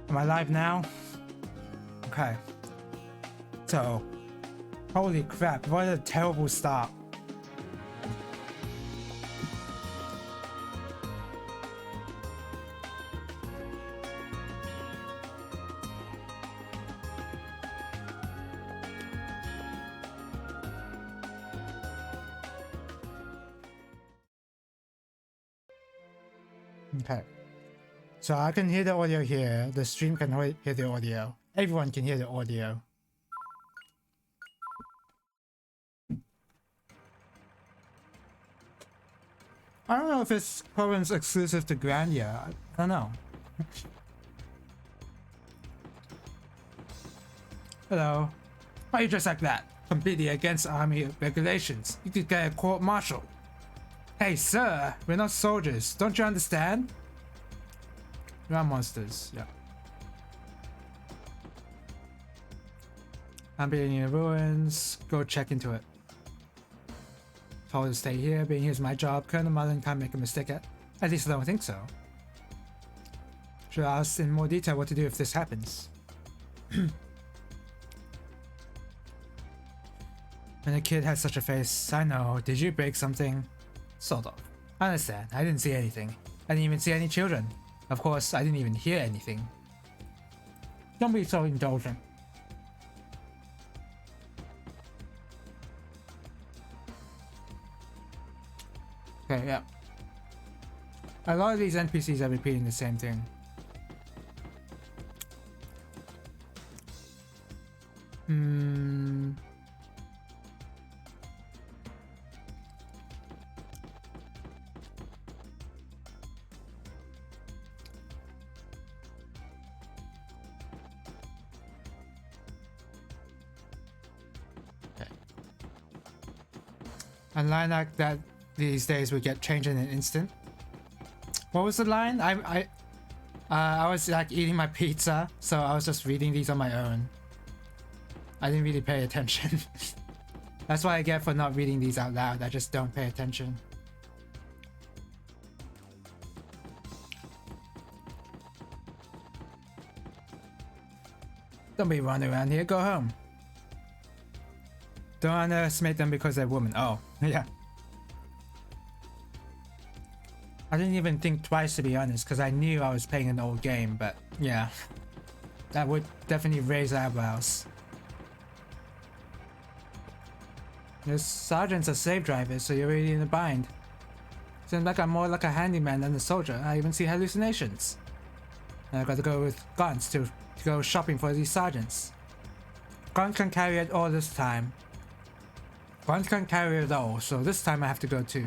Am I live now? Okay. So, holy crap, what a terrible start. Okay. So I can hear the audio here, the stream can hear the audio. Everyone can hear the audio. I don't know if this program's exclusive to Grandia. I don't know. Hello. Why are you dressed like that? Completely against army regulations. You could get a court-martial. Hey, sir, we're not soldiers. Don't you understand? We are monsters, yeah. I'm being in ruins. Go check into it. Told to stay here. Being here's my job. Colonel Mullen can't make a mistake at least I don't think so. Should I ask in more detail what to do if this happens? When a kid has such a face, I know. Did you break something? Sort of. I understand. I didn't see anything. I didn't even see any children. Of course, I didn't even hear anything. Don't be so indulgent. Okay, yeah. A lot of these NPCs are repeating the same thing. A line like that these days would get changed in an instant. What was the line? I was like eating my pizza, so I was just reading these on my own. I didn't really pay attention. That's what I get for not reading these out loud. I just don't pay attention. Don't be running around here. Go home. Don't underestimate them because they're women. Oh, yeah. I didn't even think twice, to be honest, because I knew I was playing an old game, but yeah. That would definitely raise eyebrows. Your sergeants are slave drivers, so you're already in a bind. Seems like I'm more like a handyman than a soldier. I even see hallucinations. And I gotta go with guns to go shopping for these sergeants. Guns can carry it all this time. Guns can't carry it all, so this time I have to go too.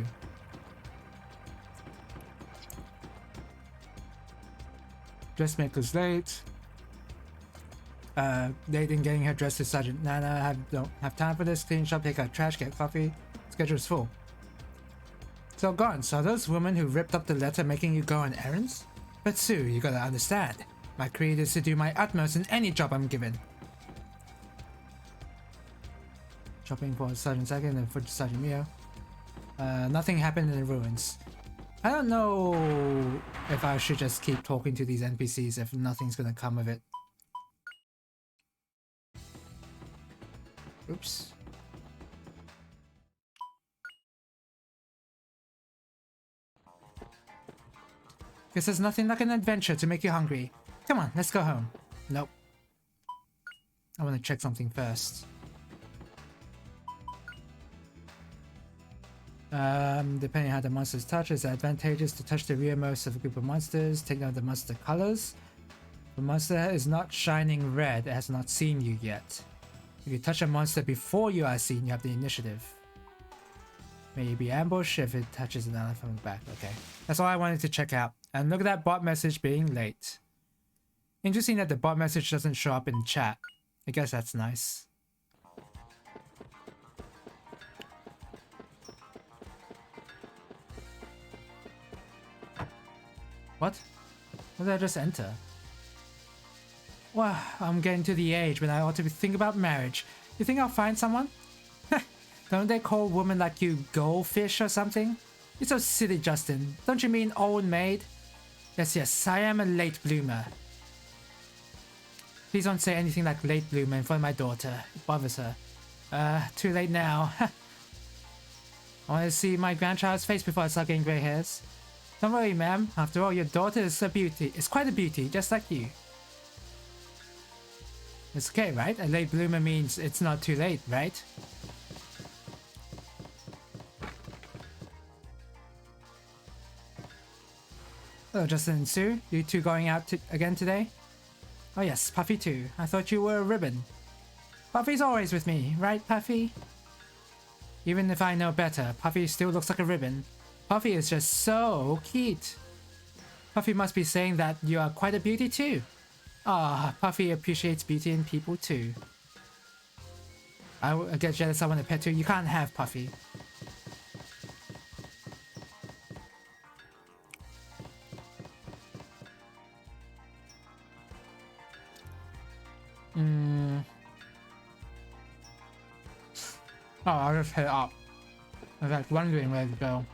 Dressmaker's late. Late in getting her dressed to Sergeant Nana. Don't have time for this. Clean shop, take out trash, get coffee. Schedule's full. So guns, are those women who ripped up the letter making you go on errands? But Sue, you gotta understand. My creed is to do my utmost in any job I'm given. Shopping for Sergeant Second and for Sergeant Mio. Nothing happened in the ruins. I don't know if I should just keep talking to these NPCs if nothing's gonna come of it. Oops. Guess there's nothing like an adventure to make you hungry. Come on, let's go home. Nope. I want to check something first. Depending on how the monsters touch, it's advantageous to touch the rearmost of a group of monsters. Take note of the monster colors. The monster is not shining red. It has not seen you yet. If you touch a monster before you are seen, you have the initiative. May you be ambushed if it touches another from the back. Okay, that's all I wanted to check out. And look at that bot message being late. Interesting that the bot message doesn't show up in chat. I guess that's nice. What? What did I just enter? Well, I'm getting to the age when I ought to think about marriage. You think I'll find someone? Don't they call women like you goldfish or something? You're so silly, Justin. Don't you mean old maid? Yes, I am a late bloomer. Please don't say anything like late bloomer in front of my daughter. It bothers her. Too late now. I want to see my grandchild's face before I start getting grey hairs. Don't worry, ma'am. After all, your daughter is a beauty. It's quite a beauty, just like you. It's okay, right? A late bloomer means it's not too late, right? Hello, Justin and Sue. You two going out again today? Oh yes, Puffy too. I thought you were a ribbon. Puffy's always with me, right, Puffy? Even if I know better, Puffy still looks like a ribbon. Puffy is just so cute. Puffy must be saying that you are quite a beauty too. Ah, Puffy appreciates beauty in people too. I get jealous I want a pet too. You can't have Puffy. Oh, I'll just head up. I was like wondering where to go.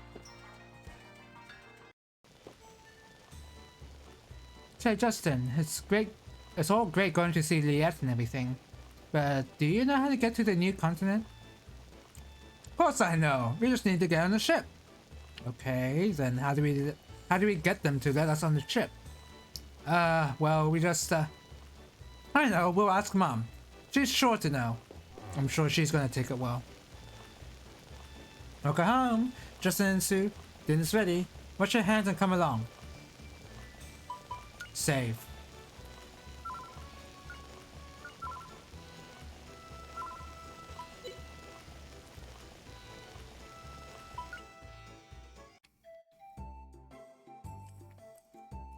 Say, Justin, it's great. It's all great going to see Liette and everything. But do you know how to get to the new continent? Of course I know. We just need to get on the ship. Okay, then how do we get them to let us on the ship? Well, we just I know, we'll ask Mom. She's sure to know. I'm sure she's gonna take it well. Welcome home, Justin and Sue. Dinner's ready. Wash your hands and come along. Save.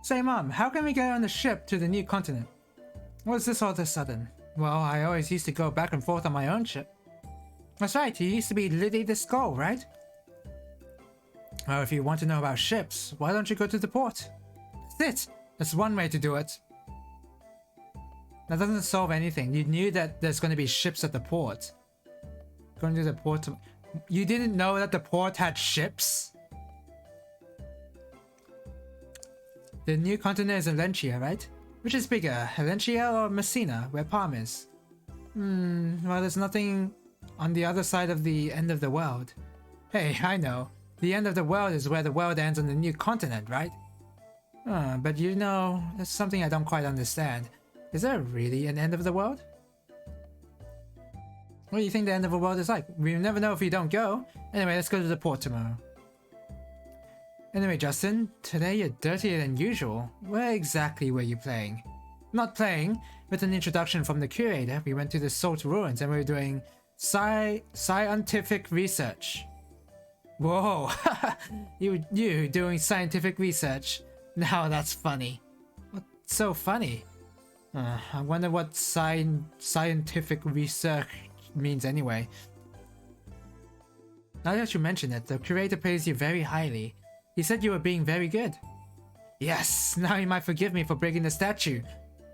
Say, Mom, how can we get on the ship to the new continent? What's this all of a sudden? Well, I always used to go back and forth on my own ship. That's right, you used to be Liddy the Skull, right? Well, if you want to know about ships, why don't you go to the port? That's it! That's one way to do it. That doesn't solve anything. You knew that there's going to be ships at the port. Going to the port... You didn't know that the port had ships? The new continent is Valencia, right? Which is bigger, Valencia or Messina, where Palm is? Well, there's nothing on the other side of the end of the world. Hey, I know. The end of the world is where the world ends on the new continent, right? But you know, there's something I don't quite understand. Is there really an end of the world? What do you think the end of the world is like? We'll never know if we don't go. Anyway, let's go to the port tomorrow. Anyway, Justin, today you're dirtier than usual. Where exactly were you playing? Not playing. With an introduction from the curator, we went to the Salt Ruins and we were doing scientific research. Whoa! you doing scientific research. Now that's funny. What's so funny? I wonder what scientific research means anyway. Now that you mention it, the curator praised you very highly. He said you were being very good. Yes, now you might forgive me for breaking the statue.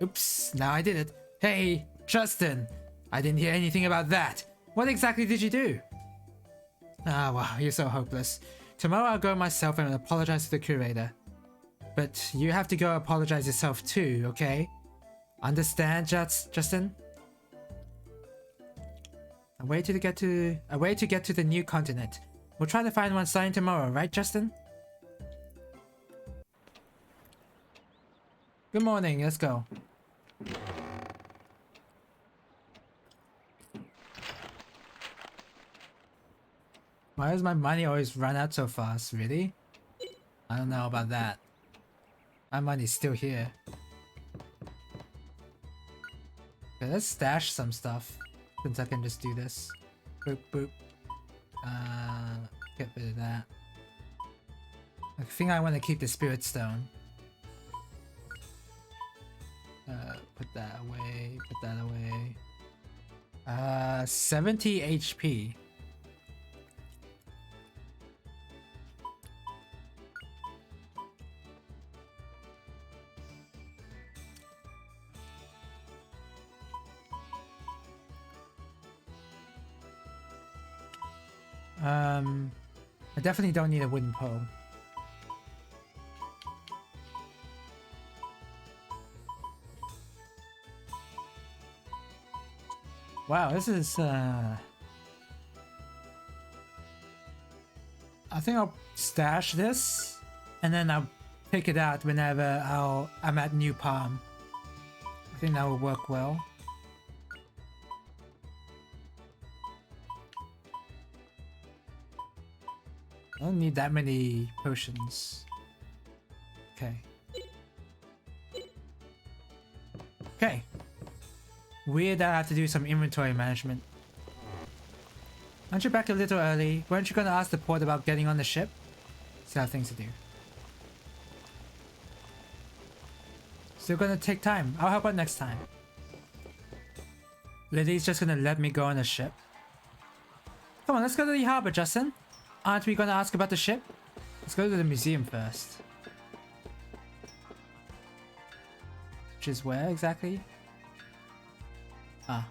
Oops, now I did it. Hey, Justin, I didn't hear anything about that. What exactly did you do? Ah, wow, you're so hopeless. Tomorrow I'll go myself and apologize to the curator. But you have to go apologize yourself too, okay? Understand, Justin? A way to get to the new continent. We'll try to find one starting tomorrow, right, Justin? Good morning, let's go. Why does my money always run out so fast? Really? I don't know about that. My money's still here. Okay, let's stash some stuff. Since I can just do this. Boop boop. Get rid of that. I think I want to keep the spirit stone. Put that away, put that away. 70 HP. I definitely don't need a wooden pole. Wow, this is I think I'll stash this and then I'll pick it out whenever I'm at New Palm. I think that will work well. I don't need that many potions. Okay. Okay. Weird that I have to do some inventory management. Aren't you back a little early? Weren't you gonna ask the port about getting on the ship? Still have things to do. Still gonna take time. I'll help out next time. Lily's just gonna let me go on the ship. Come on, let's go to the harbor, Justin. Aren't we gonna ask about the ship? Let's go to the museum first. Which is where exactly? Ah.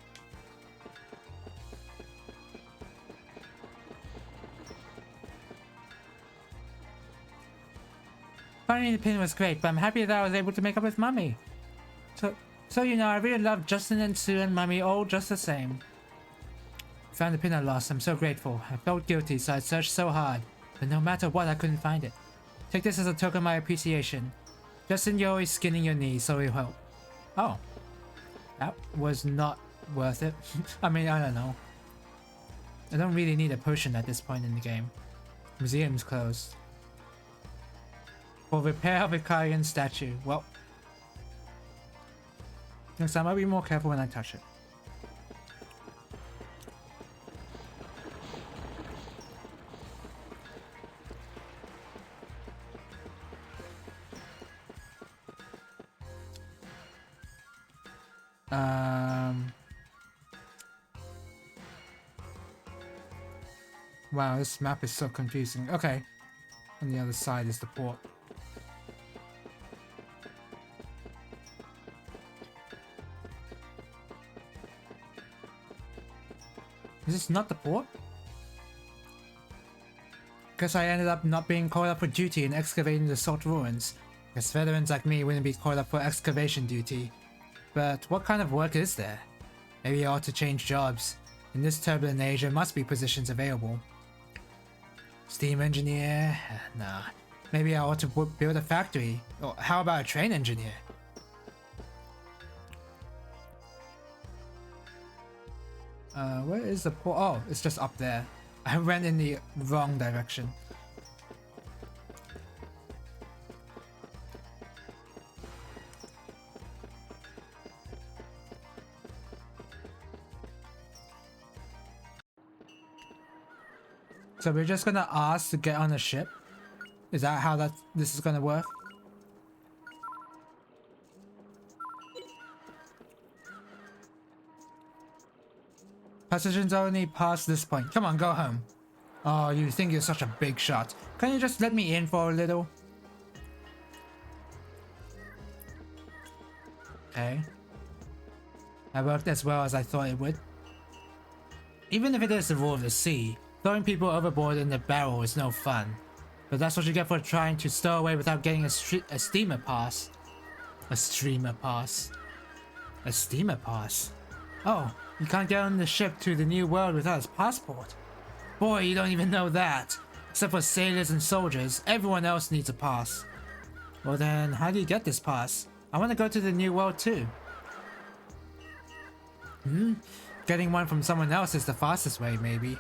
Finding the pin was great, but I'm happy that I was able to make up with Mummy. So you know, I really love Justin and Sue and Mummy all just the same. Found the pin I lost. I'm so grateful. I felt guilty, so I searched so hard. But no matter what, I couldn't find it. Take this as a token of my appreciation. Justin, you're always skinning your knee, so it'll help. Oh. That was not worth it. I mean, I don't know. I don't really need a potion at this point in the game. Museum's closed. For repair of Ikarian statue. Well. Next time I'll be more careful when I touch it. Wow, this map is so confusing. Okay. On the other side is the port. Is this not the port? Guess I ended up not being called up for duty in excavating the salt ruins. Guess veterans like me wouldn't be called up for excavation duty. But what kind of work is there? Maybe I ought to change jobs. In this turbulent age, there must be positions available. Steam engineer? Nah. Maybe I ought to build a factory. Or how about a train engineer? Where is the port? Oh, it's just up there. I went in the wrong direction. So we're just gonna ask to get on a ship? Is that how this is gonna work? Passengers only past this point. Come on, go home. Oh, you think you're such a big shot. Can you just let me in for a little? Okay. That worked as well as I thought it would. Even if it is the rule of the sea, throwing people overboard in the barrel is no fun. But that's what you get for trying to stow away without getting a steamer pass. A streamer pass. A steamer pass? Oh, you can't get on the ship to the new world without a passport. Boy, you don't even know that. Except for sailors and soldiers, everyone else needs a pass. Well then, how do you get this pass? I want to go to the new world too. Getting one from someone else is the fastest way, maybe.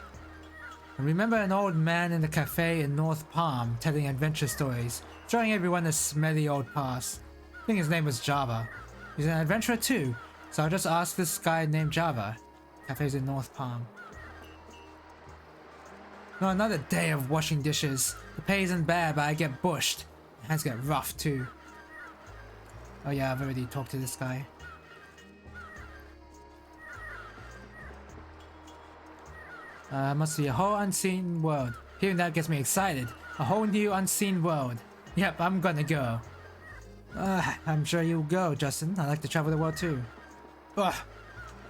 I remember an old man in the cafe in North Palm telling adventure stories, showing everyone a smelly old pass. I think his name was Java. He's an adventurer too, so I'll just ask this guy named Java. Cafe's in North Palm. No, another day of washing dishes. The pay isn't bad, but I get bushed. My hands get rough too. Oh yeah, I've already talked to this guy. Must be a whole unseen world. Hearing that gets me excited. A whole new unseen world. Yep, I'm gonna go. I'm sure you'll go, Justin. I like to travel the world too. Ugh.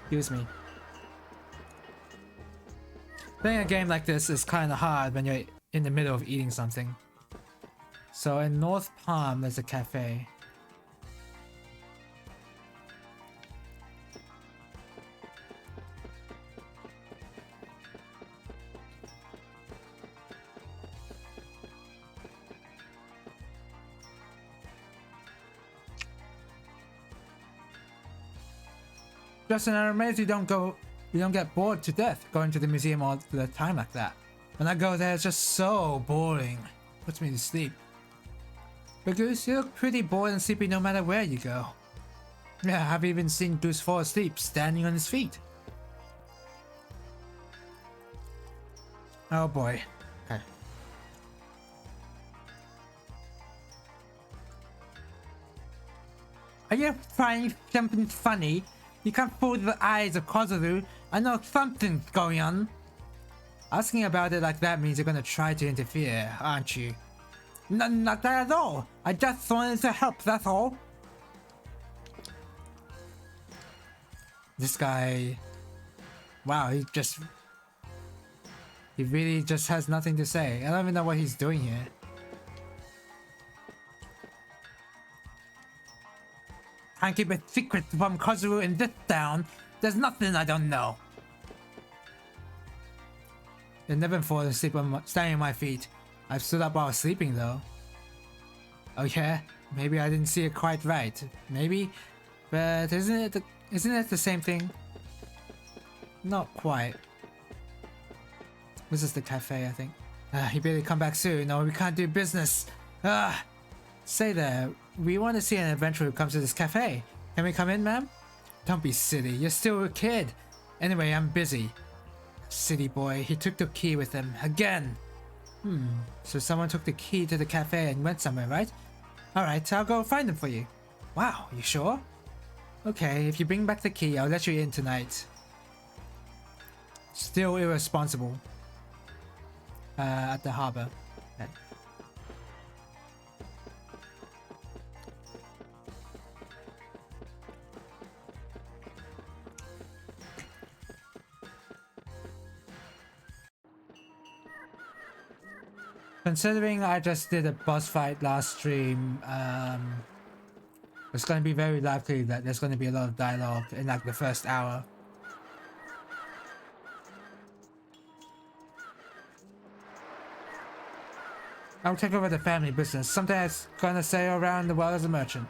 Excuse me. Playing a game like this is kinda hard when you're in the middle of eating something. So in North Palm, there's a cafe. Just an amaze you don't get bored to death going to the museum all the time like that. When I go there, it's just so boring. Puts me to sleep. But Goose, you look pretty bored and sleepy no matter where you go. Yeah, I've even seen Goose fall asleep standing on his feet. Oh boy. Okay. Are you trying something funny? You can't fool the eyes of Kozuru. I know something's going on. Asking about it like that means you're gonna try to interfere, aren't you? Not that at all. I just wanted to help, that's all. This guy... Wow, he really just has nothing to say. I don't even know what he's doing here. Can't keep a secret from Kozuru in this town. There's nothing I don't know. I've never fallen asleep standing on my feet. I've stood up while sleeping though. Oh yeah? Maybe I didn't see it quite right. Maybe? But isn't it the same thing? Not quite. This is the cafe, I think. He better come back soon or we can't do business. Say there, we want to see an adventurer who comes to this cafe. Can we come in, ma'am? Don't be silly, you're still a kid. Anyway, I'm busy. Silly boy, he took the key with him, again. So someone took the key to the cafe and went somewhere, right? Alright, I'll go find him for you. Wow, you sure? Okay, if you bring back the key, I'll let you in tonight. Still irresponsible. At the harbor. Okay. Considering I just did a boss fight last stream, it's going to be very likely that there's going to be a lot of dialogue in like the first hour. I'll take over the family business, something that's gonna say around the world as a merchant.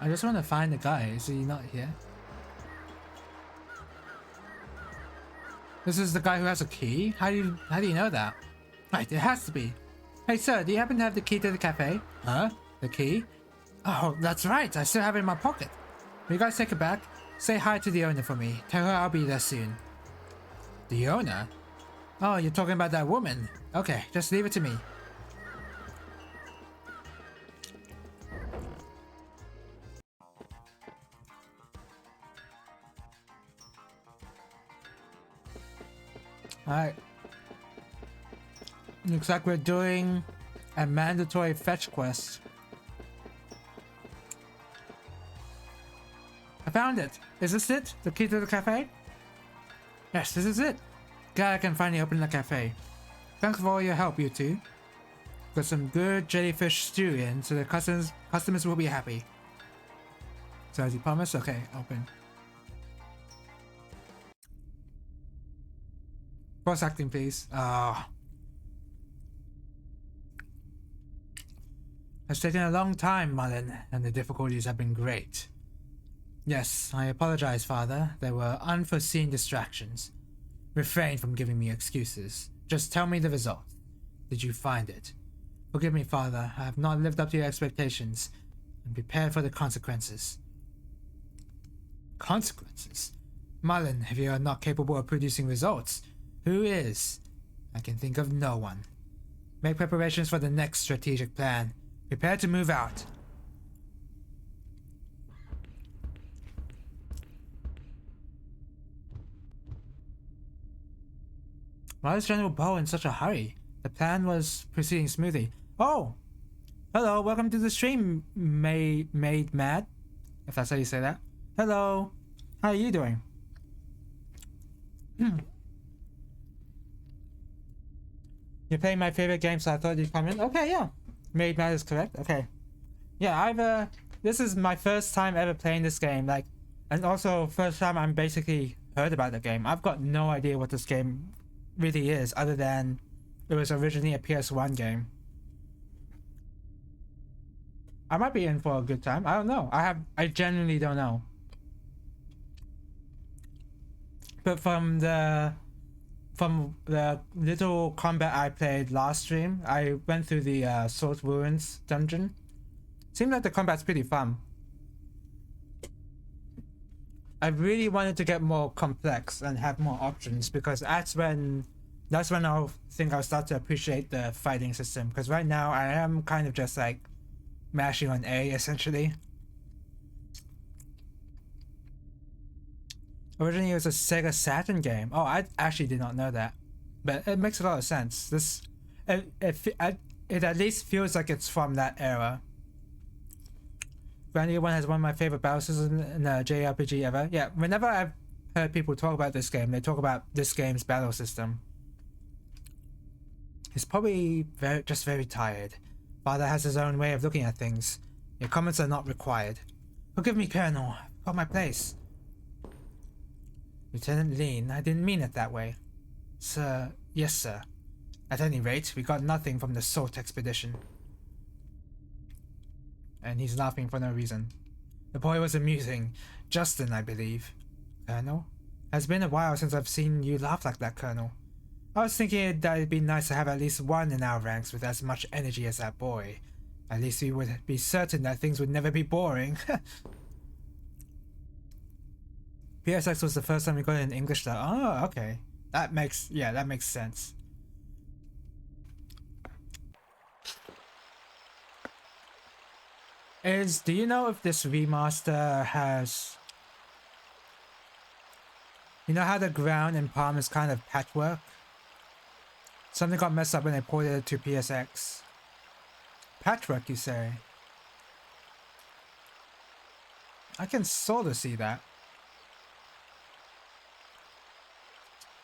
I just want to find the guy. Is he not here? This is the guy who has a key? How do you know that? Right, it has to be. Hey sir, do you happen to have the key to the cafe? Huh? The key? Oh, that's right. I still have it in my pocket. Will you guys take it back? Say hi to the owner for me. Tell her I'll be there soon. The owner? Oh, you're talking about that woman. Okay, just leave it to me. Alright. Looks like we're doing a mandatory fetch quest. I found it! Is this it? The key to the cafe? Yes, this is it! Glad I can finally open the cafe. Thanks for all your help, you two. Got some good jellyfish stew in, so the customers will be happy. So as you promised? Okay, open. Voice acting, please. Ah. It's taken a long time, Mullen, and the difficulties have been great. Yes, I apologize, Father. There were unforeseen distractions. Refrain from giving me excuses. Just tell me the result. Did you find it? Forgive me, Father. I have not lived up to your expectations. And prepare for the consequences. Consequences? Mullen, if you are not capable of producing results, who is? I can think of no one. Make preparations for the next strategic plan. Prepare to move out. Why is General Bo in such a hurry? The plan was proceeding smoothly. Oh! Hello, welcome to the stream, Made Mad. If that's how you say that. Hello. How are you doing? You're playing my favorite game, so I thought you'd come in. Okay, yeah. Made Mad is correct. Okay. Yeah, this is my first time ever playing this game, like, and also first time I'm basically heard about the game. I've got no idea what this game really is, other than it was originally a PS1 game. I might be in for a good time. I don't know. I genuinely don't know. But from the little combat I played last stream, I went through the Salt Ruins dungeon. Seemed like the combat's pretty fun. I really wanted to get more complex and have more options, because that's when I'll start to appreciate the fighting system. Because right now I am kind of just like mashing on A essentially. Originally it was a Sega Saturn game. Oh, I actually did not know that, but it makes a lot of sense. It at least feels like it's from that era. Grandia 1 has one of my favorite battle systems in a JRPG ever. Yeah, whenever I've heard people talk about this game, they talk about this game's battle system. He's probably just very tired. Father has his own way of looking at things. Your comments are not required. Forgive me, Colonel. I've got my place. Lieutenant Lean, I didn't mean it that way. Sir, yes, sir. At any rate, we got nothing from the Salt expedition. And he's laughing for no reason. The boy was amusing. Justin, I believe. Colonel? Has been a while since I've seen you laugh like that, Colonel. I was thinking that it'd be nice to have at least one in our ranks with as much energy as that boy. At least we would be certain that things would never be boring. PSX was the first time we got it in English though. Oh, okay. That makes sense. Do you know if this remaster has... You know how the ground in Palm is kind of patchwork? Something got messed up when they ported it to PSX. Patchwork, you say? I can sort of see that.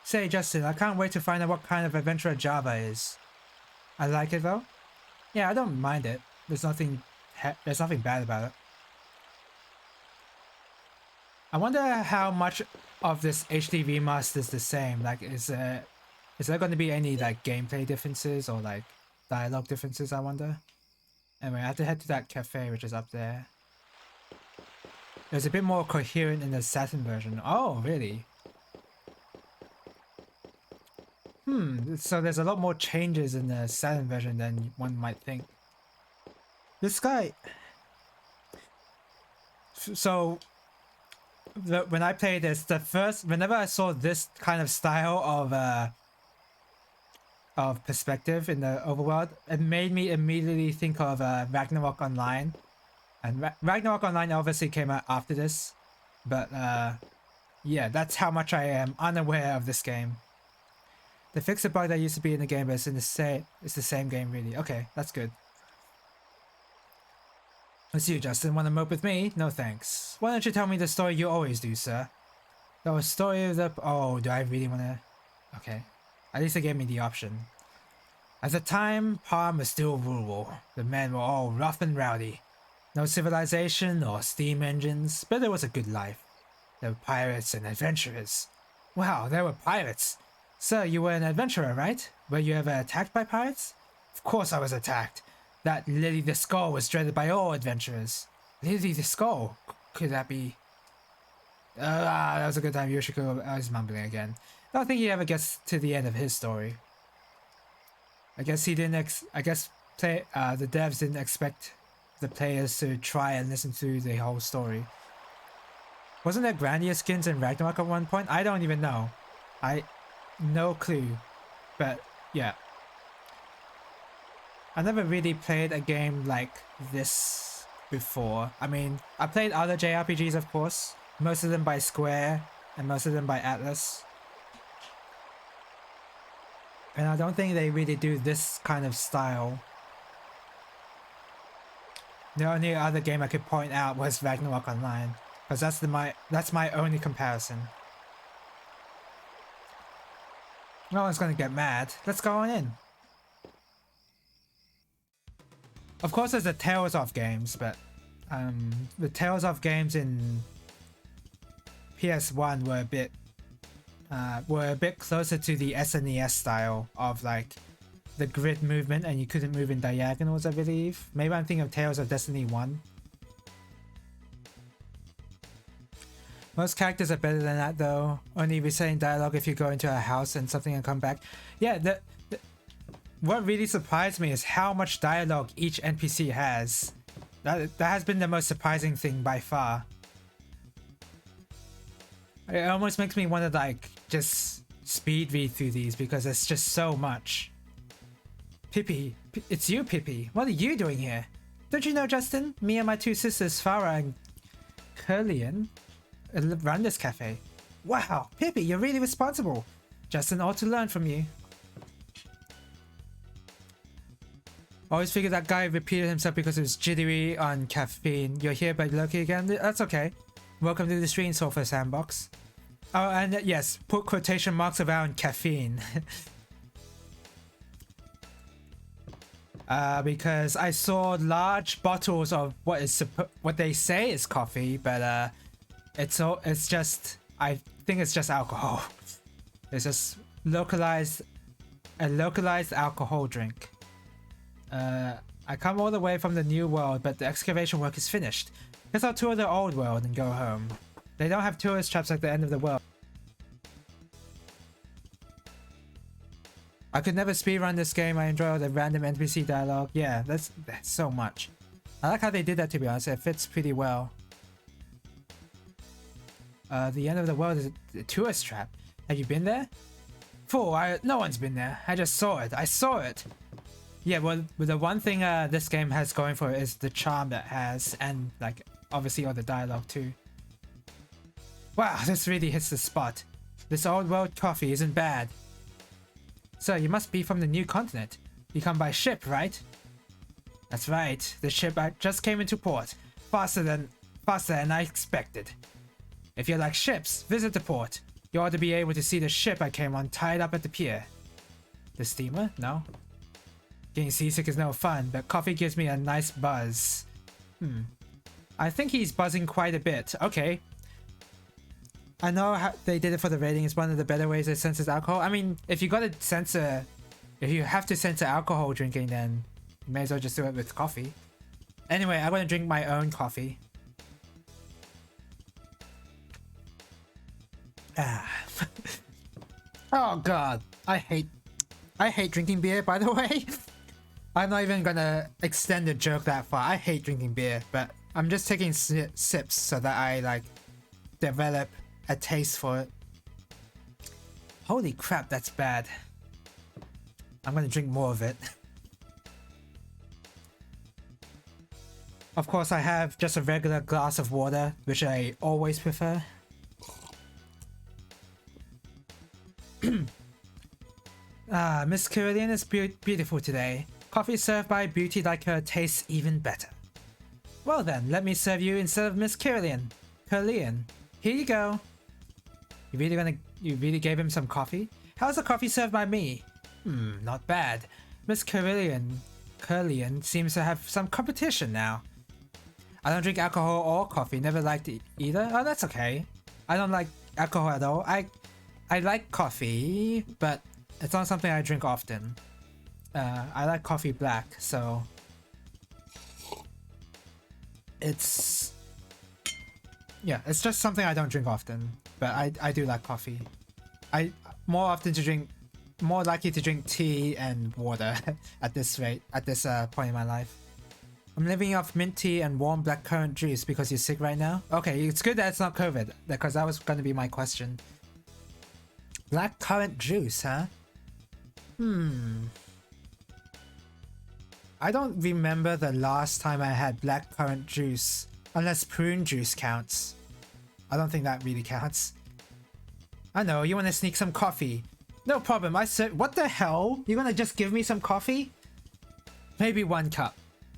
Say, Justin, I can't wait to find out what kind of adventurer Java is. I like it though. Yeah, I don't mind it. There's nothing bad about it. I wonder how much of this HD remaster is the same. Like, is there going to be any like gameplay differences or like dialogue differences? I wonder. Anyway, I have to head to that cafe which is up there. It was a bit more coherent in the Saturn version. Oh, really? So there's a lot more changes in the Saturn version than one might think. This guy... So... when I played this, whenever I saw this kind of style of perspective in the overworld, it made me immediately think of Ragnarok Online. And Ragnarok Online obviously came out after this, but yeah, that's how much I am unaware of this game. They fixed a bug that used to be in the game, but it's the same game really. Okay, that's good. It's you, Justin. Want to mope with me? No thanks. Why don't you tell me the story you always do, sir? The story of the... Oh, do I really want to... Okay. At least they gave me the option. At the time, Palm was still rural. The men were all rough and rowdy. No civilization or steam engines, but it was a good life. There were pirates and adventurers. Wow, there were pirates! Sir, you were an adventurer, right? Were you ever attacked by pirates? Of course I was attacked. That Lily the Skull was dreaded by all adventurers. Lily the Skull? Could that be... that was a good time. Yoshiko... I was mumbling again. I don't think he ever gets to the end of his story. I guess he didn't the devs didn't expect the players to try and listen to the whole story. Wasn't there Grandia skins in Ragnarok at one point? I don't even know. No clue. But, yeah. I never really played a game like this before. I mean, I played other JRPGs, of course. Most of them by Square, and most of them by Atlas. And I don't think they really do this kind of style. The only other game I could point out was Ragnarok Online, because that's my only comparison. No one's gonna get mad. Let's go on in. Of course, there's the Tales of games, but the Tales of games in PS1 were a bit closer to the SNES style of like the grid movement, and you couldn't move in diagonals, I believe. Maybe I'm thinking of Tales of Destiny 1. Most characters are better than that though. Only resetting dialogue if you go into a house and something and come back. Yeah, what really surprised me is how much dialogue each NPC has. That has been the most surprising thing by far. It almost makes me want to like just speed read through these because it's just so much. Pippi, it's you, Pippi. What are you doing here? Don't you know, Justin? Me and my two sisters, Farah and Curlian, run this cafe. Wow, Pippi, you're really responsible. Justin ought to learn from you. Always figured that guy repeated himself because he was jittery on caffeine. You're here by Loki again? That's okay. Welcome to the Stream Sofa Sandbox. Oh, and yes, put quotation marks around caffeine. Because I saw large bottles of what they say is coffee, but it's just, I think it's just alcohol. It's just a localized alcohol drink. I come all the way from the new world, but the excavation work is finished. Guess I'll tour the old world and go home. They don't have tourist traps like the end of the world. I could never speedrun this game. I enjoy all the random NPC dialogue. Yeah, that's so much. I like how they did that, to be honest. It fits pretty well. The end of the world is a tourist trap. Have you been there? Fool, no one's been there. I just saw it. I saw it. Yeah, well, the one thing this game has going for it is the charm that has, and like obviously all the dialogue too. Wow, this really hits the spot. This old world coffee isn't bad. So you must be from the new continent. You come by ship, right? That's right. The ship just came into port. Faster than I expected. If you like ships, visit the port. You ought to be able to see the ship I came on tied up at the pier. The steamer? No. Getting seasick is no fun, but coffee gives me a nice buzz. I think he's buzzing quite a bit. Okay. I know how they did it for the rating. It's one of the better ways it censors alcohol. I mean, if you have to censor alcohol drinking, then you may as well just do it with coffee. Anyway, I'm gonna drink my own coffee. Oh god, I hate drinking beer, by the way. I'm not even gonna extend the joke that far. I hate drinking beer, but I'm just taking sips so that I like develop a taste for it. Holy crap, that's bad. I'm gonna drink more of it. Of course, I have just a regular glass of water, which I always prefer. Miss Curlian is beautiful today. Coffee served by beauty like her tastes even better. Well then, let me serve you instead of Miss Curlian. Curlian, here you go. You really gave him some coffee? How's the coffee served by me? Not bad. Miss Curlian seems to have some competition now. I don't drink alcohol or coffee, never liked it either. Oh, that's okay. I don't like alcohol at all. I like coffee, but it's not something I drink often. I like coffee black, so it's just something I don't drink often, but I do like coffee. I more likely to drink tea and water at this point in my life. I'm living off mint tea and warm blackcurrant juice because you're sick right now. Okay, it's good that it's not COVID, because that was going to be my question. Blackcurrant juice, huh? I don't remember the last time I had blackcurrant juice, unless prune juice counts. I don't think that really counts. I know, you want to sneak some coffee. No problem, I said, what the hell? You gonna just give me some coffee? Maybe 1 cup.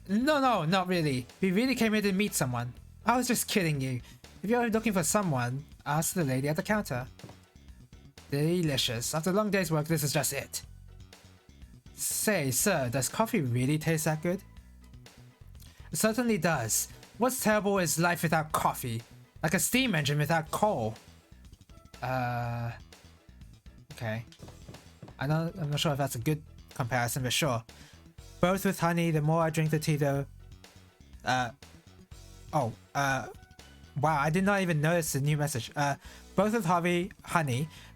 No, not really. We really came here to meet someone. I was just kidding you. If you're looking for someone, ask the lady at the counter. Delicious. After a long day's work, this is just it. Say, sir, does coffee really taste that good? It certainly does. What's terrible is life without coffee. Like a steam engine without coal. Okay. I'm not sure if that's a good comparison, but sure. Both with honey, the more I drink the tea, the... wow, I did not even notice the new message. Both with honey,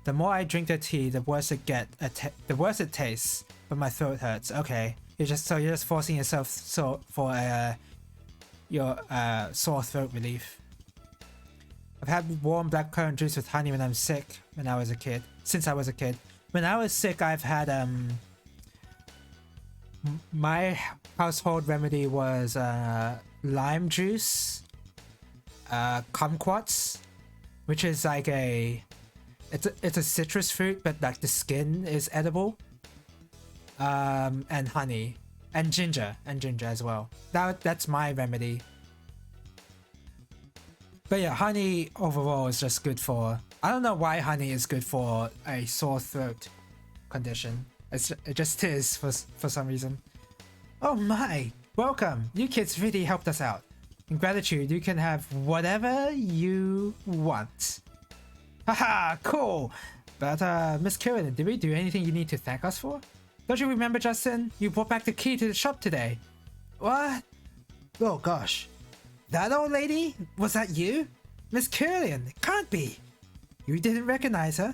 the more I drink the tea, the worse it the worse it tastes, but my throat hurts. Okay. You're just forcing yourself for your sore throat relief. I've had warm blackcurrant juice with honey when I'm sick since I was a kid. When I was sick, I've had my household remedy was lime juice, kumquats, which is like it's a citrus fruit, but like the skin is edible. And honey and ginger as well. That's my remedy. But yeah, honey overall is just good for... I don't know why honey is good for a sore throat condition. It just is for some reason. Oh my! Welcome! You kids really helped us out. In gratitude, you can have whatever you want. Haha! Cool! But Miss Kieran, did we do anything you need to thank us for? Don't you remember, Justin? You brought back the key to the shop today. What? Oh gosh. That old lady? Was that you? Miss Curlian? It can't be. You didn't recognize her?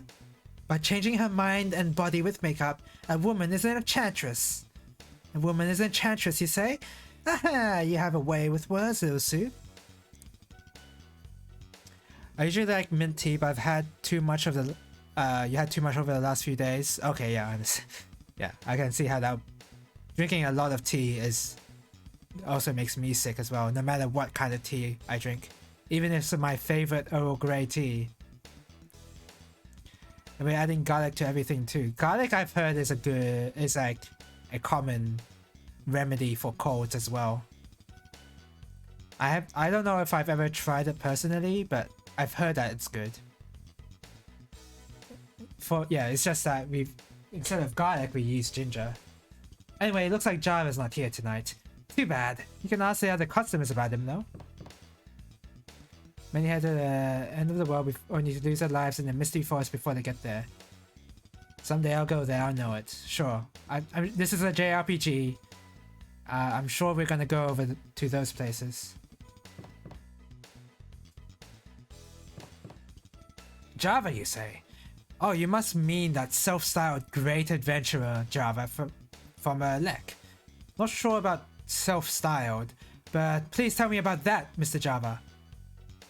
By changing her mind and body with makeup, a woman is an enchantress. A woman is an enchantress, you say? Aha! You have a way with words, little Sue. I usually like mint tea, but I've had too much of the... you had too much over the last few days. Okay, yeah, I understand. Yeah, I can see how that... Drinking a lot of tea also makes me sick as well, no matter what kind of tea I drink. Even if it's my favorite Earl Grey tea. And we're adding garlic to everything too. Garlic, I've heard, is like a common remedy for colds as well. I don't know if I've ever tried it personally, but I've heard that it's good. It's just that instead of garlic, we use ginger. Anyway, it looks like Java's not here tonight. Too bad. You can ask the other customers about him, though. Many head to the end of the world only to lose their lives in the misty forest before they get there. Someday I'll go there, I'll know it. Sure. This is a JRPG. I'm sure we're gonna go over to those places. Java, you say? Oh, you must mean that self-styled great adventurer Java from Lek. Not sure about self-styled, but please tell me about that, Mr. Java.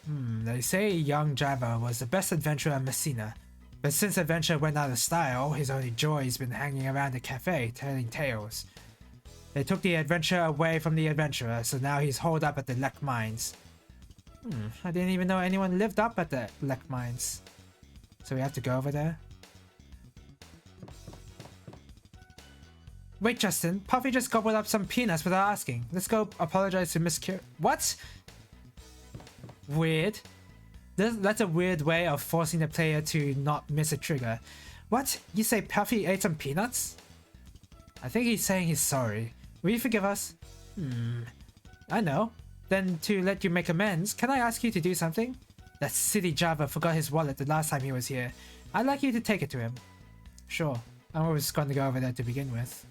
They say young Java was the best adventurer in Messina, but since adventure went out of style, his only joy's been hanging around the cafe telling tales. They took the adventure away from the adventurer, so now he's holed up at the Lek mines. I didn't even know anyone lived up at the Lek mines. So we have to go over there? Wait, Justin. Puffy just gobbled up some peanuts without asking. Let's go apologize to Miss What? Weird. That's a weird way of forcing the player to not miss a trigger. What? You say Puffy ate some peanuts? I think he's saying he's sorry. Will you forgive us? I know. Then to let you make amends, can I ask you to do something? That silly Java forgot his wallet the last time he was here. I'd like you to take it to him. Sure. I'm always going to go over there to begin with.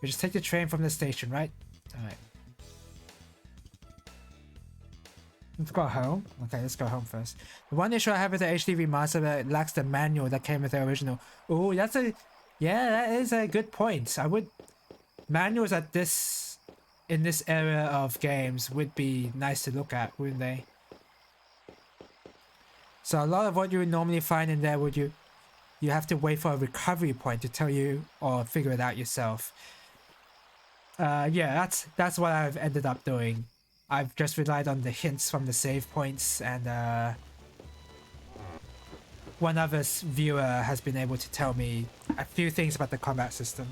We just take the train from the station, right? Alright. Let's go home. Okay, let's go home first. The one issue I have with the HD remaster that it lacks the manual that came with the original. Oh, that is a good point. Manuals in this era of games would be nice to look at, wouldn't they? So a lot of what you would normally find in there you have to wait for a recovery point to tell you or figure it out yourself. Yeah, that's what I've ended up doing. I've just relied on the hints from the save points, and one other viewer has been able to tell me a few things about the combat system.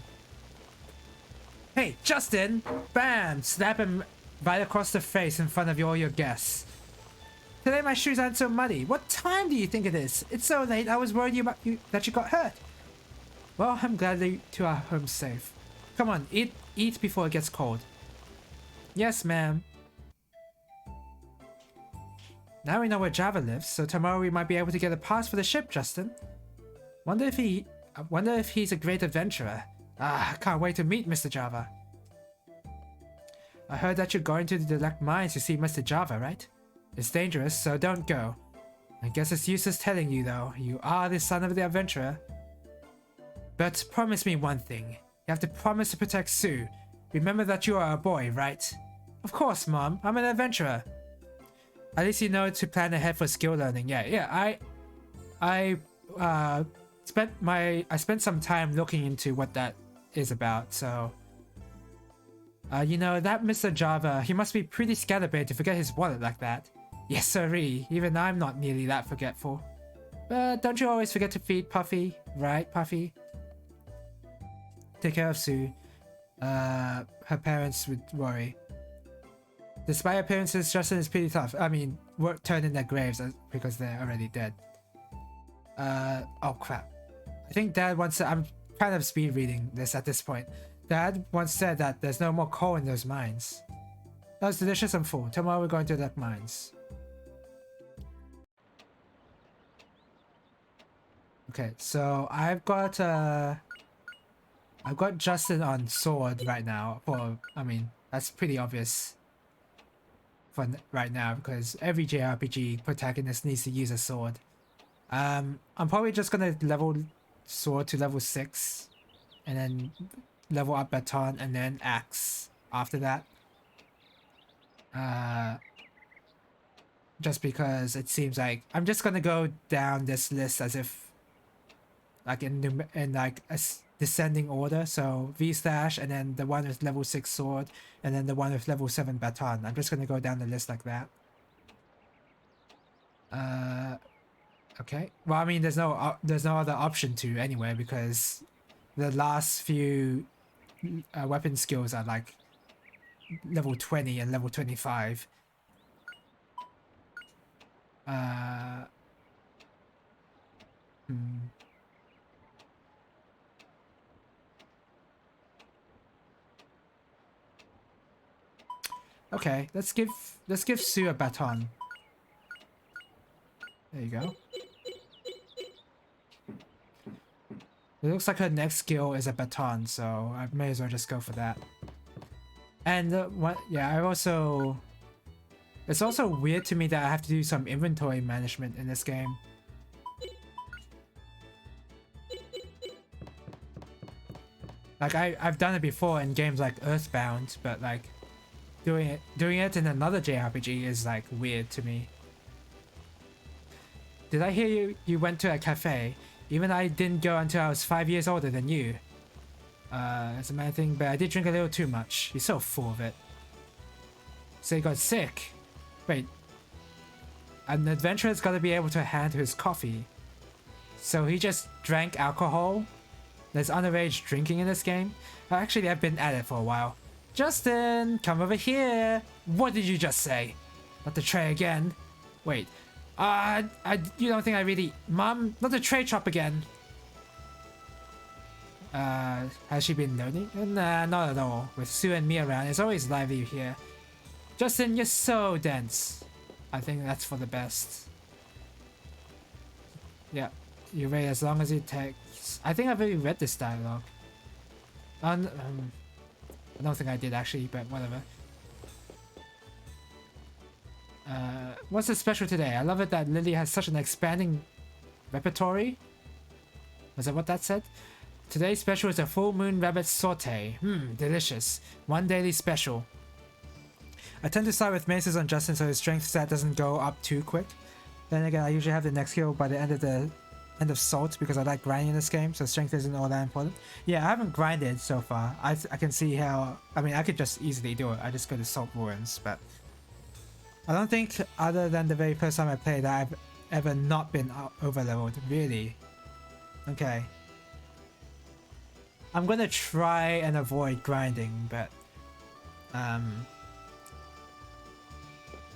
Hey, Justin! Bam! Slap him right across the face in front of all your guests. Today my shoes aren't so muddy. What time do you think it is? It's so late, I was worried that you got hurt. Well, I'm glad that you two are home safe. Come on, eat before it gets cold. Yes, ma'am. Now we know where Java lives, so tomorrow we might be able to get a pass for the ship, Justin. I wonder if he's a great adventurer. Ah, I can't wait to meet Mr. Java. I heard that you're going to the Direct Mines to see Mr. Java, right? It's dangerous, so don't go. I guess it's useless telling you though, you are the son of the adventurer. But promise me one thing. You have to promise to protect Sue. Remember that you are a boy, right? Of course, Mom. I'm an adventurer. At least you know to plan ahead for skill learning. Yeah. I spent some time looking into what that is about. So, you know that Mr. Java, he must be pretty scatterbrained to forget his wallet like that. Yes, sirree. Even I'm not nearly that forgetful. But don't you always forget to feed Puffy, right, Puffy? Take care of Sue. Her parents would worry. Despite appearances, Justin is pretty tough. I mean, we're turned in their graves because they're already dead. Oh crap. I think Dad once said, I'm kind of speed reading this at this point. Dad once said that there's no more coal in those mines. That was delicious and full. Tomorrow we're going to the mines. Okay, so I've got Justin on sword right now. I mean, that's pretty obvious for right now because every JRPG protagonist needs to use a sword. I'm probably just gonna level sword to level 6 and then level up baton and then axe after that. Just because it seems like I'm just gonna go down this list as if like in like a descending order. So V slash and then the one with level 6 sword and then the one with level 7 baton. I'm just gonna go down the list like that. Okay. Well, I mean, there's no other option to anyway because the last few weapon skills are like level 20 and level 25. Okay, let's give Sue a baton. There you go. It looks like her next skill is a baton, so I may as well just go for that. And yeah, it's also weird to me that I have to do some inventory management in this game. Like I've done it before in games like Earthbound, but like doing it in another JRPG is like weird to me. Did I hear you went to a cafe? Even I didn't go until I was 5 years older than you. It's a mad thing, but I did drink a little too much. You're so full of it. So you got sick. Wait. An adventurer's gotta be able to handle his coffee. So he just drank alcohol? There's underage drinking in this game? Actually, I've been at it for a while. Justin, come over here. What did you just say? Not the tray again. Wait. You don't think I really... Mom, not the tray chop again. Has she been learning? Nah, not at all. With Sue and me around, it's always lively here. Justin, you're so dense. I think that's for the best. Yeah, you wait as long as it takes. I think I've already read this dialogue. I don't think I did actually, but whatever. What's the special today? I love it that Lily has such an expanding repertory. Was that what that said? Today's special is a full moon rabbit saute. Delicious. One daily special. I tend to start with maces on Justin so his strength stat doesn't go up too quick. Then again, I usually have the next skill by the end of salt because I like grinding in this game, so strength isn't all that important. Yeah, I haven't grinded so far. I can see how... I mean, I could just easily do it. I just go to salt ruins, but... I don't think, other than the very first time I played, that I've ever not been over-leveled. Really? Okay. I'm gonna try and avoid grinding, but... I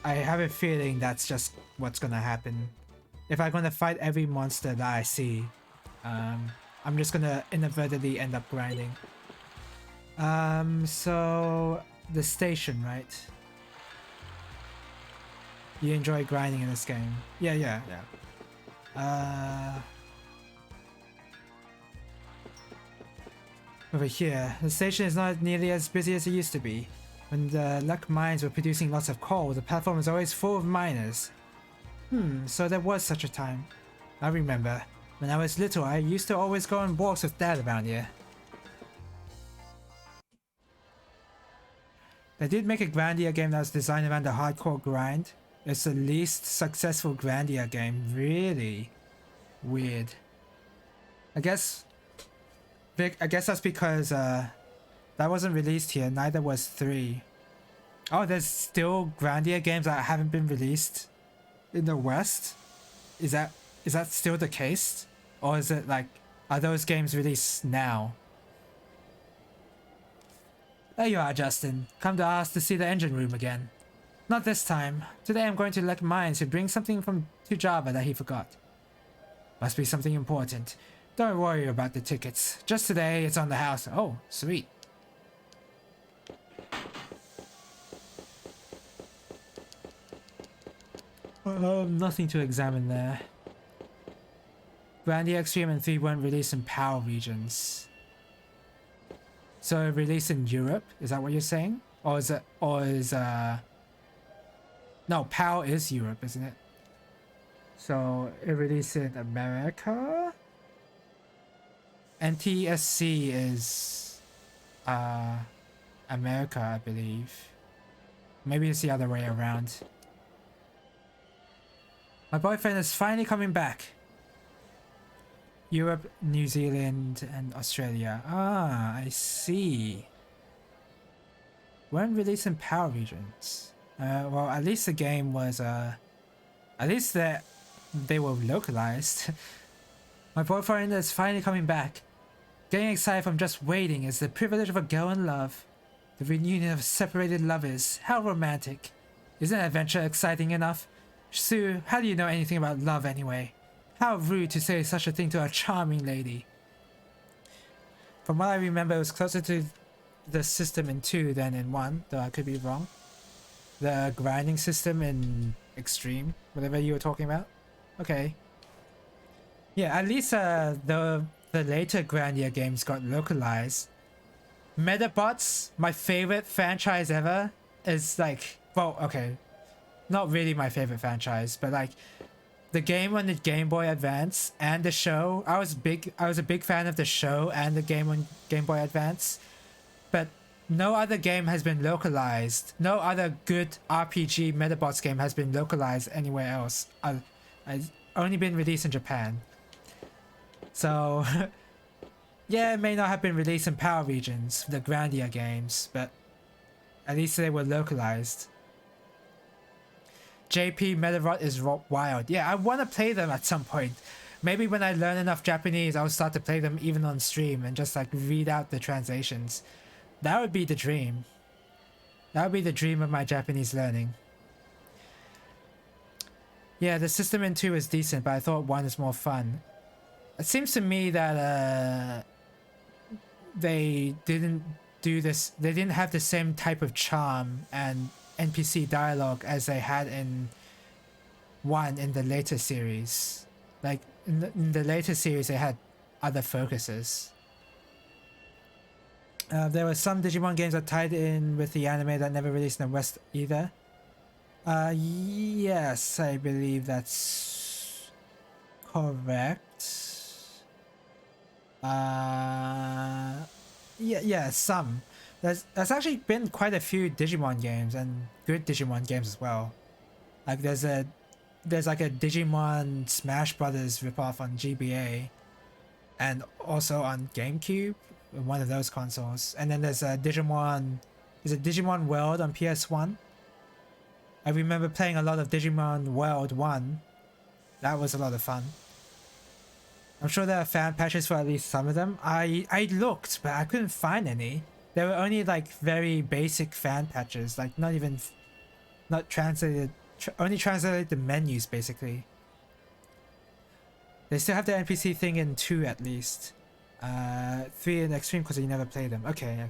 have a feeling that's just what's gonna happen. If I'm gonna fight every monster that I see, I'm just gonna inadvertently end up grinding. So... the station, right? You enjoy grinding in this game. Yeah. Over here, the station is not nearly as busy as it used to be. When the Luck mines were producing lots of coal, the platform was always full of miners. So there was such a time. I remember. When I was little, I used to always go on walks with Dad around here. They did make a Grandia game that was designed around the hardcore grind. It's the least successful Grandia game. Really weird. I guess that's because that wasn't released here. Neither was 3. Oh, there's still Grandia games that haven't been released in the West. Is that still the case, or is it like, are those games released now? There you are, Justin. Come to ask to see the engine room again. Not this time. Today I'm going to Lek Mines to bring something to Java that he forgot. Must be something important. Don't worry about the tickets. Just today, it's on the house. Oh, sweet. Nothing to examine there. Grandia Extreme and 3 weren't released in PAL regions. So released in Europe? Is that what you're saying? Or is no, PAL is Europe, isn't it? So it released in America? NTSC is America, I believe. Maybe it's the other way around. My boyfriend is finally coming back. Europe, New Zealand, and Australia. Ah, I see. Weren't released in PAL regions. Well, at least the game was, at least that they were localized. My boyfriend is finally coming back. Getting excited from just waiting is the privilege of a girl in love. The reunion of separated lovers. How romantic. Isn't adventure exciting enough? Sue, how do you know anything about love anyway? How rude to say such a thing to a charming lady. From what I remember, it was closer to the system in 2 than in 1, though I could be wrong. The grinding system in Extreme, whatever you were talking about. Okay. Yeah, at least the later Grandia games got localized. Metabots, my favorite franchise ever, is like, well, okay, not really my favorite franchise, but like the game on the Game Boy Advance and the show. I was a big fan of the show and the game on Game Boy Advance, but no other game has been localized. No other good RPG Metabots game has been localized anywhere else. I've only been released in Japan. So yeah, it may not have been released in PAL regions, the Grandia games, but at least they were localized. JP Metarot is wild. Yeah, I want to play them at some point. Maybe when I learn enough Japanese, I'll start to play them even on stream and just like read out the translations. That would be the dream. That would be the dream of my Japanese learning. Yeah, the system in 2 is decent, but I thought 1 is more fun. It seems to me that they didn't do this. They didn't have the same type of charm and NPC dialogue as they had in 1 in the later series. Like in the later series, they had other focuses. There were some Digimon games that tied in with the anime that never released in the West either. Yes, I believe that's correct. Yeah, some. There's actually been quite a few Digimon games and good Digimon games as well. Like there's like a Digimon Smash Brothers ripoff on GBA, and also on GameCube, one of those consoles. And then there's a Digimon World on PS1. I remember playing a lot of Digimon World 1. That was a lot of fun. I'm sure there are fan patches for at least some of them. I looked, but I couldn't find any. There were only like very basic fan patches, like not translated, only translated the menus basically. They still have the NPC thing in 2 at least. 3 in Extreme because you never played them. Okay.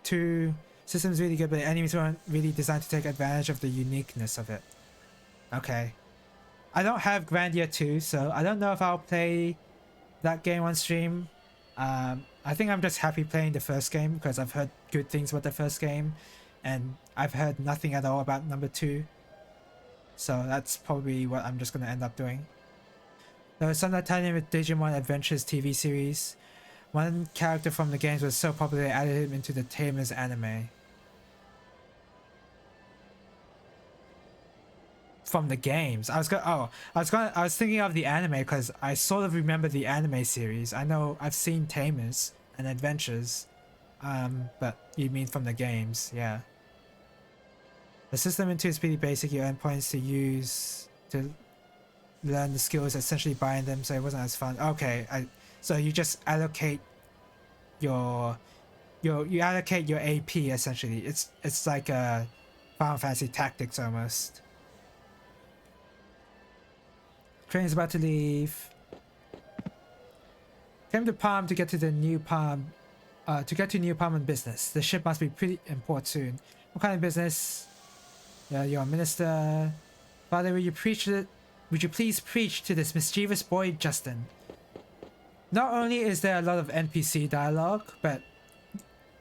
2 systems really good, but the enemies weren't really designed to take advantage of the uniqueness of it. Okay. I don't have Grandia 2, so I don't know if I'll play that game on stream. I think I'm just happy playing the first game because I've heard good things about the first game, and I've heard nothing at all about number 2. So that's probably what I'm just gonna end up doing. There was some that tied in with Digimon Adventures TV series. One character from the games was so popular they added him into the Tamers anime. From the games. I was thinking of the anime because I sort of remember the anime series. I know I've seen Tamers and Adventures. But you mean from the games, yeah. The system into is pretty basic. You earn points to use to learn the skills, essentially buying them, so it wasn't as fun. Okay, so you just allocate your you allocate your AP essentially. It's like a Final Fantasy Tactics almost. Train's about to leave. Came to Palm to get to the new Palm. To get to New Palm on business. The ship must be pretty important soon. What kind of business? Yeah, you're a minister. Father, would you please preach to this mischievous boy, Justin? Not only is there a lot of NPC dialogue, but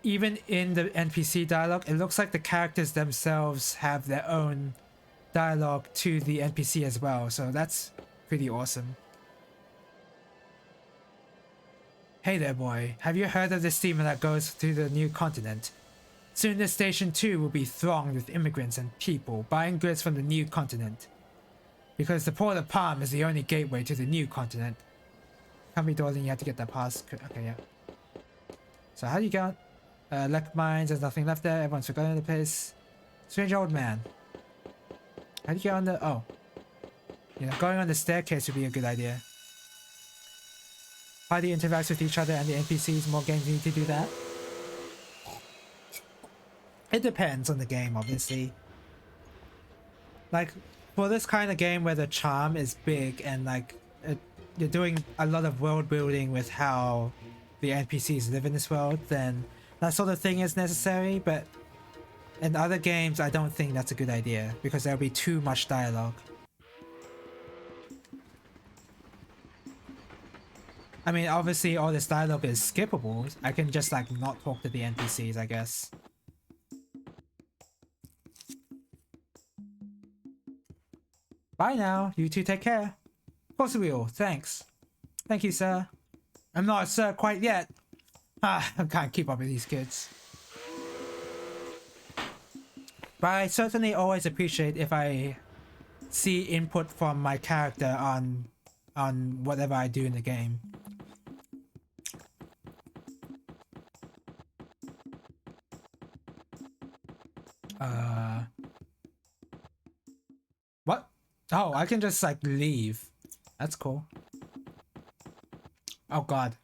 even in the NPC dialogue, it looks like the characters themselves have their own dialogue to the NPC as well, so that's pretty awesome. Hey there, boy. Have you heard of the steamer that goes to the new continent? Soon this station too will be thronged with immigrants and people buying goods from the new continent. Because the port of Palm is the only gateway to the new continent. Can't be dawdling, you have to get that pass. Okay, yeah. So how do you get on? Left mines, there's nothing left there, everyone's forgotten the place. Strange old man. How do you get on the... Oh. You know, going on the staircase would be a good idea. Party interacts with each other and the NPCs, more games need to do that. It depends on the game, obviously. Like, for this kind of game where the charm is big and like, you're doing a lot of world building with how the NPCs live in this world, then that sort of thing is necessary, but in other games, I don't think that's a good idea because there'll be too much dialogue. I mean, obviously all this dialogue is skippable. I can just like not talk to the NPCs, I guess. Bye now. You two take care. Of course we will. Thanks. Thank you, sir. I'm not a sir quite yet. I can't keep up with these kids. But I certainly always appreciate if I see input from my character on whatever I do in the game. What? Oh, I can just like leave. That's cool. Oh god.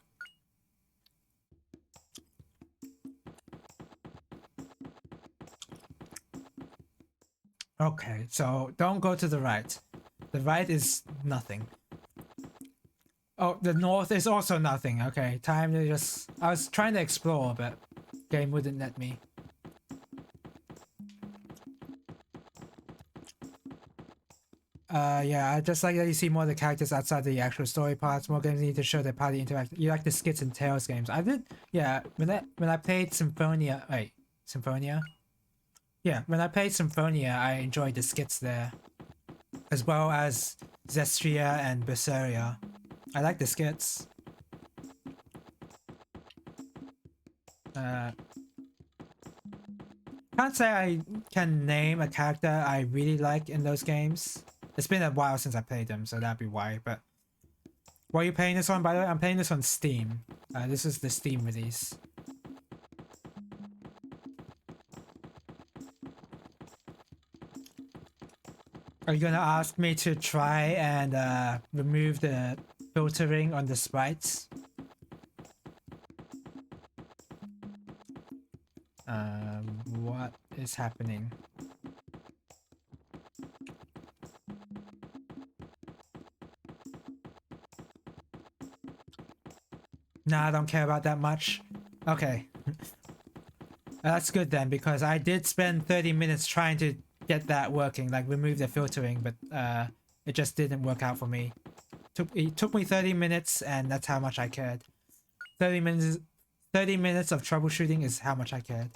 Okay, so don't go to the right. The right is nothing. Oh, the north is also nothing. Okay, time to just... I was trying to explore, but game wouldn't let me. Yeah, I just like that you see more of the characters outside the actual story parts. More games need to show their party interact. You like the skits and Tales games. I did, yeah, when I played Symphonia... Wait, Symphonia? Yeah, when I played Symphonia, I enjoyed the skits there. As well as Zestria and Berseria. I like the skits. Can't say I can name a character I really like in those games. It's been a while since I played them, so that'd be why, but... What are you playing this on, by the way? I'm playing this on Steam. This is the Steam release. Are you gonna ask me to try and remove the filtering on the sprites? What is happening? Nah, I don't care about that much. Okay. That's good then, because I did spend 30 minutes trying to get that working, like remove the filtering, but it just didn't work out for me. It took me 30 minutes, and that's how much I cared. 30 minutes of troubleshooting is how much I cared.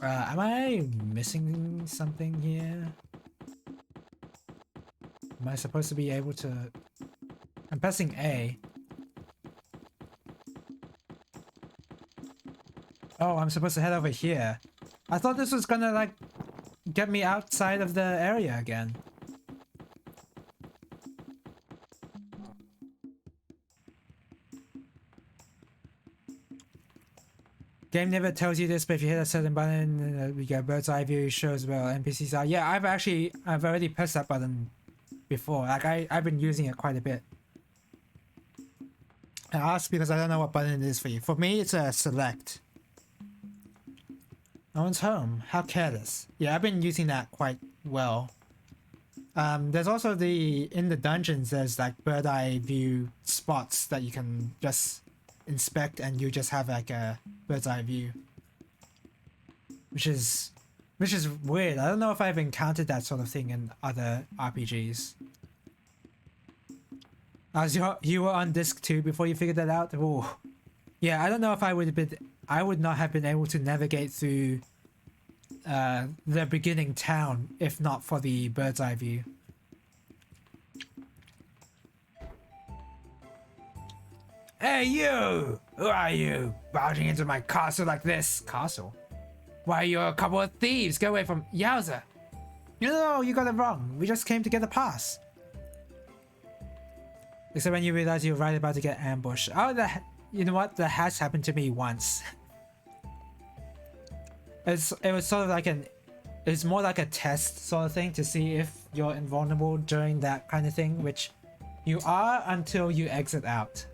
Am I missing something here? Am I supposed to be able to... I'm pressing A. Oh, I'm supposed to head over here. I thought this was gonna, like, get me outside of the area again. Game never tells you this, but if you hit a certain button, we get bird's eye view, shows where NPCs are. Yeah, I've already pressed that button before. Like, I've been using it quite a bit. I asked because I don't know what button it is for you. For me, it's a select. No one's home. How careless. Yeah, I've been using that quite well. There's also in the dungeons, there's like bird eye view spots that you can just inspect, and you just have like a bird's eye view, which is weird. I don't know if I've encountered that sort of thing in other RPGs. As you were on disc 2 before you figured that out. Ooh. Yeah, I don't know if I would not have been able to navigate through the beginning town if not for the bird's eye view. Hey you! Who are you? Barging into my castle like this? Castle? Why, you're a couple of thieves! Go away from Yowza! No, you got it wrong. We just came to get a pass. Except when you realize you're right about to get ambushed. Oh, you know what? That has happened to me once. It was sort of like it's more like a test sort of thing to see if you're invulnerable during that kind of thing, which you are until you exit out.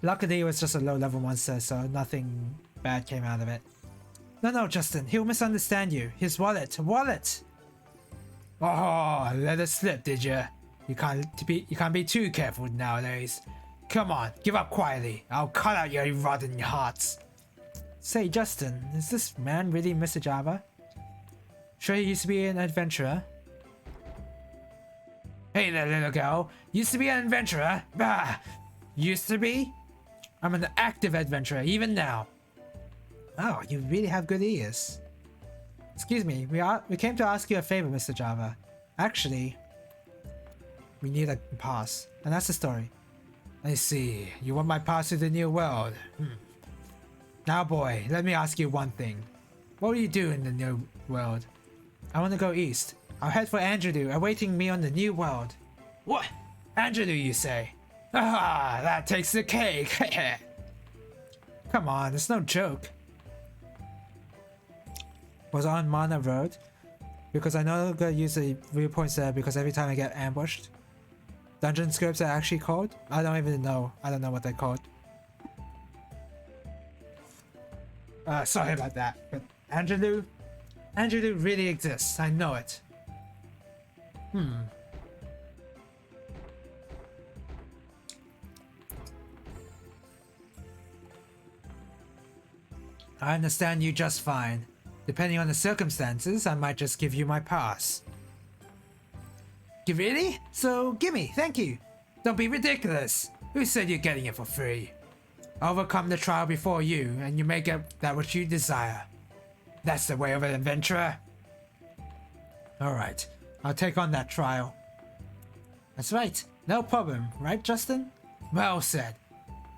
Luckily, it was just a low-level monster, so nothing bad came out of it. No, Justin, he'll misunderstand you. His wallet! Oh, let it slip, did ya? You can't be too careful nowadays. Come on, give up quietly. I'll cut out your rotten hearts. Say, Justin, is this man really Mr. Java? Sure he used to be an adventurer? Hey there, little girl. Used to be an adventurer? Bah! Used to be? I'm an active adventurer, even now. Oh, you really have good ears. Excuse me, we came to ask you a favor, Mr. Java. Actually, we need a pass, and that's the story. I see. You want my pass to the new world? Now, boy, let me ask you one thing. What will you do in the new world? I want to go east. I'll head for Andrew, awaiting me on the new world. What? Andrew, you say? Ah, that takes the cake. Come on, it's no joke. Was on Mana Road because I no longer use the viewpoints there because every time I get ambushed. Dungeon scopes are actually called? I don't even know. I don't know what they're called. Sorry about that. But Andrew really exists. I know it. I understand you just fine. Depending on the circumstances, I might just give you my pass. Really? So gimme, thank you. Don't be ridiculous. Who said you're getting it for free? Overcome the trial before you, and you may get that which you desire. That's the way of an adventurer. Alright, I'll take on that trial. That's right, no problem, right Justin? Well said.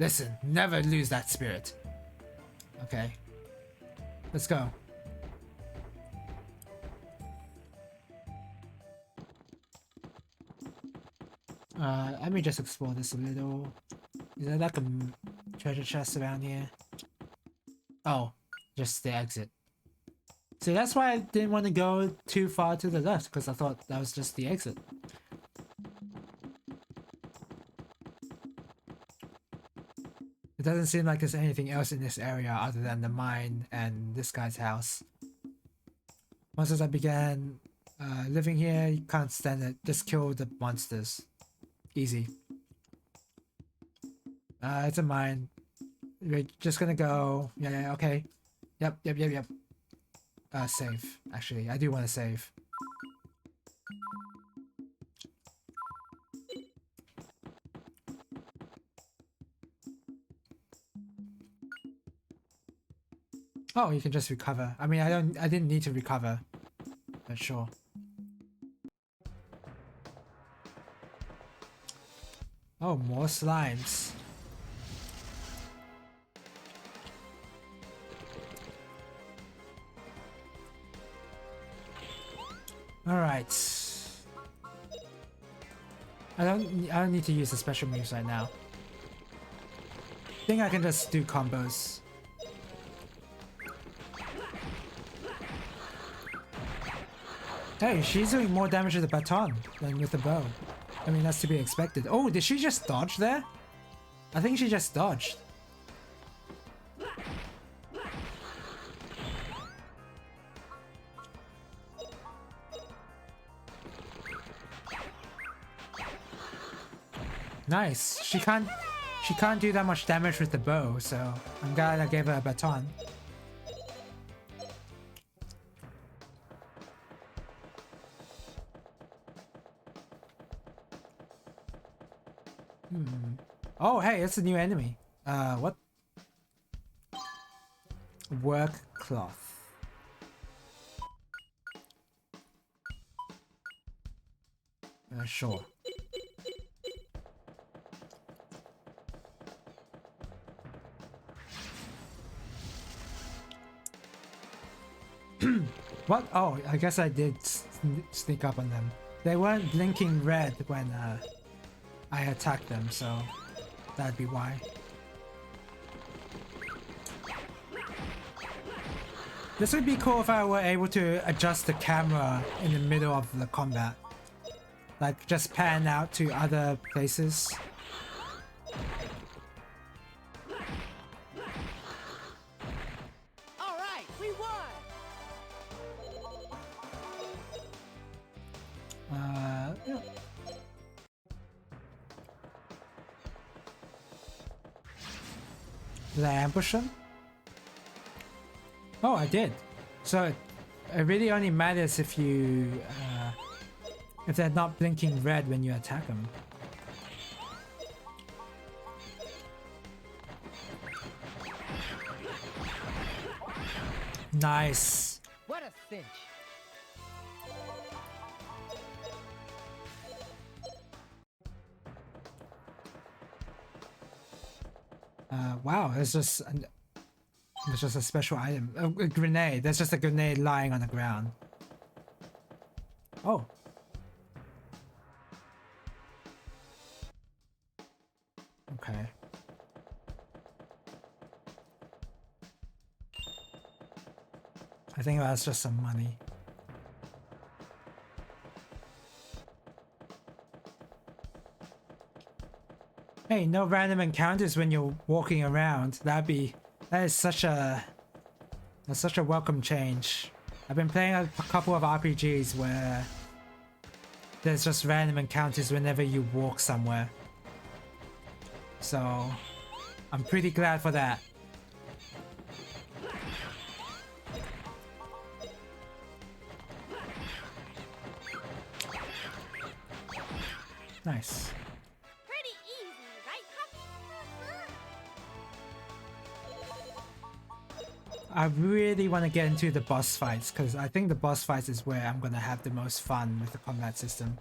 Listen, never lose that spirit. Okay. Let's go. Let me just explore this a little. Is there like a treasure chest around here? Oh, just the exit. So that's why I didn't want to go too far to the left, because I thought that was just the exit. It doesn't seem like there's anything else in this area other than the mine and this guy's house. Once I began living here, you can't stand it. Just kill the monsters. Easy. It's a mine. we're just gonna go. Yeah, okay. Yep. Save. Actually, I do want to save. Oh, you can just recover. I mean, I didn't need to recover, but sure. Oh, more slimes. All right. I don't need to use the special moves right now. I think I can just do combos. Hey, she's doing more damage with the baton than with the bow. I mean, that's to be expected. Oh, did she just dodge there? I think she just dodged. Nice. She can't do that much damage with the bow, so I'm glad I gave her a baton. Oh, hey, it's a new enemy. What? Work cloth. Sure. What? Oh, I guess I did sneak up on them. They weren't blinking red when I attacked them, so that'd be why. This would be cool if I were able to adjust the camera in the middle of the combat. Like, just pan out to other places. Alright, we won! Yeah. Did I ambush them? Oh, I did. So it really only matters if you if they're not blinking red when you attack them. Nice. What a cinch! Wow, it's just a special item. A grenade. There's just a grenade lying on the ground. Oh. Okay. I think that's just some money. Hey, no random encounters when you're walking around. That is such a welcome change. I've been playing a couple of RPGs where there's just random encounters whenever you walk somewhere. So I'm pretty glad for that. Nice. Pretty easy, right, Puppy? I really want to get into the boss fights because I think the boss fights is where I'm gonna have the most fun with the combat system.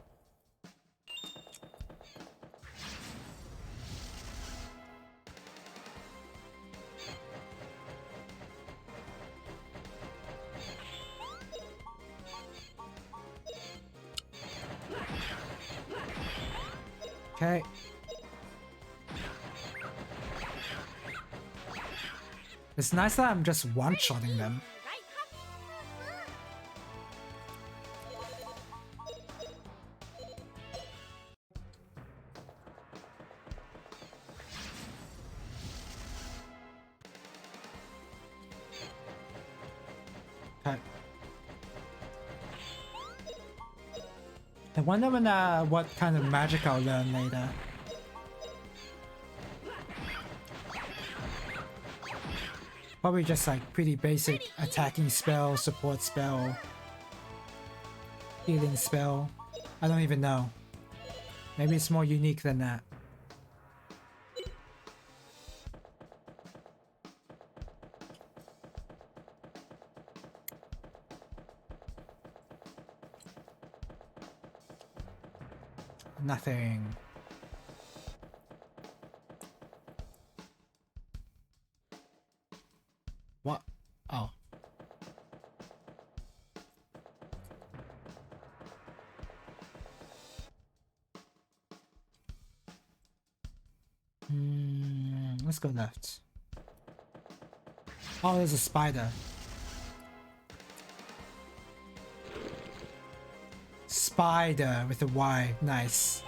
Okay. It's nice that I'm just one-shotting them. Right, Okay. I wonder when what kind of magic I'll learn later. Probably just like pretty basic attacking spell, support spell, healing spell. I don't even know. Maybe it's more unique than that. Nothing. What? Oh. Let's go left. Oh, there's a spider. Spider with a Y. Nice.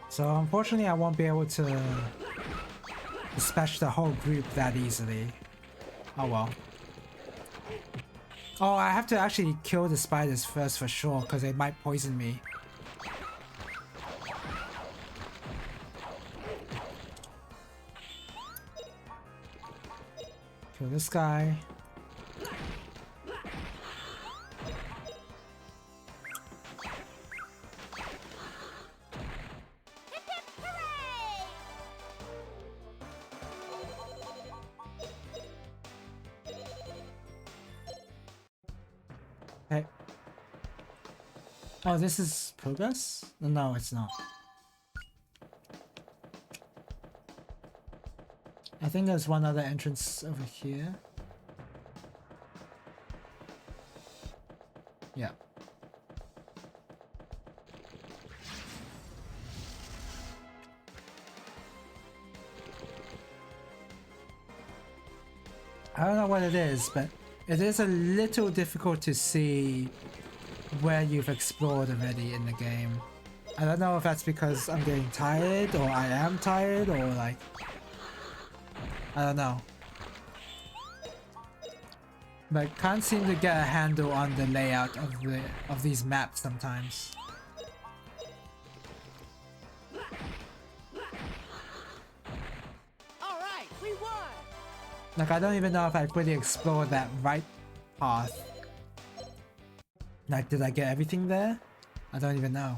So unfortunately I won't be able to dispatch the whole group that easily. Oh well. Oh, I have to actually kill the spiders first for sure, because they might poison me. Kill this guy. Hip hip hooray! Hey. Oh, this is progress? No, it's not. I think there's one other entrance over here. Yeah. I don't know what it is, but it is a little difficult to see where you've explored already in the game. I don't know if that's because I'm getting tired or I am tired or like... I don't know. But can't seem to get a handle on the layout of these maps sometimes. All right, we won. Like I don't even know if I really explored that right path. Like did I get everything there? I don't even know.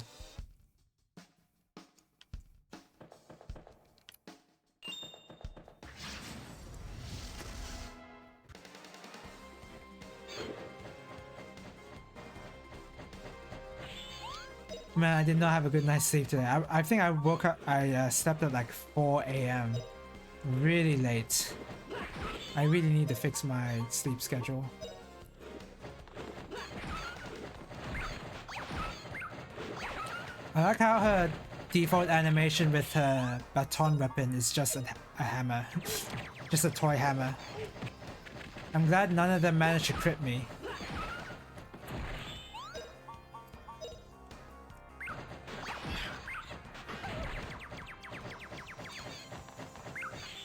Man, I did not have a good night's sleep today. I think I woke up, I slept at like 4 a.m. Really late. I really need to fix my sleep schedule. I like how her default animation with her baton weapon is just a hammer. Just a toy hammer. I'm glad none of them managed to crit me.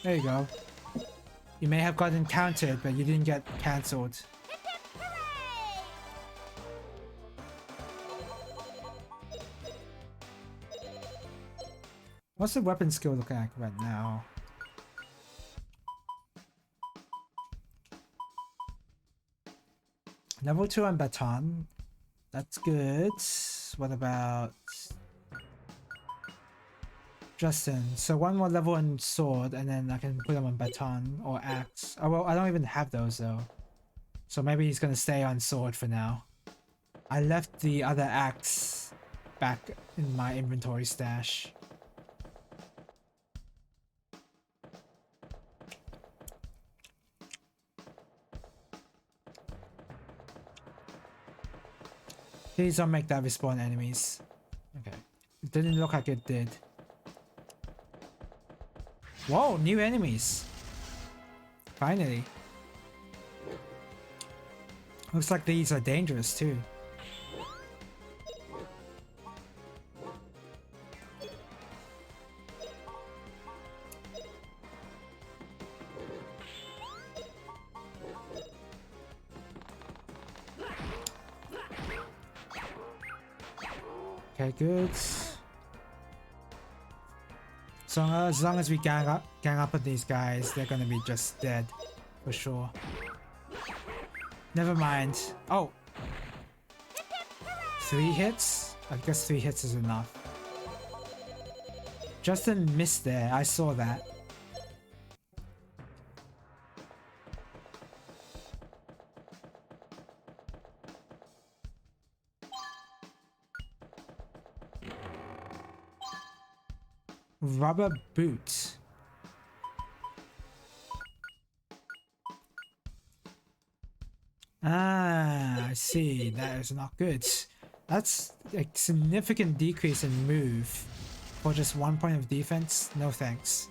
There you go. You may have gotten countered, but you didn't get cancelled. Hip hip hooray! What's the weapon skill looking like right now? Level 2 on baton. That's good. What about Justin? So one more level on sword and then I can put him on baton or axe. Oh well, I don't even have those though. So maybe he's gonna stay on sword for now. I left the other axe back in my inventory stash. Please don't make that respawn enemies. Okay. It didn't look like it did. Whoa, new enemies. Finally. Looks like these are dangerous too. Okay, good. So as long as we gang up on these guys, they're gonna be just dead for sure. Never mind. Oh, 3 hits? I guess 3 hits is enough. Justin missed there. I saw that. Rubber boot. Ah, I see. That is not good. That's a significant decrease in move for just 1 point of defense. No thanks.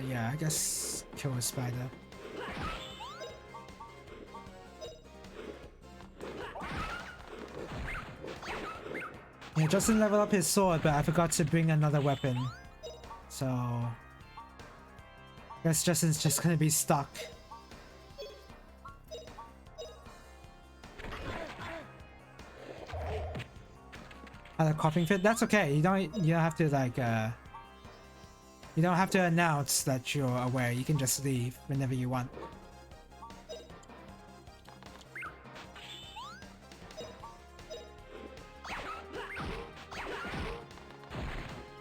Yeah, I guess kill a spider. Yeah, Justin leveled up his sword, but I forgot to bring another weapon. So I guess Justin's just gonna be stuck. Had a coughing fit? That's okay. You don't have to like you don't have to announce that you're aware. You can just leave whenever you want.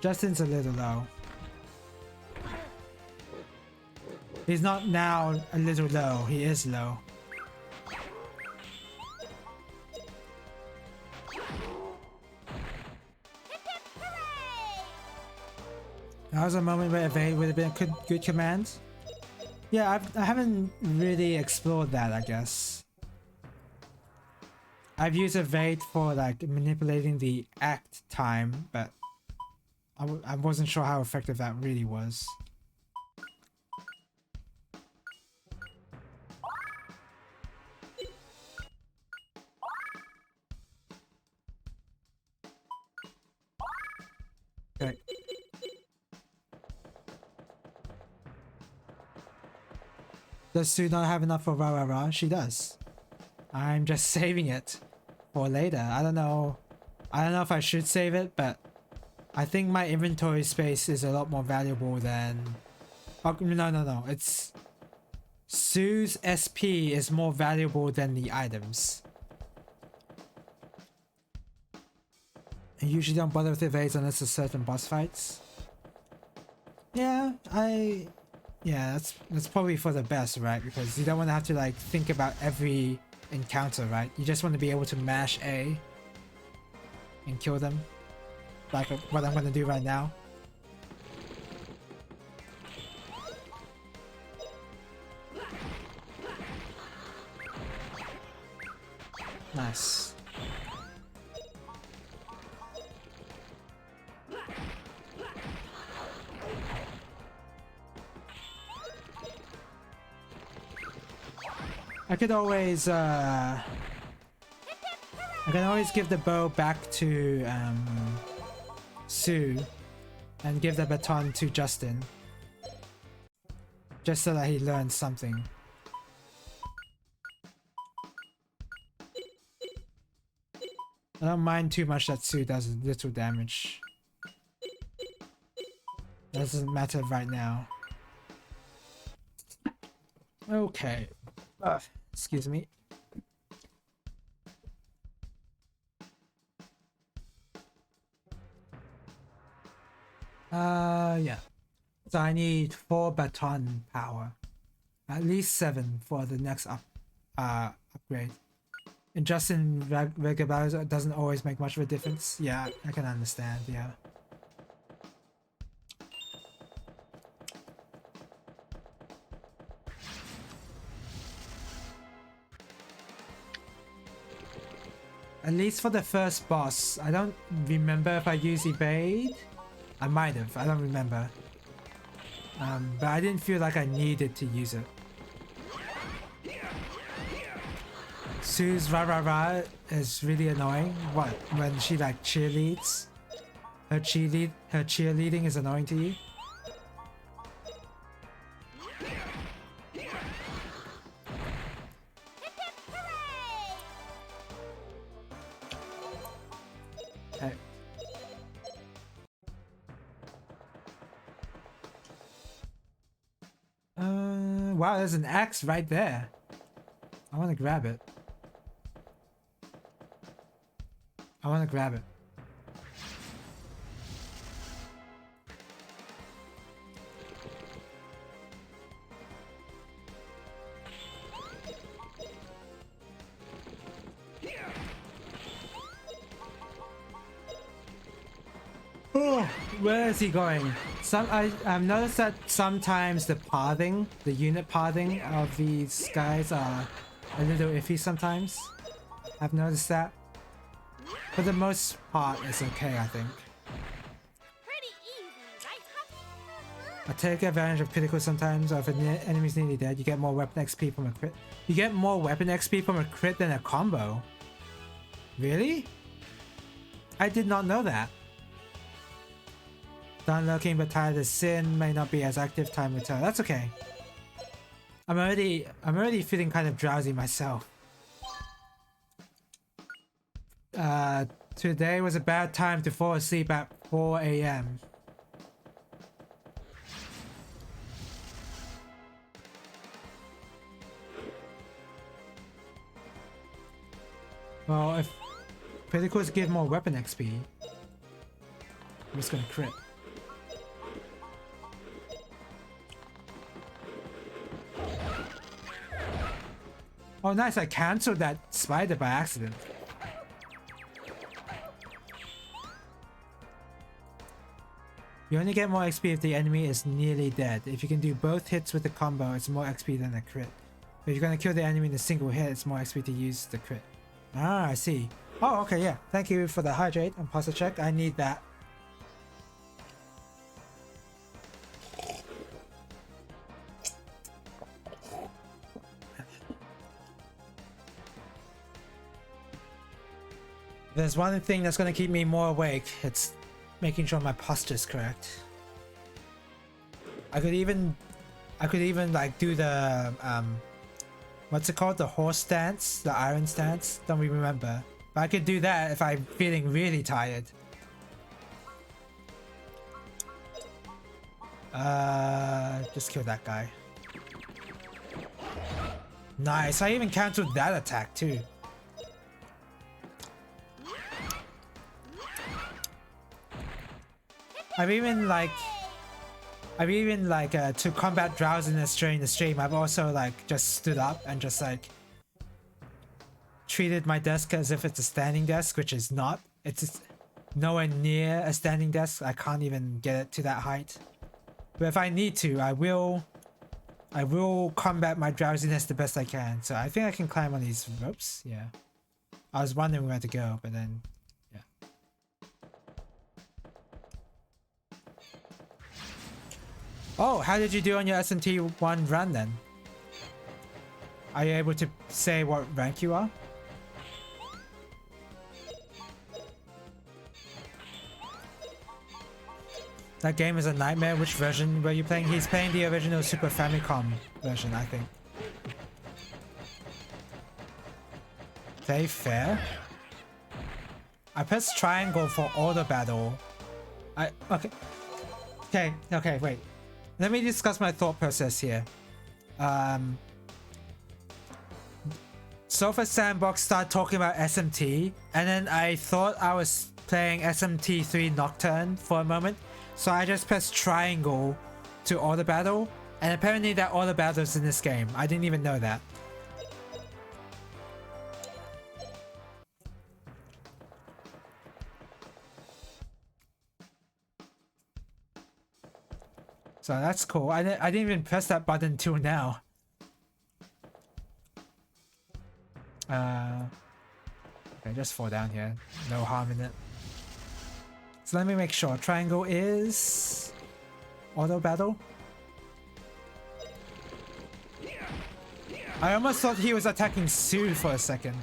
Justin's a little low. He's not now a little low, he is low. That was a moment where evade would have been a good command. Yeah, I haven't really explored that, I guess. I've used evade for like manipulating the act time, but I wasn't sure how effective that really was. Okay. Does Sue not have enough for rah rah rah? She does. I'm just saving it for later. I don't know if I should save it, but I think my inventory space is a lot more valuable than... Oh, no. It's... Sue's SP is more valuable than the items. I usually don't bother with evades unless it's certain boss fights. Yeah, that's probably for the best, right? Because you don't want to have to like think about every encounter, right? You just want to be able to mash A and kill them. Like what I'm gonna do right now. Nice. I could always I can always give the bow back to Sue and give the baton to Justin, just so that he learns something. I don't mind too much that Sue does little damage. Doesn't matter right now. Okay. Excuse me. Yeah. So I need 4 baton power. At least 7 for the next upgrade. And Justin regular battles doesn't always make much of a difference. Yeah, I can understand, yeah. At least for the first boss. I don't remember if I used evade. I might have, I don't remember. But I didn't feel like I needed to use it. Sue's rah rah rah is really annoying. What? When she like cheerleads? Her cheerleading is annoying to you? Wow, there's an axe right there. I want to grab it. I want to grab it. Oh, where is he going? I've noticed that sometimes the pathing, the unit pathing of these guys are a little iffy sometimes. I've noticed that. For the most part, it's okay, I think. Pretty easy, right, Huffy? I take advantage of critical sometimes, or if an enemy's nearly dead, you get more weapon XP from a crit. You get more weapon XP from a crit than a combo. Really? I did not know that. Done looking but tired of sin, may not be as active, time will tell. That's okay. I'm already feeling kind of drowsy myself. Today was a bad time to fall asleep at 4 AM. Well, if criticals give more weapon XP, I'm just gonna crit. Oh nice, I cancelled that spider by accident. You only get more XP if the enemy is nearly dead. If you can do both hits with the combo, it's more XP than a crit. But if you're gonna kill the enemy in a single hit, it's more XP to use the crit. Ah, I see. Oh, okay, yeah. Thank you for the hydrate and posture check. I need that. There's one thing that's gonna keep me more awake. It's making sure my posture's correct. I could even like do the what's it called? The horse stance, the iron stance. Don't we remember? But I could do that if I'm feeling really tired. Just kill that guy. Nice. I even cancelled that attack too. I've even to combat drowsiness during the stream, I've also like just stood up and just like treated my desk as if it's a standing desk, which is not. It's just nowhere near a standing desk. I can't even get it to that height. But if I need to, I will combat my drowsiness the best I can. So I think I can climb on these ropes. Yeah. I was wondering where to go, but then yeah. Oh, how did you do on your SMT1 run then? Are you able to say what rank you are? That game is a nightmare. Which version were you playing? He's playing the original Super Famicom version, I think. Play fair? I pressed triangle for auto battle. Okay, wait. Let me discuss my thought process here. Sofa Sandbox started talking about SMT, and then I thought I was playing SMT3 Nocturne for a moment, so I just pressed triangle to auto battle, and apparently that auto battle is in this game. I didn't even know that. So that's cool. I didn't even press that button until now. Okay, just fall down here. No harm in it. So let me make sure. Triangle is auto battle. I almost thought he was attacking Sue for a second.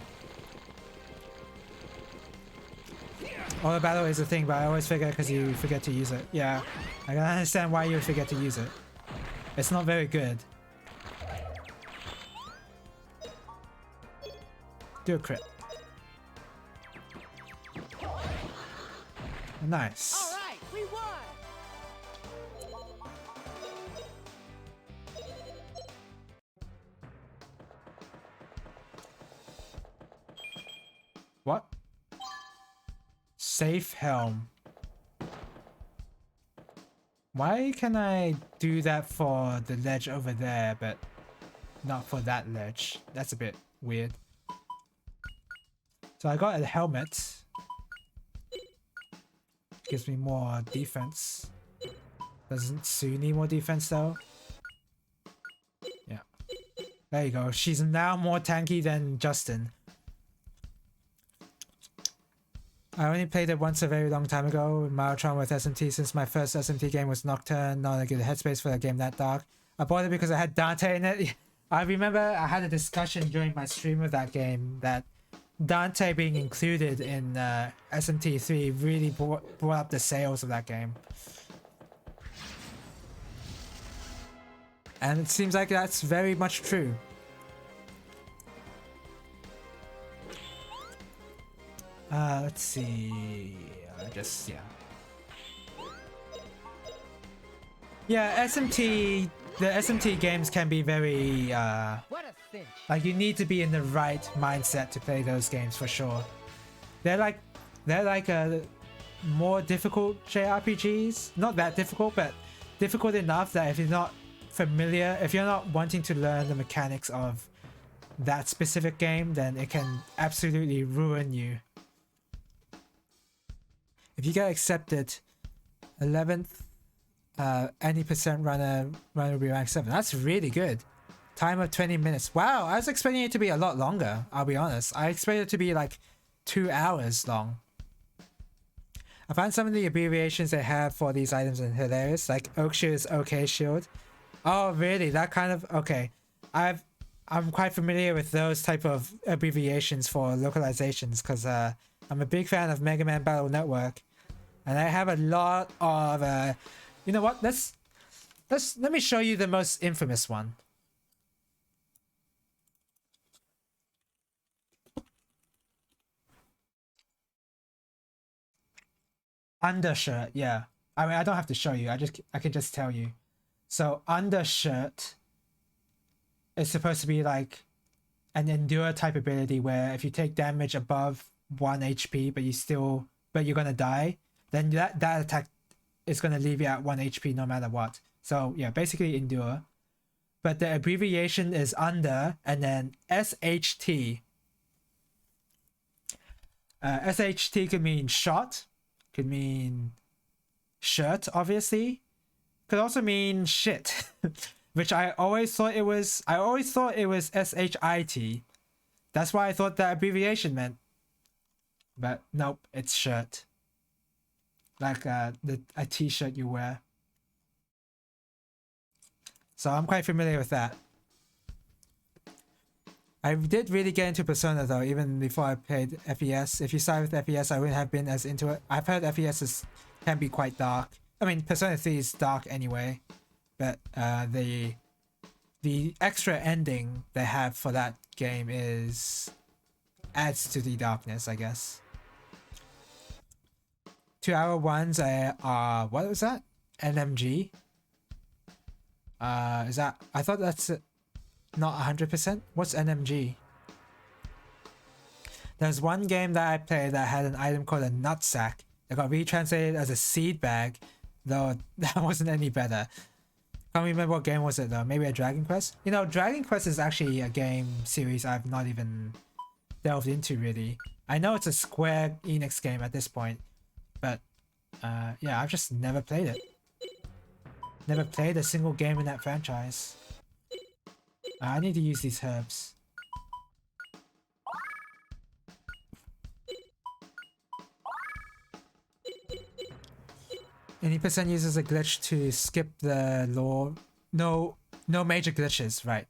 Auto battle is a thing, but I always forget because you forget to use it. Yeah, I can understand why you forget to use it. It's not very good. Do a crit. Nice. All right, we won. What? Safe helm. Why can I do that for the ledge over there, but not for that ledge? That's a bit weird. So I got a helmet. Gives me more defense. Doesn't Sue need more defense though? Yeah. There you go. She's now more tanky than Justin. I only played it once a very long time ago in Marathon with SMT since my first SMT game was Nocturne. Not a good headspace for a game that dark. I bought it because I had Dante in it. I remember I had a discussion during my stream of that game that Dante being included in SMT3 really brought up the sales of that game. And it seems like that's very much true. Let's see. Yeah. Yeah, SMT. The SMT games can be very What a cinch. like you need to be in the right mindset to play those games for sure. They're like more difficult JRPGs. Not that difficult, but difficult enough that if you're not familiar, if you're not wanting to learn the mechanics of that specific game, then it can absolutely ruin you. If you get accepted 11th any percent runner will be rank 7. That's really good. Time of 20 minutes. Wow, I was expecting it to be a lot longer, I'll be honest. I expected it to be like 2 hours long. I find some of the abbreviations they have for these items are hilarious, like Oak Shield is OK Shield. Oh really? That kind of okay. I'm quite familiar with those type of abbreviations for localizations because I'm a big fan of Mega Man Battle Network, and I have a lot of you know what? Let me show you the most infamous one. Undershirt, yeah. I mean, I don't have to show you. I can just tell you. So undershirt is supposed to be like an endure type ability where if you take damage above 1 HP but you're gonna die, then that attack is gonna leave you at 1 HP no matter what. So yeah, basically endure. But the abbreviation is under and then SHT. SHT could mean shot, could mean shirt, obviously. Could also mean shit. Which I always thought it was SHIT. That's why I thought that abbreviation meant. But nope, it's shirt. Like a t-shirt you wear. So I'm quite familiar with that. I did really get into Persona though, even before I played FES. If you started with FES, I wouldn't have been as into it. I've heard FES can be quite dark. I mean, Persona 3 is dark anyway. But the extra ending they have for that game adds to the darkness, I guess. 2-hour ones are what was that? NMG? Is that? I thought that's not 100%. What's NMG? There's one game that I played that had an item called a nutsack. It got retranslated as a seed bag, though that wasn't any better. Can't remember what game was it though. Maybe a Dragon Quest? You know, Dragon Quest is actually a game series I've not even delved into really. I know it's a Square Enix game at this point, but yeah, I've just never played it. Never played a single game in that franchise. I need to use these herbs. Any percent uses a glitch to skip the lore. No major glitches, right?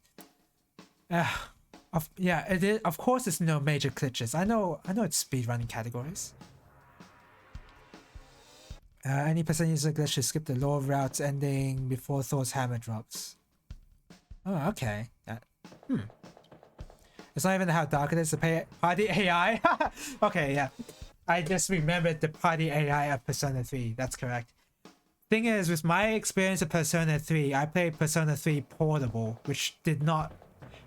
Yeah, it is. Of course, it's no major glitches. I know it's speedrunning categories. Any percent uses a glitch to skip the lore routes ending before Thor's hammer drops. Oh, okay. It's not even how dark it is to party AI. Okay, yeah. I just remembered the party AI of Persona 3. That's correct. Thing is, with my experience of Persona 3, I played Persona 3 Portable, which did not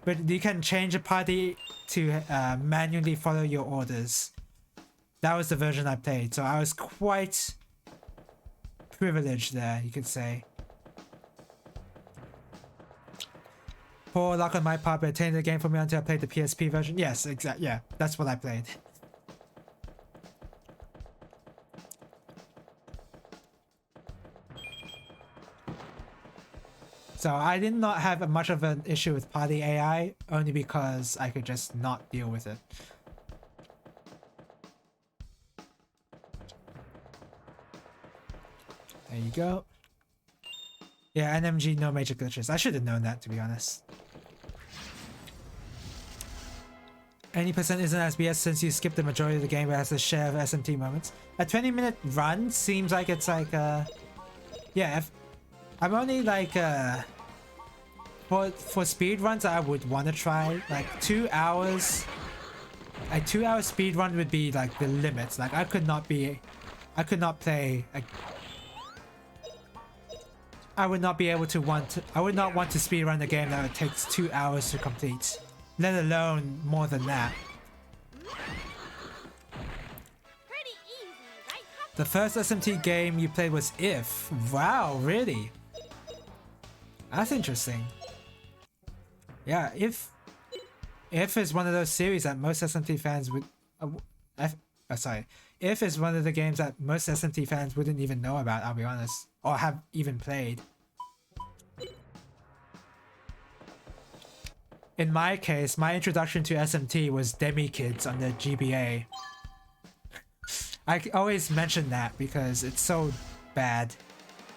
But you can change a party to manually follow your orders. That was the version I played, so I was quite privileged there, you could say. Poor luck on my part, but obtained the game for me until I played the PSP version. Yes, exactly. Yeah, that's what I played. So I did not have much of an issue with party AI, only because I could just not deal with it. There you go. Yeah, NMG, no major glitches. I should have known that, to be honest. Any percent isn't as BS since you skipped the majority of the game but has a share of SMT moments. A 20-minute run seems like it's like yeah, if I'm only like for speed runs I would want to try like 2 hours. A 2-hour speed run would be like the limit. Like I could not play I would not be able to I would not want to speedrun a game that takes 2 hours to complete, let alone more than that. Pretty easy, right, Puppy? The first SMT game you played was If. Wow, really? That's interesting. Yeah, If is one of those series that most SMT fans would If is one of the games that most SMT fans wouldn't even know about, I'll be honest, or have even played. In my case, my introduction to SMT was Demi Kids on the GBA. I always mention that because it's so bad.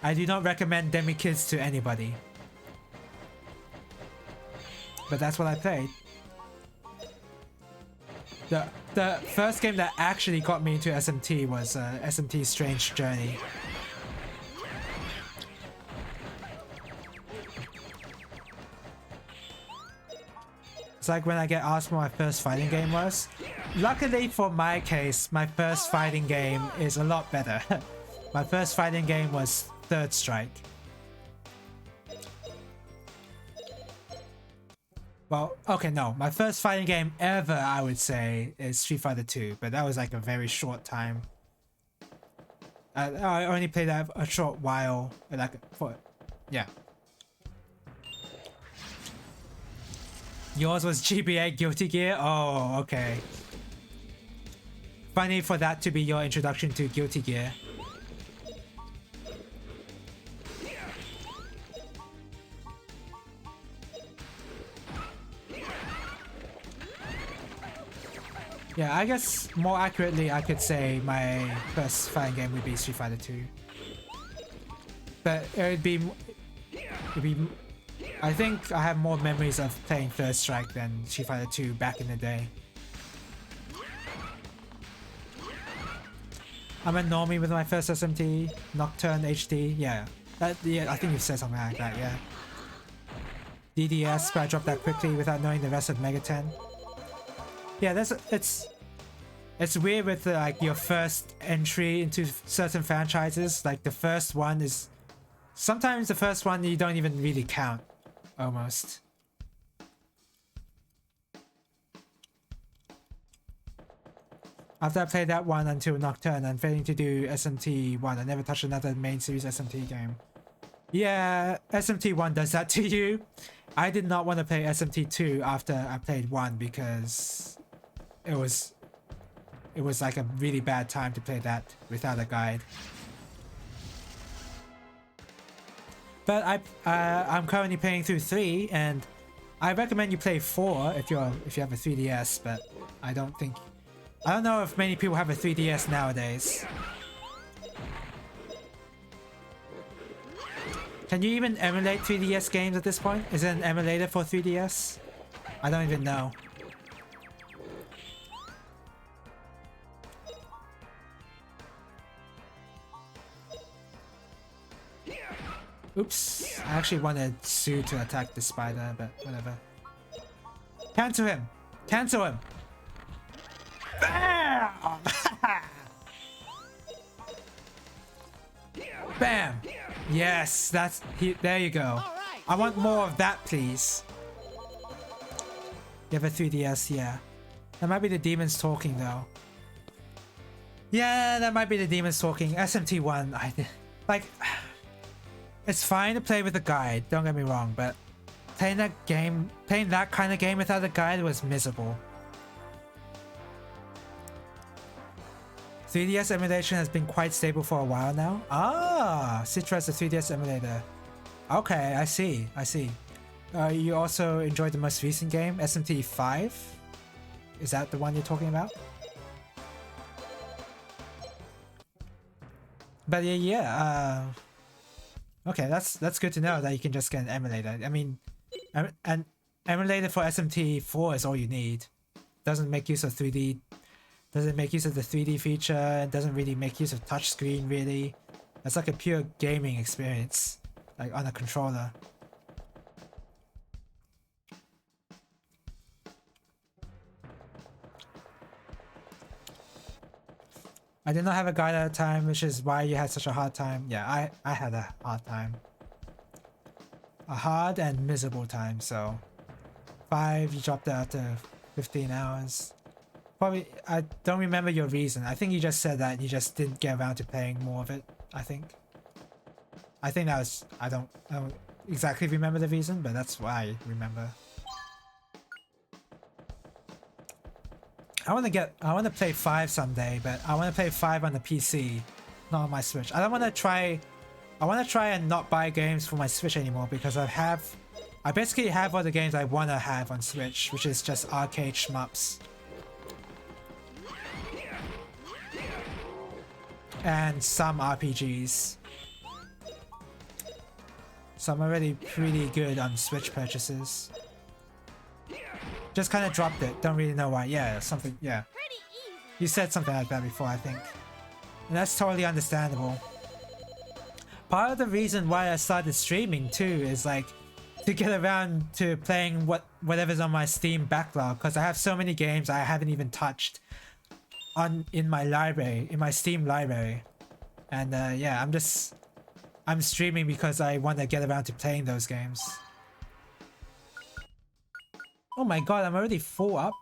I do not recommend Demi Kids to anybody. But that's what I played. The first game that actually got me into SMT was SMT Strange Journey. It's like when I get asked what my first fighting game was. Luckily for my case, my first fighting game is a lot better. My first fighting game was Third Strike. Well, okay, no. My first fighting game ever, I would say, is Street Fighter 2, but that was like a very short time. I only played that a short while, like yeah. Yours was GBA Guilty Gear? Oh, okay. Funny for that to be your introduction to Guilty Gear. Yeah, I guess more accurately I could say my first fighting game would be Street Fighter 2. But it'd be I think I have more memories of playing Third Strike than Street Fighter 2 back in the day. I'm a normie with my first SMT, Nocturne HD, yeah. Yeah, I think you said something like that, yeah. DDS, but I dropped that quickly without knowing the rest of Mega 10. Yeah, it's weird with like your first entry into certain franchises. Like the first one is sometimes the first one you don't even really count, almost. After I played that one until Nocturne, I'm failing to do SMT 1. I never touched another main series SMT game. Yeah, SMT 1 does that to you. I did not want to play SMT 2 after I played 1 because it was like a really bad time to play that without a guide. But I'm currently playing through 3, and I recommend you play 4 if you have a 3DS. But I don't know if many people have a 3DS nowadays. Can you even emulate 3DS games at this point? Is it an emulator for 3DS? I don't even know. Oops, I actually wanted Sue to attack the spider, but whatever. Cancel him! Cancel him! Bam! Bam! Yes, there you go. I want more of that, please. You have a 3DS, yeah. That might be the demons talking though. Yeah, that might be the demons talking. SMT1, like, it's fine to play with a guide, don't get me wrong, but playing that kind of game without a guide was miserable. 3DS emulation has been quite stable for a while now. Ah, Citra is a 3DS emulator. Okay, I see. You also enjoyed the most recent game, SMT5? Is that the one you're talking about? But okay, that's good to know that you can just get an emulator. I mean, an emulator for SMT4 is all you need. Doesn't make use of 3D. Doesn't make use of the 3D feature. It doesn't really make use of touchscreen really. It's like a pure gaming experience, like on a controller. I did not have a guide at the time, which is why you had such a hard time. Yeah, I had a hard time. A hard and miserable time, so 5, you dropped out to 15 hours. Probably, I don't remember your reason. I think you just said that you just didn't get around to playing more of it, I think. I think that was, I don't exactly remember the reason, but that's what I remember. I want to play 5 someday, but I want to play 5 on the PC, not on my Switch. I want to try and not buy games for my Switch anymore because I basically have all the games I want to have on Switch, which is just arcade shmups. And some RPGs. So I'm already pretty good on Switch purchases. Just kind of dropped it. Don't really know why. Yeah, something. Yeah. You said something like that before, I think. And that's totally understandable. Part of the reason why I started streaming too is like to get around to playing whatever's on my Steam backlog, because I have so many games I haven't even touched in my Steam library. And yeah, I'm streaming because I want to get around to playing those games. Oh my god, I'm already full up.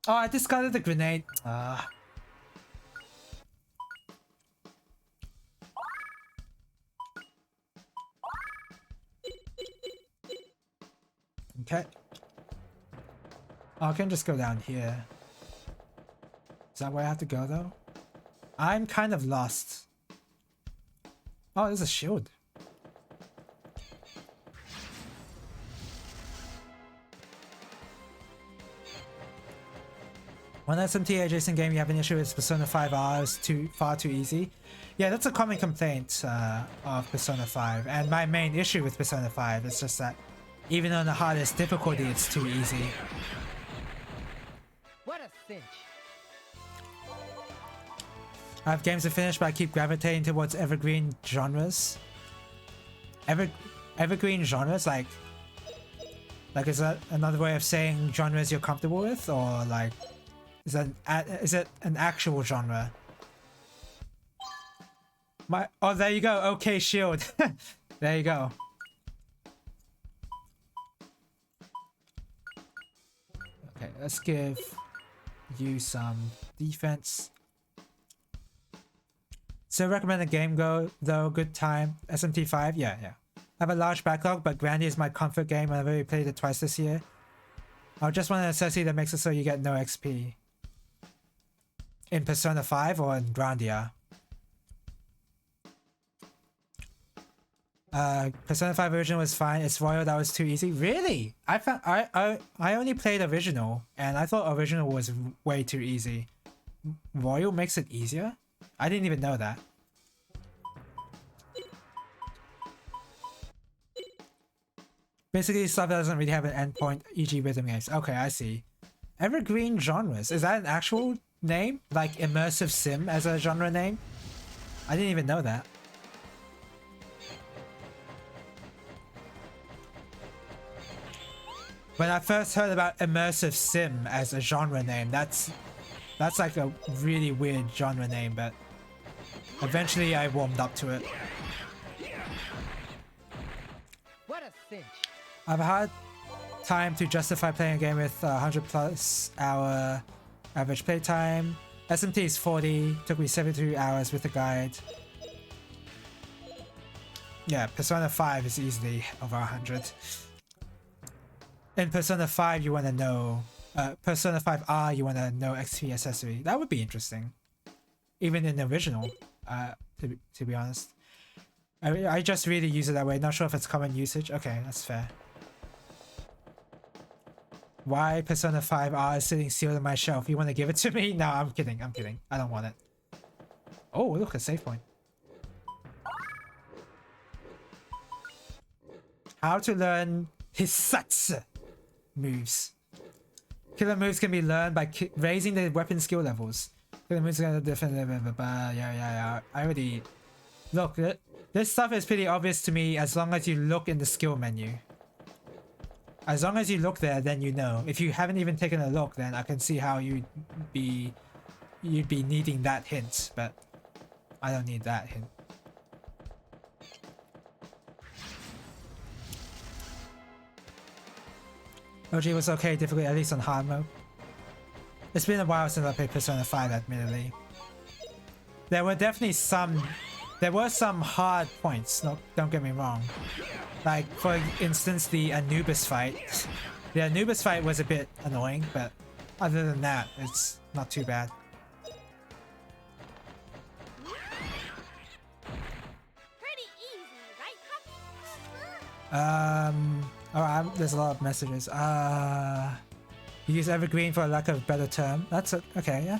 Oh, I discarded the grenade. Okay. Oh, I can just go down here. Is that where I have to go though? I'm kind of lost. Oh, there's a shield. One SMT adjacent game you have an issue with Persona 5R is far too easy. Yeah, that's a common complaint of Persona 5, and my main issue with Persona 5 is just that even on the hardest difficulty, it's too easy. What a cinch. I have games to finish, but I keep gravitating towards evergreen genres. Evergreen genres, like is that another way of saying genres you're comfortable with, or like is it an actual genre? Oh, there you go. Okay, shield. There you go. Okay, let's give you some defense. So recommend a game though, good time. SMT5, yeah. I have a large backlog, but Grandia is my comfort game and I've already played it twice this year. I just want an necessity that makes it so you get no XP. In Persona 5 or in Grandia? Persona 5 original was fine. It's Royal that was too easy. Really? I only played original and I thought original was way too easy. Royal makes it easier? I didn't even know that. Basically stuff that doesn't really have an endpoint, e.g. rhythm games. Okay, I see. Evergreen genres. Is that an actual name? Like immersive sim as a genre name? I didn't even know that. When I first heard about immersive sim as a genre name, that's like a really weird genre name, but eventually I warmed up to it. I've had time to justify playing a game with 100 plus hour average playtime. SMT is 40, took me 72 hours with the guide. Yeah, Persona 5 is easily over 100. In Persona 5 you want to know, Persona 5R you want to know XP accessory. That would be interesting. Even in the original, to be honest. I just really use it that way, not sure if it's common usage. Okay, that's fair. Why Persona 5R is sitting sealed on my shelf? You want to give it to me? No, I'm kidding. I'm kidding. I don't want it. Oh, look, a save point. How to learn Hisatsu moves. Killer moves can be learned by raising the weapon skill levels. Killer moves are different. Yeah. I already... Look, this stuff is pretty obvious to me as long as you look in the skill menu. As long as you look there, then you know. If you haven't even taken a look, then I can see how you'd be needing that hint, but I don't need that hint. OG was okay, difficult, at least on hard mode. It's been a while since I played Persona 5, admittedly. There were some hard points, no, don't get me wrong. Like, for instance, the Anubis fight. The Anubis fight was a bit annoying, but other than that, it's not too bad. Pretty easy, right, Oh, there's a lot of messages. You use Evergreen for lack of a better term. That's okay, yeah.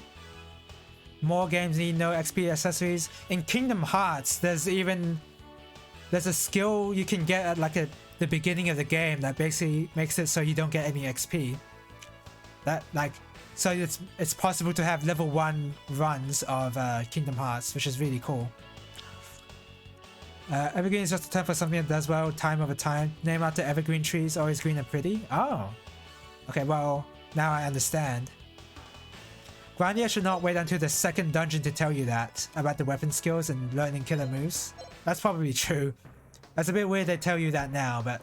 More games need no XP accessories. In Kingdom Hearts, there's a skill you can get at like the beginning of the game that basically makes it so you don't get any XP. So it's possible to have level 1 runs of Kingdom Hearts, which is really cool. Evergreen is just a term for something that does well time over time. Name after evergreen trees, always green and pretty. Oh, okay. Well, now I understand. Grandia should not wait until the second dungeon to tell you that about the weapon skills and learning killer moves. That's probably true. That's a bit weird they tell you that now, but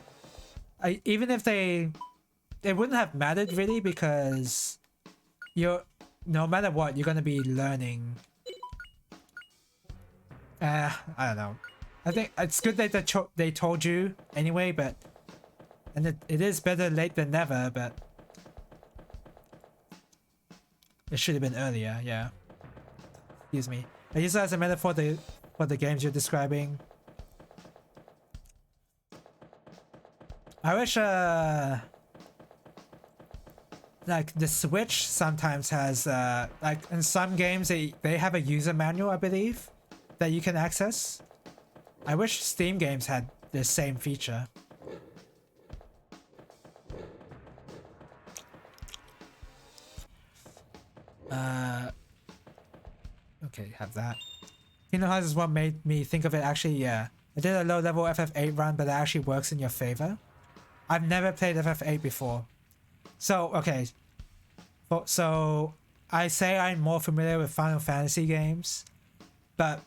even if it wouldn't have mattered really, because no matter what, you're gonna be learning. I don't know. I think it's good that they told you anyway, but it is better late than never, but it should have been earlier, yeah. Excuse me. I use that as a metaphor for the games you're describing. I wish, like, the Switch sometimes has, like, in some games they have a user manual, I believe, that you can access. I wish Steam games had the same feature. Okay, have that. Kingdom Hearts is what made me think of it, actually, yeah. I did a low-level FF8 run, but it actually works in your favor. I've never played FF8 before. So, okay. So, I say I'm more familiar with Final Fantasy games, but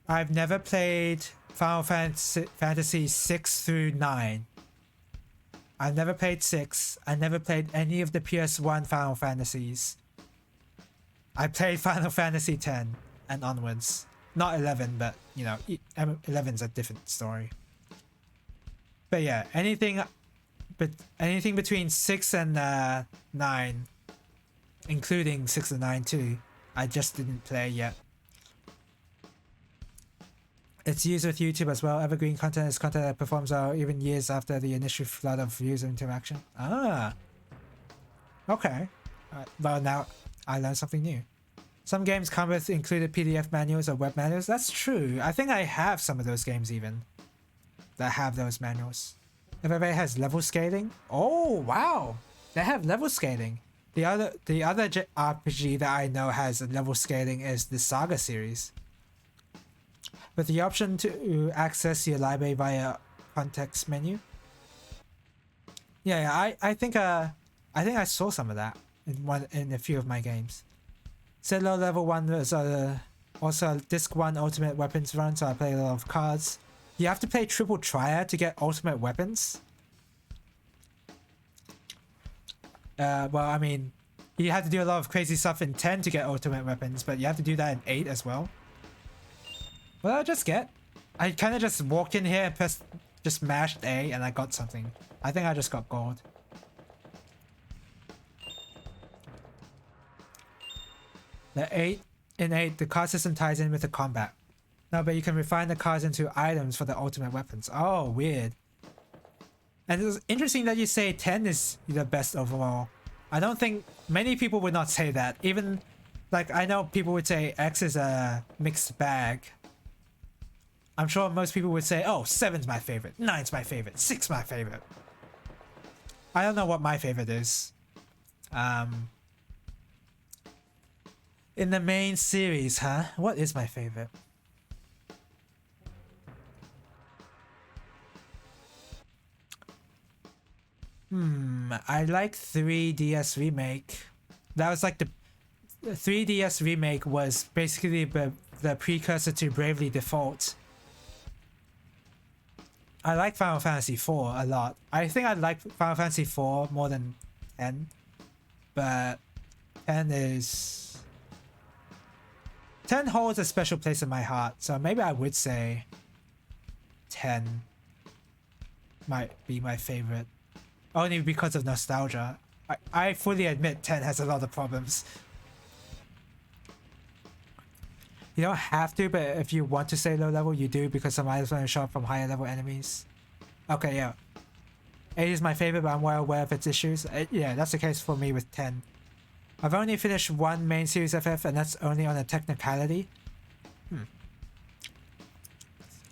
I've never played Final Fantasy 6 through 9. I've never played 6. I never played any of the PS1 Final Fantasies. I played Final Fantasy 10 and onwards. Not 11, but, you know, 11's a different story. But yeah, anything between 6 and 9, including 6 and 9 too, I just didn't play yet. It's used with YouTube as well. Evergreen content is content that performs well even years after the initial flood of user interaction. Ah. Okay. Well, now I learned something new. Some games come with included PDF manuals or web manuals. That's true. I think I have some of those games even that have those manuals. FF8 has level scaling. Oh, wow. They have level scaling. The other RPG that I know has level scaling is the Saga series. With the option to access your library via context menu. Yeah, I think I saw some of that in a few of my games. Said low level 1 was also Disc 1 Ultimate Weapons run, so I played a lot of cards. You have to play triple triad to get ultimate weapons. Well, I mean, you have to do a lot of crazy stuff in 10 to get ultimate weapons, but you have to do that in 8 as well. What did I just get? I kind of just walked in here and just mashed A and I got something. I think I just got gold. In 8, the card system ties in with the combat. No, but you can refine the cards into items for the ultimate weapons. Oh, weird. And it's interesting that you say 10 is the best overall. I don't think many people would not say that. Even, like, I know people would say X is a mixed bag. I'm sure most people would say, oh, 7's my favorite, 9's my favorite, 6's my favorite. I don't know what my favorite is. In the main series, huh? What is my favorite? I like 3DS Remake. That was like the 3DS Remake was basically the precursor to Bravely Default. I like Final Fantasy 4 a lot. I think I like Final Fantasy 4 more than 10. But 10 holds a special place in my heart, so maybe I would say 10 might be my favorite. Only because of nostalgia. I fully admit 10 has a lot of problems. You don't have to, but if you want to stay low level, you do, because some items only show up from higher level enemies. Okay, yeah. 8 is my favorite, but I'm well aware of its issues. Yeah, that's the case for me with 10. I've only finished one main series FF, and that's only on a technicality.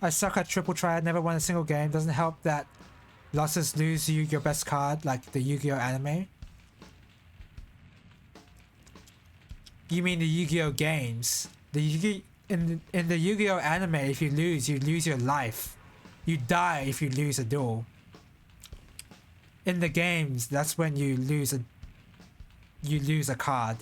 I suck at triple triad, never won a single game. Doesn't help that losses lose you your best card, like the Yu-Gi-Oh anime. You mean the Yu-Gi-Oh games? In the Yu-Gi-Oh anime, if you lose your life. You die if you lose a duel. In the games, that's when you lose a card.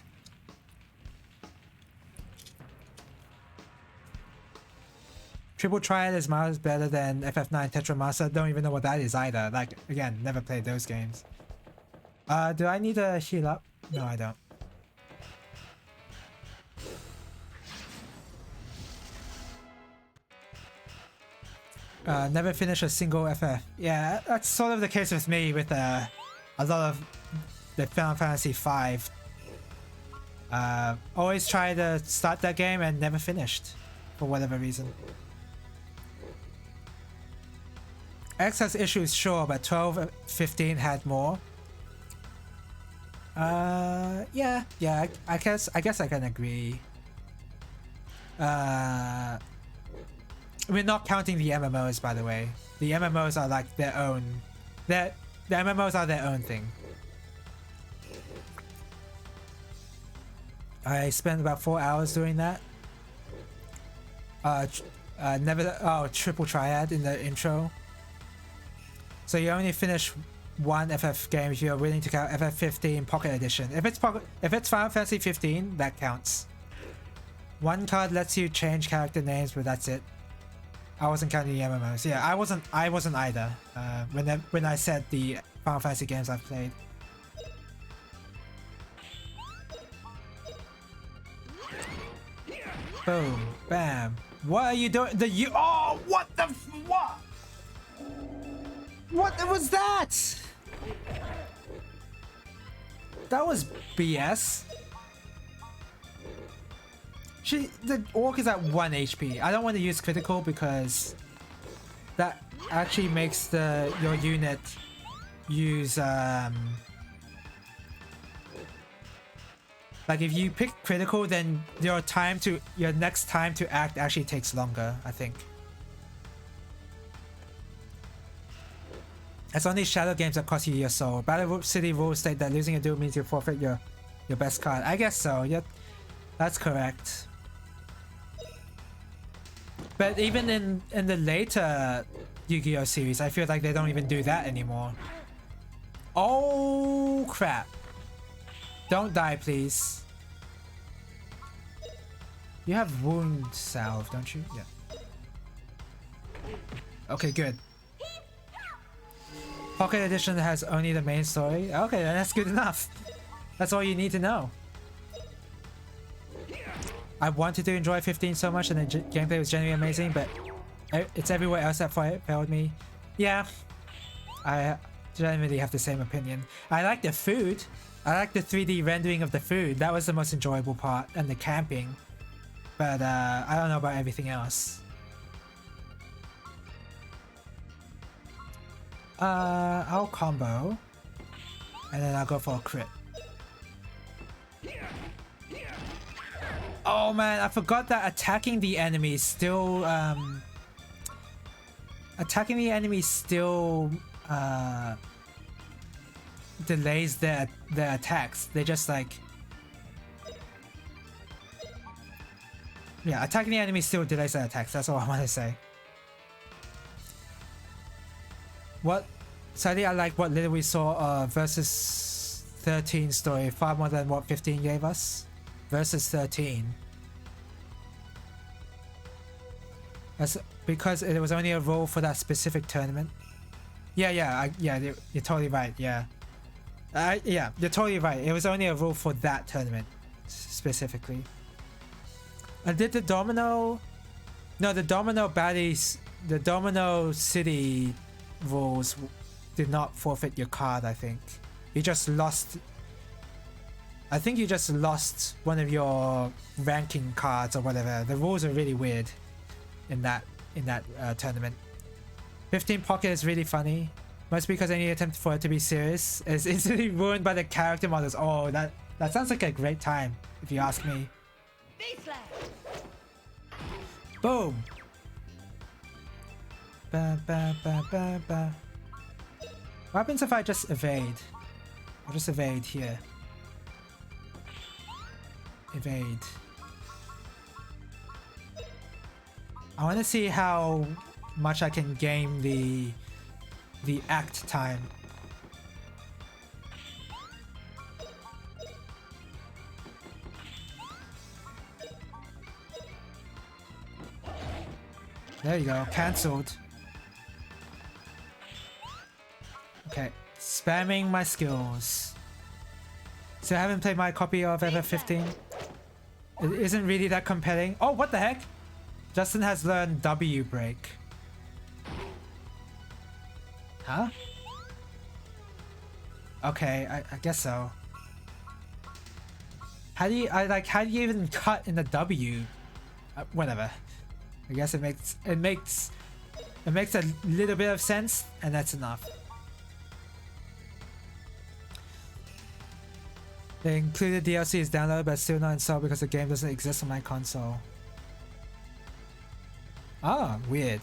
Triple Triad is miles better than FF9 Tetra Master. Don't even know what that is either. Like, again, never played those games. Do I need to heal up? No, I don't. Never finish a single FF. Yeah, that's sort of the case with me with a lot of the Final Fantasy V. Always try to start that game and never finished for whatever reason. X has issues, sure, but 12, 15 had more. Yeah, I guess I can agree. We're not counting the MMOs, by the way. The MMOs are like their own. The MMOs are their own thing. I spent about 4 hours doing that. Triple Triad in the intro. So you only finish one FF game if you're willing to count FF15 Pocket Edition. If it's Final Fantasy 15, that counts. One card lets you change character names, but that's it. I wasn't counting the MMOs. Yeah, I wasn't either. When I said the Final Fantasy games I've played. Boom, bam. What are you doing? Oh, what the what? What was that? That was BS. The orc is at 1 HP. I don't want to use critical because that actually makes your unit use like if you pick critical, then your next time to act actually takes longer, I think. It's only shadow games that cost you your soul. Battle City rules state that losing a duel means you forfeit your best card. I guess so. Yep, that's correct. But even in the later Yu-Gi-Oh series, I feel like they don't even do that anymore. Oh crap! Don't die, please. You have wound salve, don't you? Yeah. Okay, good. Pocket Edition has only the main story. Okay, then that's good enough. That's all you need to know. I wanted to enjoy 15 so much, and the gameplay was genuinely amazing, but it's everywhere else that failed me. Yeah, I generally have the same opinion. I like the food. I like the 3D rendering of the food. That was the most enjoyable part, and the camping. But I don't know about everything else. I'll combo, and then I'll go for a crit. Oh man, I forgot that attacking the enemy still delays their attacks. They just like, yeah, attacking the enemy still delays their attacks. That's all I want to say. What sadly I like what little we saw versus 13 story far more than what 15 gave us. Versus 13. That's because it was only a role for that specific tournament. Yeah, you're totally right. Yeah, yeah, you're totally right. It was only a rule for that tournament specifically. And did the Domino? No, the Domino baddies, the Domino City rules did not forfeit your card. I think you just lost. I think you just lost one of your ranking cards or whatever. The rules are really weird in that tournament. 15 Pocket is really funny, mostly because any attempt for it to be serious is instantly ruined by the character models. Oh, that sounds like a great time, if you ask me. Boom. Ba, ba, ba, ba, ba. What happens if I just evade? I'll just evade here. Evade. I want to see how much I can game the act time. There you go, cancelled. Okay, spamming my skills. So I haven't played my copy of FF15. It isn't really that compelling. Oh, what the heck? Justin has learned W break. Huh? Okay, I guess so. How do you even cut in the W? Whatever. I guess it makes a little bit of sense, and that's enough. The included DLC is downloaded but still not installed because the game doesn't exist on my console. Ah, weird.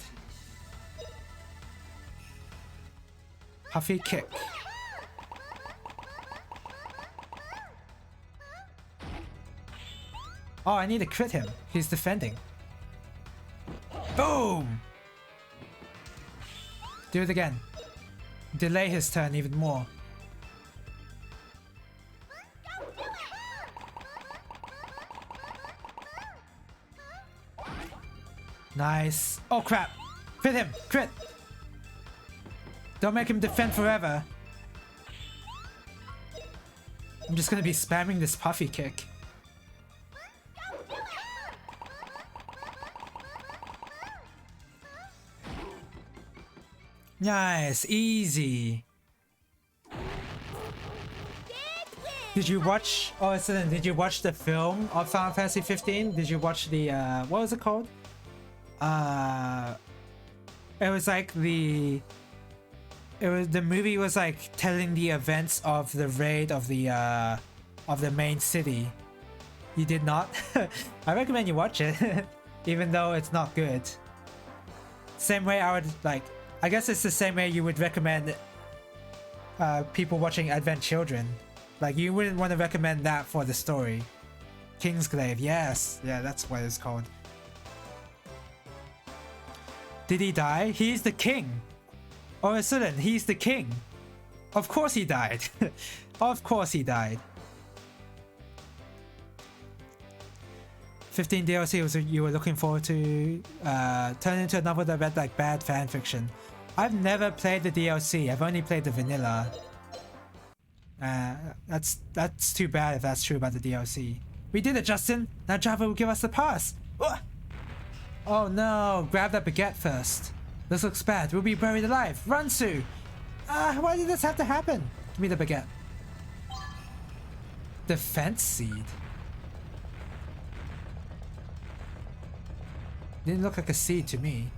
Puffy kick. Oh, I need to crit him. He's defending. Boom! Do it again. Delay his turn even more. Nice. Oh crap! Crit him! Crit! Don't make him defend forever. I'm just gonna be spamming this puffy kick. Nice, easy. Did you watch? Oh, did you watch the film of Final Fantasy 15? Did you watch the what was it called? It was like the movie was like telling the events of the raid of the main city. You did not? I recommend you watch it, even though it's not good. Same way I would like. I guess it's the same way you would recommend people watching Advent Children. Like, you wouldn't want to recommend that for the story. Kingsglaive, yes. Yeah, that's what it's called. Did he die? He's the king. Oh, sudden, he's the king. Of course he died. Of course he died. 15 DLC was you were looking forward to turn into a novel that read like bad fan fiction. I've never played the DLC. I've only played the vanilla. That's too bad if that's true about the DLC. We did it, Justin. Now Java will give us the pass. Oh no! Grab that baguette first. This looks bad. We'll be buried alive. Run, Sue. Why did this have to happen? Give me the baguette. Defense seed. Didn't look like a seed to me.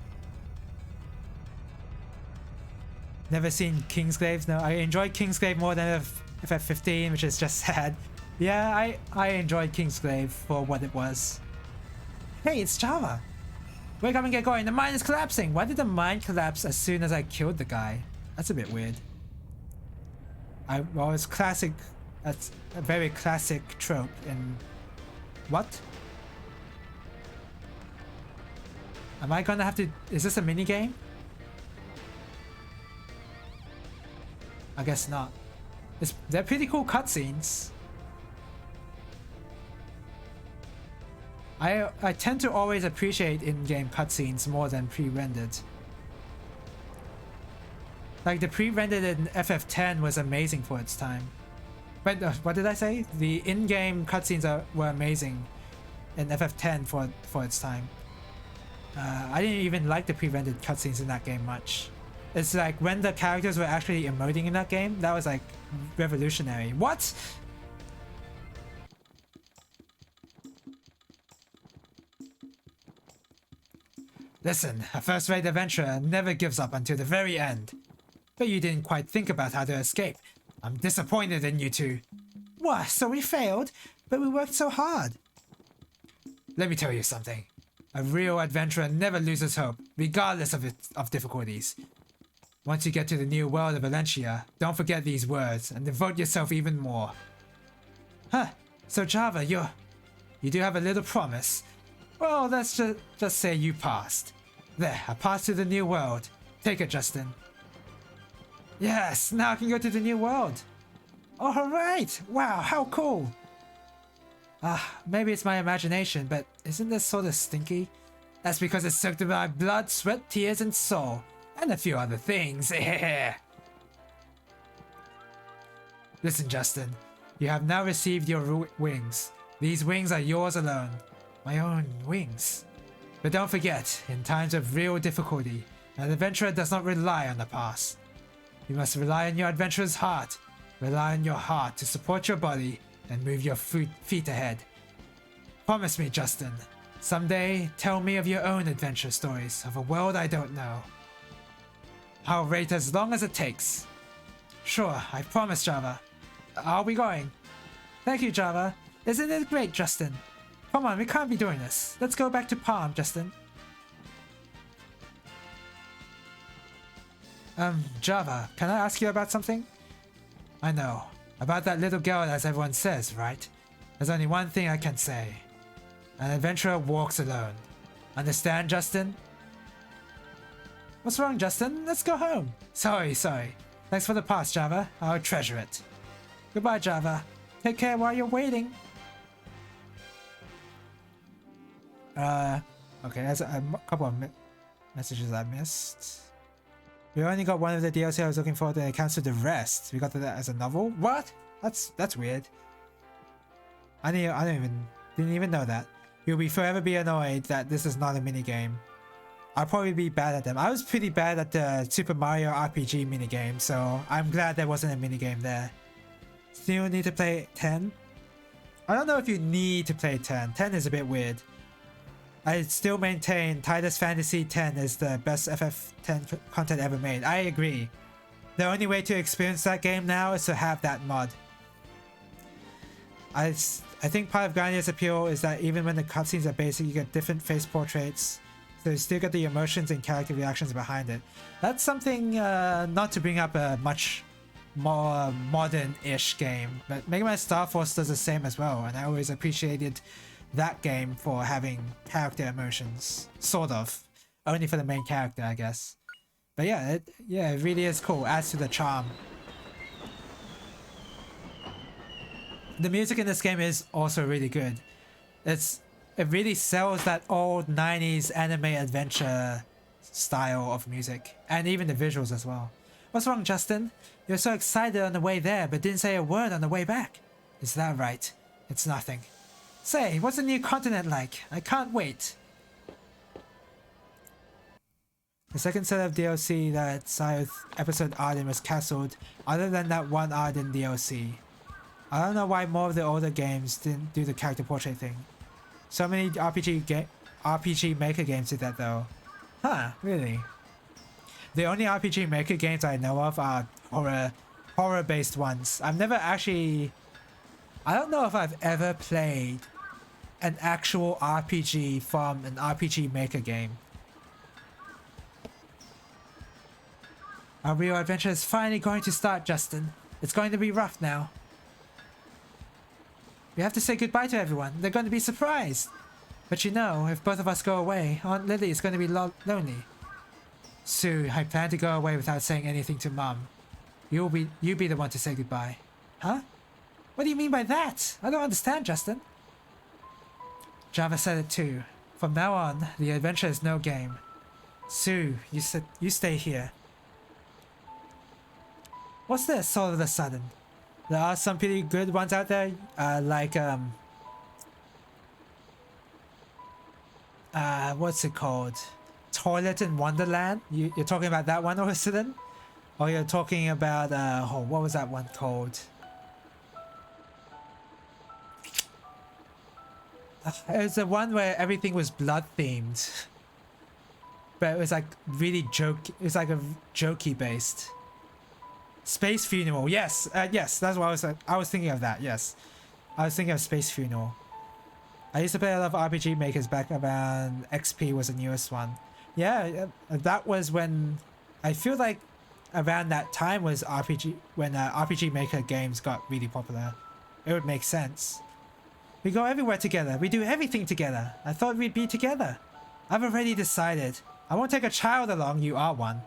Never seen Kingsglaive. No, I enjoyed Kingsglaive more than FF15, which is just sad. Yeah, I enjoyed Kingsglaive for what it was. Hey, it's Java. Wake up and get going. The mine is collapsing. Why did the mine collapse as soon as I killed the guy? That's a bit weird. Well, it's classic. That's a very classic trope in... What? Am I gonna have to... Is this a minigame? I guess not. They're pretty cool cutscenes. I tend to always appreciate in-game cutscenes more than pre-rendered. Like the pre-rendered in FF10 was amazing for its time. But what did I say? The in-game cutscenes were amazing in FF10 for its time. I didn't even like the pre-rendered cutscenes in that game much. It's like when the characters were actually emoting in that game, that was like revolutionary. What? Listen, a first-rate adventurer never gives up until the very end. But you didn't quite think about how to escape. I'm disappointed in you two. What? So we failed? But we worked so hard. Let me tell you something. A real adventurer never loses hope, regardless of difficulties. Once you get to the new world of Valencia, don't forget these words and devote yourself even more. Huh, so Java, you do have a little promise. Well, let's just say you passed. There, I passed to the new world. Take it, Justin. Yes, now I can go to the new world. Alright! Wow, how cool! Maybe it's my imagination, but isn't this sort of stinky? That's because it's soaked in my blood, sweat, tears, and soul. And a few other things. Listen, Justin. You have now received your wings. These wings are yours alone. My own wings. But don't forget, in times of real difficulty, an adventurer does not rely on the past. You must rely on your adventurer's heart. Rely on your heart to support your body and move your feet ahead. Promise me, Justin. Someday, tell me of your own adventure stories of a world I don't know. I'll wait as long as it takes. Sure, I promise, Java. Are we going? Thank you, Java. Isn't it great, Justin? Come on, we can't be doing this. Let's go back to Palm, Justin. Java, can I ask you about something? I know. About that little girl, as everyone says, right? There's only one thing I can say. An adventurer walks alone. Understand, Justin? What's wrong, Justin? Let's go home. Sorry. Thanks for the pass, Java. I'll treasure it. Goodbye, Java. Take care while you're waiting. Okay, there's a couple of messages I missed. We only got one of the DLC I was looking for, then it counts to the rest. We got that as a novel? What? That's weird. I didn't even know that. You'll be forever be annoyed that this is not a minigame. I'll probably be bad at them. I was pretty bad at the Super Mario RPG minigame, so I'm glad there wasn't a minigame there. Still need to play 10? I don't know if you need to play 10. 10 is a bit weird. I still maintain Titus Fantasy 10 is the best FF10 content ever made. I agree. The only way to experience that game now is to have that mod. I think part of Grandia's appeal is that even when the cutscenes are basic, you get different face portraits. So you still get the emotions and character reactions behind it. That's something not to bring up a much more modern-ish game, but Mega Man Star Force does the same as well, and I always appreciated that game for having character emotions, sort of. Only for the main character, I guess. But yeah, it really is cool. Adds to the charm. The music in this game is also really good. It's It really sells that old 90s anime adventure style of music, and even the visuals as well. What's wrong, Justin? You were so excited on the way there, but didn't say a word on the way back. Is that right? It's nothing. Say, what's the new continent like? I can't wait. The second set of DLC that started with episode Arden was cancelled, other than that one Arden DLC. I don't know why more of the older games didn't do the character portrait thing. So many RPG Maker games did that though. Huh, really? The only RPG Maker games I know of are horror based ones. I've never actually... I don't know if I've ever played an actual RPG from an RPG Maker game. Our real adventure is finally going to start, Justin. It's going to be rough now. We have to say goodbye to everyone. They're going to be surprised. But you know, if both of us go away, Aunt Lily is going to be lonely. Sue, I plan to go away without saying anything to Mum. You be the one to say goodbye. Huh? What do you mean by that? I don't understand, Justin. Java said it too. From now on, the adventure is no game. Sue, you stay here. What's this all of a sudden? There are some pretty good ones out there, what's it called? Toilet in Wonderland? You're talking about that one all of a sudden? Or you're talking about, what was that one called? It was the one where everything was blood themed. But it was like really it was like a jokey based. Space Funeral, yes, yes, that's what I was thinking of that, yes. I was thinking of Space Funeral. I used to play a lot of RPG Makers back around XP was the newest one. Yeah, that was when, I feel like around that time was when RPG Maker games got really popular. It would make sense. We go everywhere together, we do everything together. I thought we'd be together. I've already decided. I won't take a child along, you are one.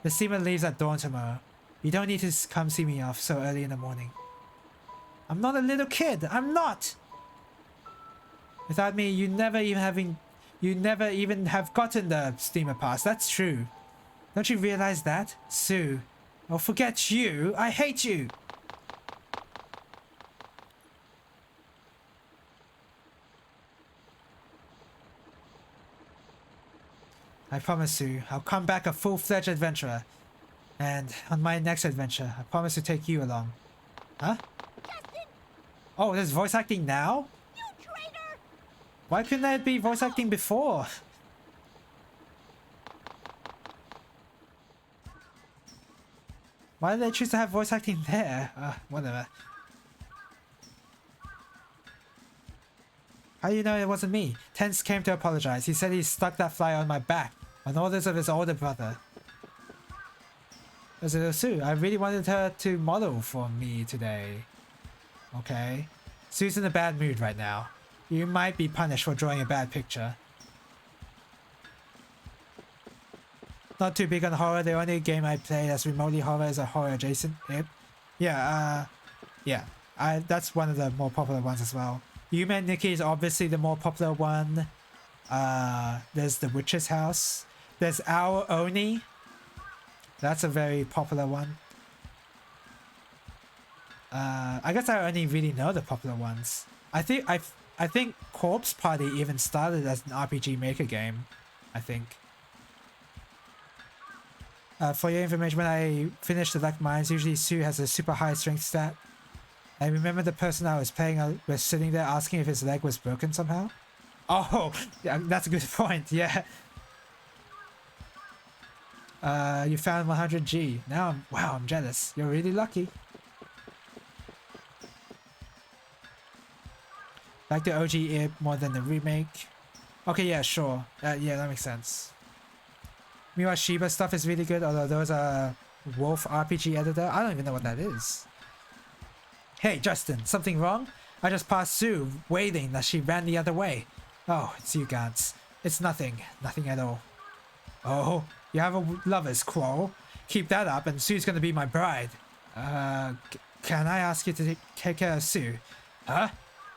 The steamer leaves at dawn tomorrow. You don't need to come see me off so early in the morning. I'm not a little kid. I'm not. Without me, you never even have gotten the steamer pass. That's true. Don't you realize that, Sue? Oh, forget you. I hate you. I promise, Sue. I'll come back a full-fledged adventurer. And on my next adventure, I promise to take you along. Huh? Justin! Oh, there's voice acting now? You traitor! Why couldn't there be voice acting before? Why did they choose to have voice acting there? Whatever. How do you know it wasn't me? Tense came to apologize. He said he stuck that fly on my back on orders of his older brother. As a Sue, I really wanted her to model for me today. Okay. Sue's in a bad mood right now. You might be punished for drawing a bad picture. Not too big on horror. The only game I play that's remotely horror is a horror adjacent. Yep. Yeah, that's one of the more popular ones as well. You Man Nikki is obviously the more popular one. There's The Witch's House. There's Our Oni. That's a very popular one. I guess I only really know the popular ones. I think Corpse Party even started as an RPG Maker game. I think. For your information, when I finish the Luck Mines, usually Sue has a super high strength stat. I remember the person I was playing was sitting there asking if his leg was broken somehow. Oh, yeah, that's a good point, yeah. You found 100G. Now I'm jealous. You're really lucky. Like the OG IP more than the remake. Okay, yeah, sure. Yeah, that makes sense. Miwa Shiba stuff is really good, although there was a Wolf RPG editor. I don't even know what that is. Hey, Justin, something wrong? I just passed Sue, waiting that she ran the other way. Oh, it's you, Gantz. It's nothing. Nothing at all. Oh, you have a lover's quarrel? Keep that up and Sue's gonna be my bride. Can I ask you to take care of Sue? Huh?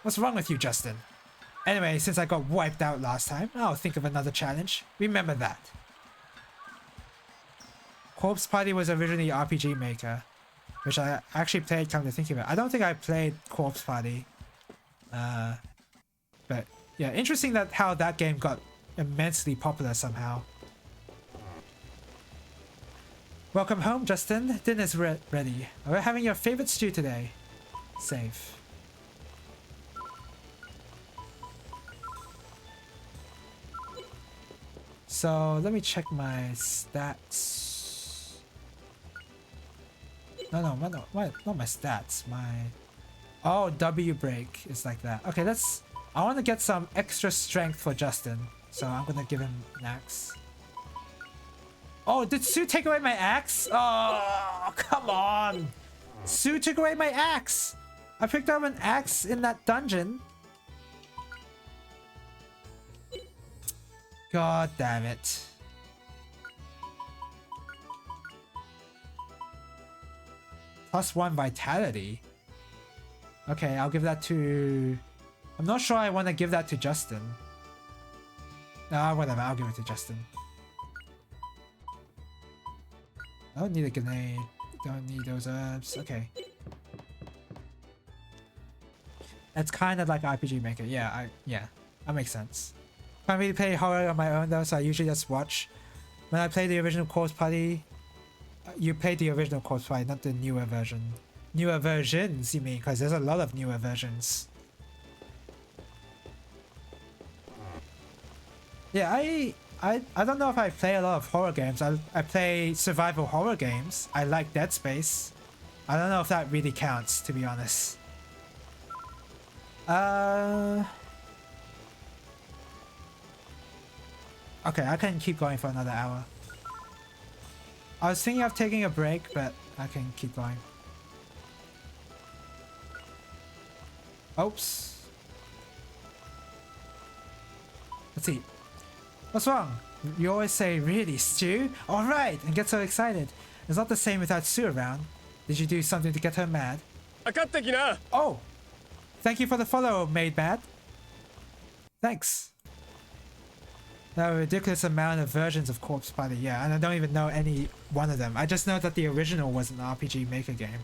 What's wrong with you, Justin? Anyway, since I got wiped out last time, I'll think of another challenge. Remember that. Corpse Party was originally RPG Maker, which I actually played, come to think of it. I don't think I played Corpse Party. But yeah, interesting that how that game got immensely popular somehow. Welcome home, Justin. Dinner's ready. We're having your favorite stew today. Save. So let me check my stats. No, not my stats. Oh, W break is like that. Okay, I want to get some extra strength for Justin, so I'm gonna give him an axe. Oh, did Sue take away my axe? Oh, come on! Sue took away my axe. I picked up an axe in that dungeon. God damn it. +1 vitality. Okay, I'll give that to... I'm not sure I want to give that to Justin. Nah, whatever, I'll give it to Justin. I don't need a grenade. Don't need those herbs. Okay. It's kind of like RPG Maker. Yeah, that makes sense. Can't really play horror on my own though, so I usually just watch. When I play the original Corpse Party, you play the original Corpse Party, not the newer version. Newer versions, you mean? Because there's a lot of newer versions. Yeah, I don't know if I play a lot of horror games. I play survival horror games. I like Dead Space. I don't know if that really counts, to be honest. Okay, I can keep going for another hour. I was thinking of taking a break, but I can keep going. Oops. Let's see. What's wrong? You always say, really, Stu? Alright, and get so excited. It's not the same without Sue around. Did you do something to get her mad? Oh! Thank you for the follow, Made Mad. Thanks. There are a ridiculous amount of versions of Corpse Party, yeah, and I don't even know any one of them. I just know that the original was an RPG Maker game.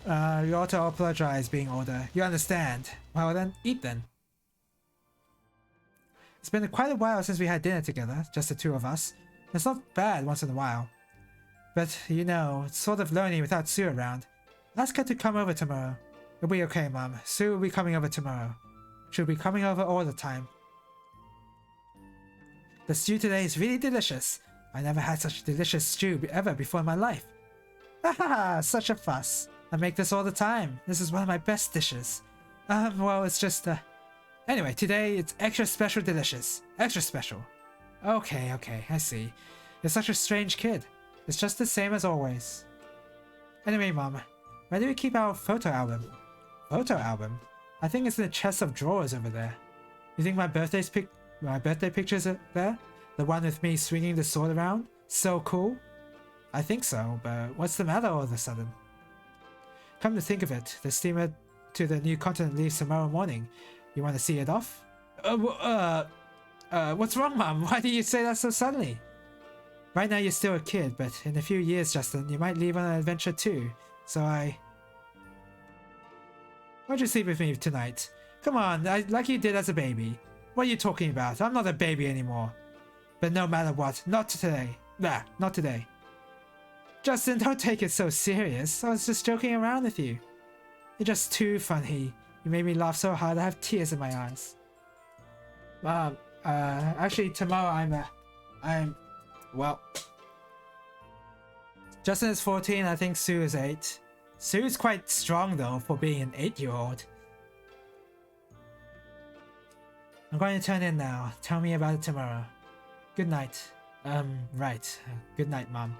You ought to apologize being older. You understand. Well then, eat then. It's been quite a while since we had dinner together, just the two of us. It's not bad once in a while. But, you know, it's sort of lonely without Sue around. Ask her to come over tomorrow. It'll be okay, Mom. Sue will be coming over tomorrow. She'll be coming over all the time. The stew today is really delicious. I never had such delicious stew ever before in my life. Haha, such a fuss. I make this all the time. This is one of my best dishes. Well, it's just, Anyway, today it's extra special delicious. Extra special. Okay, I see. You're such a strange kid. It's just the same as always. Anyway, Mom, where do we keep our photo album? Photo album? I think it's in the chest of drawers over there. You think my birthday pictures are there? The one with me swinging the sword around? So cool? I think so, but what's the matter all of a sudden? Come to think of it, the steamer to the new continent leaves tomorrow morning. You want to see it off? What's wrong, Mom? Why do you say that so suddenly? Right now you're still a kid, but in a few years, Justin, you might leave on an adventure too. So why don't you sleep with me tonight? Come on, like you did as a baby. What are you talking about? I'm not a baby anymore. But no matter what, not today. Nah, not today. Justin, don't take it so serious. I was just joking around with you. You're just too funny. You made me laugh so hard I have tears in my eyes. Mom, actually tomorrow well, Justin is 14, I think Sue is 8. Sue is quite strong though for being an 8-year-old. I'm going to turn in now. Tell me about it tomorrow. Good night. Right. Good night, Mom.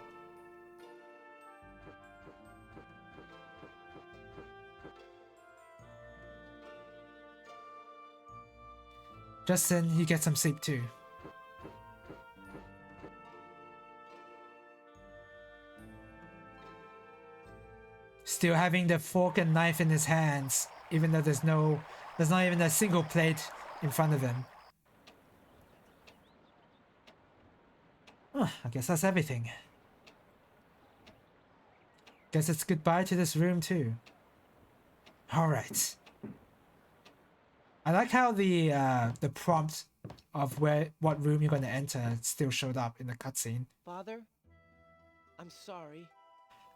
Justin, you get some sleep too. Still having the fork and knife in his hands. even though there's not even a single plate in front of him. I guess that's everything. Guess it's goodbye to this room too. Alright. I like how the prompt of what room you're going to enter still showed up in the cutscene. Father, I'm sorry.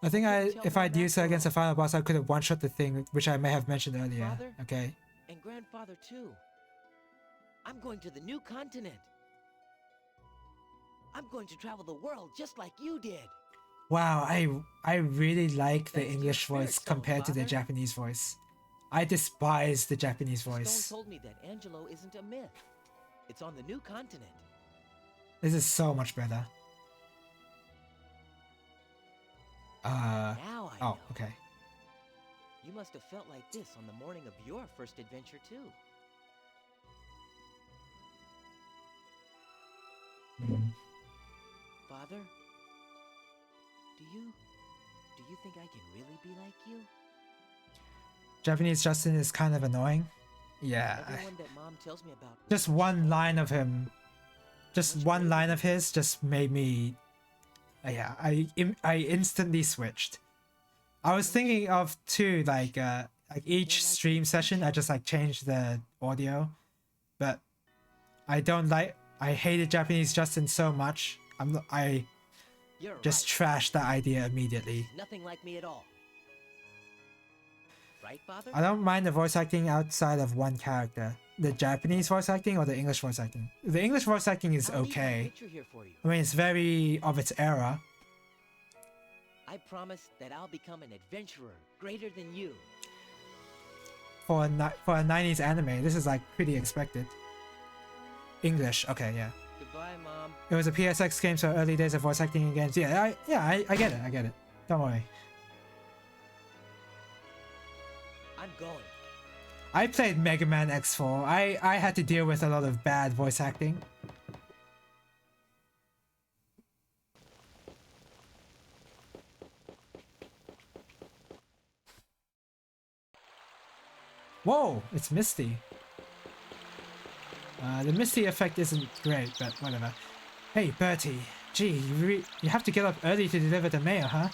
I think if I'd used her against the final boss, I could have one-shot the thing, which I may have mentioned earlier. Father? Okay. And grandfather too. I'm going to the new continent. I'm going to travel the world just like you did. Wow, I really like the Thanks to English your voice spirit stone, compared to the Father. Japanese voice. I despise the Japanese The voice. stone told me that Angelo isn't a myth. It's on the new continent. This is so much better. Now I Oh, know. okay. You must have felt like this on the morning of your first adventure too. Mm. Father, do you think I can really be like you? Japanese Justin is kind of annoying. Yeah. Everyone that Mom tells me about. Just one line of him, just one line of his just made me, yeah, I instantly switched. I was thinking of too, like each stream session I just like changed the audio, but I hated Japanese Justin so much. I You're just right. trashed that idea immediately. Nothing like me at all. Right, Father? I don't mind the voice acting outside of one character. The Japanese voice acting or the English voice acting. The English voice acting is I'll leave my okay. picture here for you. I mean, it's very of its era. I promise that I'll become an adventurer greater than you. For a 90s anime, this is like pretty expected. English, okay, yeah. Goodbye, Mom. It was a PSX game, so early days of voice acting in games. Yeah, I get it. Don't worry. I'm going. I played Mega Man X4. I had to deal with a lot of bad voice acting. Whoa, it's misty. The misty effect isn't great, but whatever. Hey, Bertie. Gee, you have to get up early to deliver the mail, huh?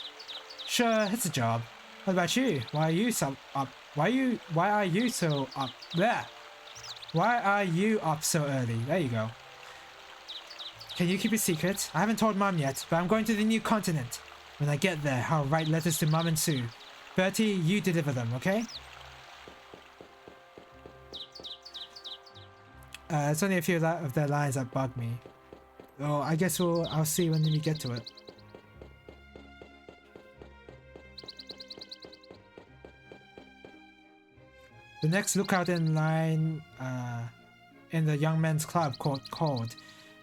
Sure, it's a job. What about you? Why are you so up? Why are you so up? There. Why are you up so early? There you go. Can you keep a secret? I haven't told Mom yet, but I'm going to the new continent. When I get there, I'll write letters to Mom and Sue. Bertie, you deliver them, okay? It's only a few of their lines that bug me. Oh, I guess I'll see when we get to it. The next lookout in line in the young men's club called.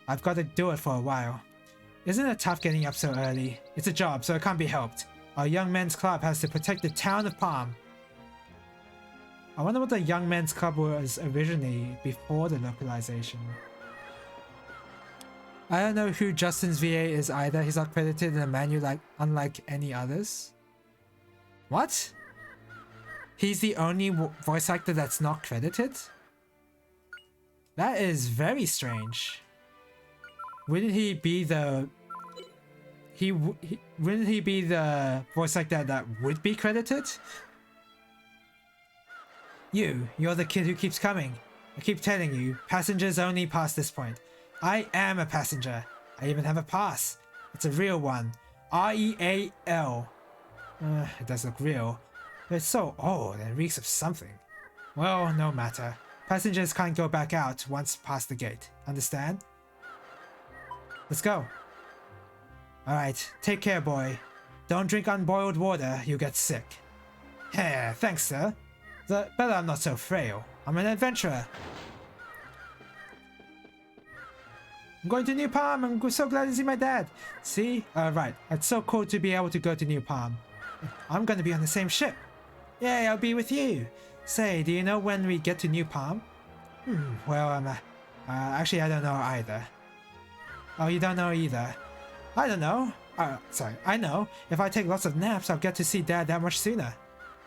I've got to do it for a while. Isn't it tough getting up so early? It's a job, so it can't be helped. Our young men's club has to protect the town of Palm. I wonder what the young men's club was originally before the localization. I don't know who Justin's VA is either. He's not credited in the menu unlike any others. What? He's the only voice actor that's not credited? That is very strange. Wouldn't he be the... wouldn't he be the voice actor that would be credited? You're the kid who keeps coming. I keep telling you, passengers only pass this point. I am a passenger. I even have a pass. It's a real one. R-E-A-L. It does look real. But it's so old and reeks of something. Well, no matter. Passengers can't go back out once past the gate. Understand? Let's go. Alright, take care, boy. Don't drink unboiled water, you'll get sick. Heh, thanks, sir. But I'm not so frail. I'm an adventurer. I'm going to New Palm. I'm so glad to see my dad. See? Right. It's so cool to be able to go to New Palm. I'm going to be on the same ship. Yay, I'll be with you. Say, do you know when we get to New Palm? Well, actually, I don't know either. Oh, you don't know either? I don't know. Sorry, I know. If I take lots of naps, I'll get to see Dad that much sooner.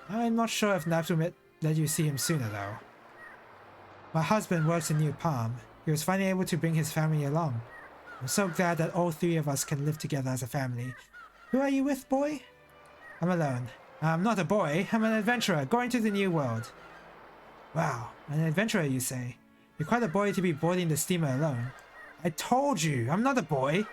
I'm not sure if naps will let you see him sooner, though. My husband works in New Palm. He was finally able to bring his family along. I'm so glad that all three of us can live together as a family. Who are you with, boy? I'm alone. I'm not a boy. I'm an adventurer going to the new world. Wow, an adventurer, you say? You're quite a boy to be boarding the steamer alone. I told you, I'm not a boy.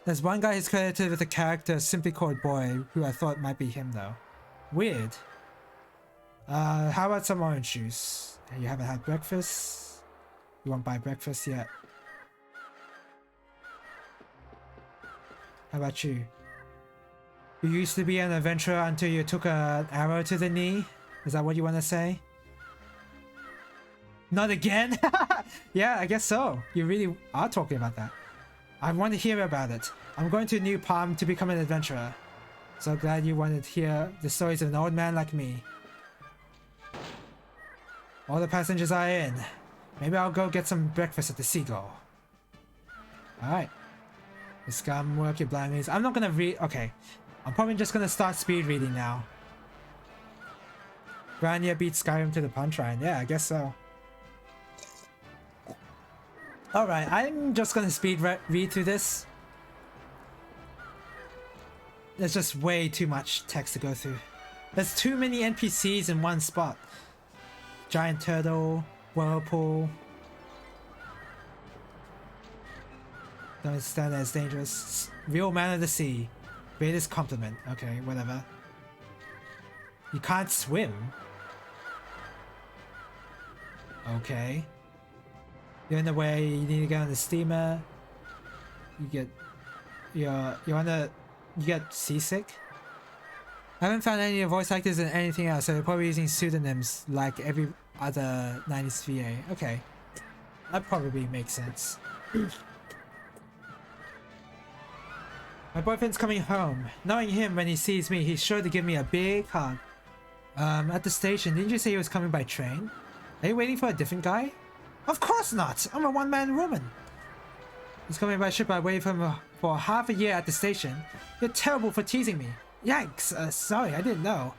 There's one guy who's credited with a character simply called Boy, who I thought might be him though. Weird. How about some orange juice? You haven't had breakfast? You won't buy breakfast yet? How about you? You used to be an adventurer until you took an arrow to the knee? Is that what you want to say? Not again? Yeah, I guess so. You really are talking about that. I want to hear about it. I'm going to New Palm to become an adventurer. So glad you wanted to hear the stories of an old man like me. All the passengers are in. Maybe I'll go get some breakfast at the Seagull. Alright. The scum work your blind maze. I'm not gonna read. Okay. I'm probably just gonna start speed reading now. Grandia beats Skyrim to the punchline. Yeah, I guess so. Alright, I'm just gonna speed read through this. There's just way too much text to go through. There's too many NPCs in one spot. Giant turtle, whirlpool. Don't understand that it's dangerous. Real man of the sea. Greatest compliment. Okay, whatever. You can't swim. Okay. You're in the way, you need to get on the steamer. You get seasick. I haven't found any voice actors in anything else, so they're probably using pseudonyms like every other 90s VA. Okay. That probably makes sense. My boyfriend's coming home. Knowing him, when he sees me, he's sure to give me a big hug. At the station, didn't you say he was coming by train? Are you waiting for a different guy? Of course not! I'm a one-man woman! He's coming by ship. I waited for him for half a year at the station. You're terrible for teasing me. Yikes, sorry, I didn't know.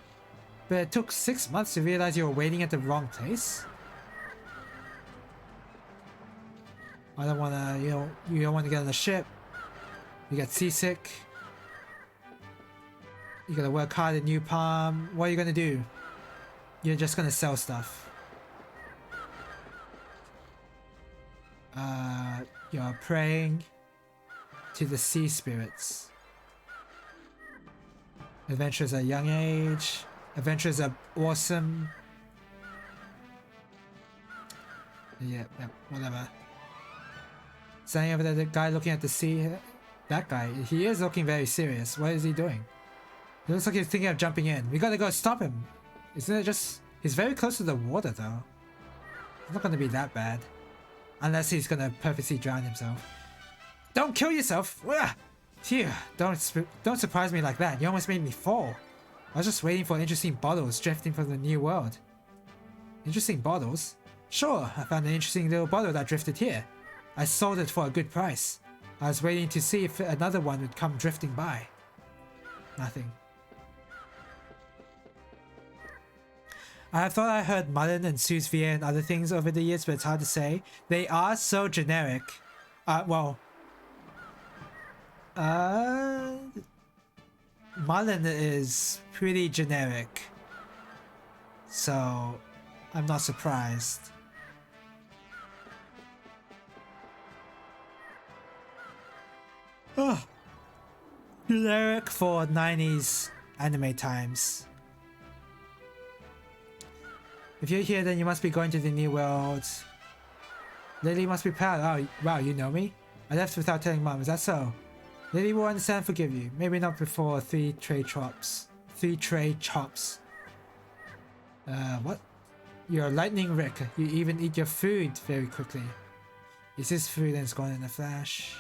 But it took 6 months to realize you were waiting at the wrong place? I don't wanna, you don't want to get on the ship. You get seasick. You gotta work hard at New Palm. What are you gonna do? You're just gonna sell stuff. You're praying to the sea spirits. Adventures at a young age. Adventures are awesome. Yeah, whatever. Standing over there, the guy looking at the sea. That guy, he is looking very serious. What is he doing? He looks like he's thinking of jumping in. We gotta go stop him. Isn't it just... He's very close to the water though. It's not gonna be that bad. Unless he's gonna purposely drown himself. Don't kill yourself! Ugh! Phew, don't surprise me like that. You almost made me fall. I was just waiting for interesting bottles drifting from the new world. Interesting bottles? Sure, I found an interesting little bottle that drifted here. I sold it for a good price. I was waiting to see if another one would come drifting by. Nothing. I have thought I heard Mullen and Sue's VA and other things over the years, but it's hard to say. They are so generic. Mullen is pretty generic. So, I'm not surprised. Oh, generic for 90s anime times. If you're here, then you must be going to the new world. Lily must be proud. Oh, wow, you know me? I left without telling Mom, is that so? Lily will understand and forgive you. Maybe not before 3 tray chops. 3 tray chops. What? You're a lightning Rick. You even eat your food very quickly. Is this food and it's gone in a flash?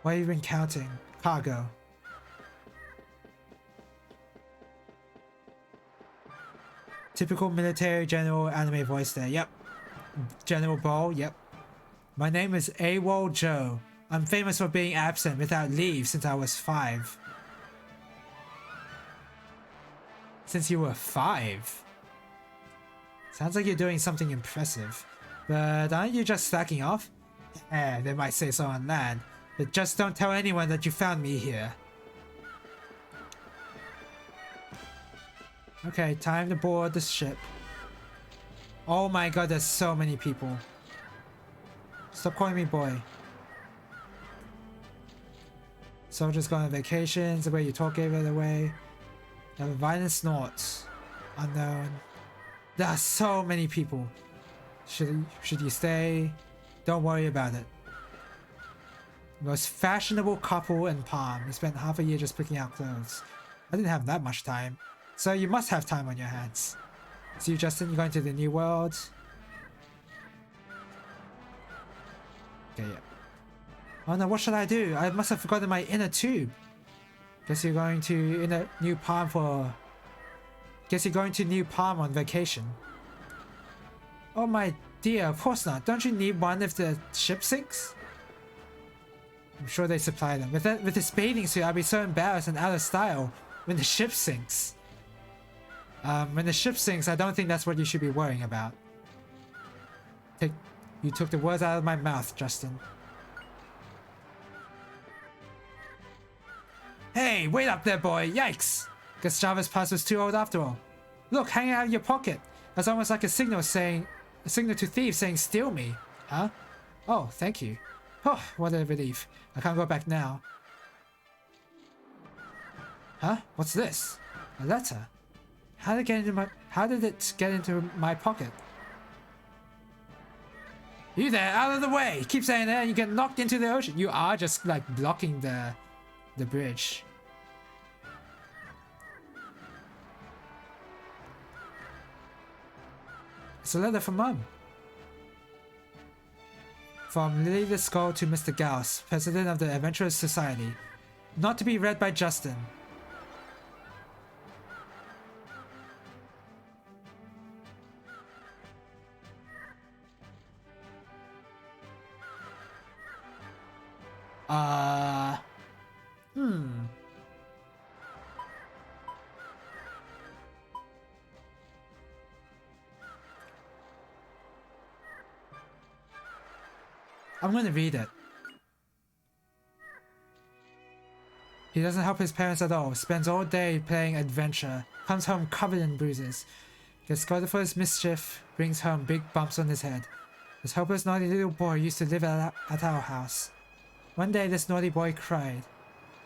What have you been counting? Cargo. Typical military general anime voice there. Yep. General Ball. Yep. My name is AWOL Joe. I'm famous for being absent without leave since I was 5. since you were 5. Sounds like you're doing something impressive. But aren't you just slacking off? They might say so on land, but just don't tell anyone that you found me here. Okay, time to board the ship. Oh my god, there's so many people. Stop calling me boy. Soldiers going on vacations, the way you talk gave it away. There were violent snorts. Unknown. There are so many people. Should you stay? Don't worry about it. Most fashionable couple in Palm. You spent half a year just picking out clothes. I didn't have that much time. So you must have time on your hands. See you, Justin, you're going to the new world. Okay, yeah. Oh no, what should I do? I must have forgotten my inner tube. Guess you're going to New Palm for... Guess you're going to New Palm on vacation. Oh my dear, of course not. Don't you need one if the ship sinks? I'm sure they supply them. With this bathing suit, I'll be so embarrassed and out of style when the ship sinks. When the ship sinks, I don't think that's what you should be worrying about. You took the words out of my mouth, Justin. Hey, wait up there, boy! Yikes! Guess Java's pass was too old after all. Look, hanging out of your pocket. That's almost like a signal to thieves saying steal me. Huh? Oh, thank you. Oh, what a relief. I can't go back now. Huh? What's this? A letter. How did it get into my pocket? You there, out of the way! Keep saying that and you get knocked into the ocean. You are just like blocking the bridge. It's a letter from Mom. From Lily the Skull to Mr. Gauss, President of the Adventurers Society. Not to be read by Justin. I'm gonna read it. He doesn't help his parents at all, spends all day playing adventure, comes home covered in bruises, gets scolded for his mischief, brings home big bumps on his head. This helpless naughty little boy used to live at our house. One day this naughty boy cried.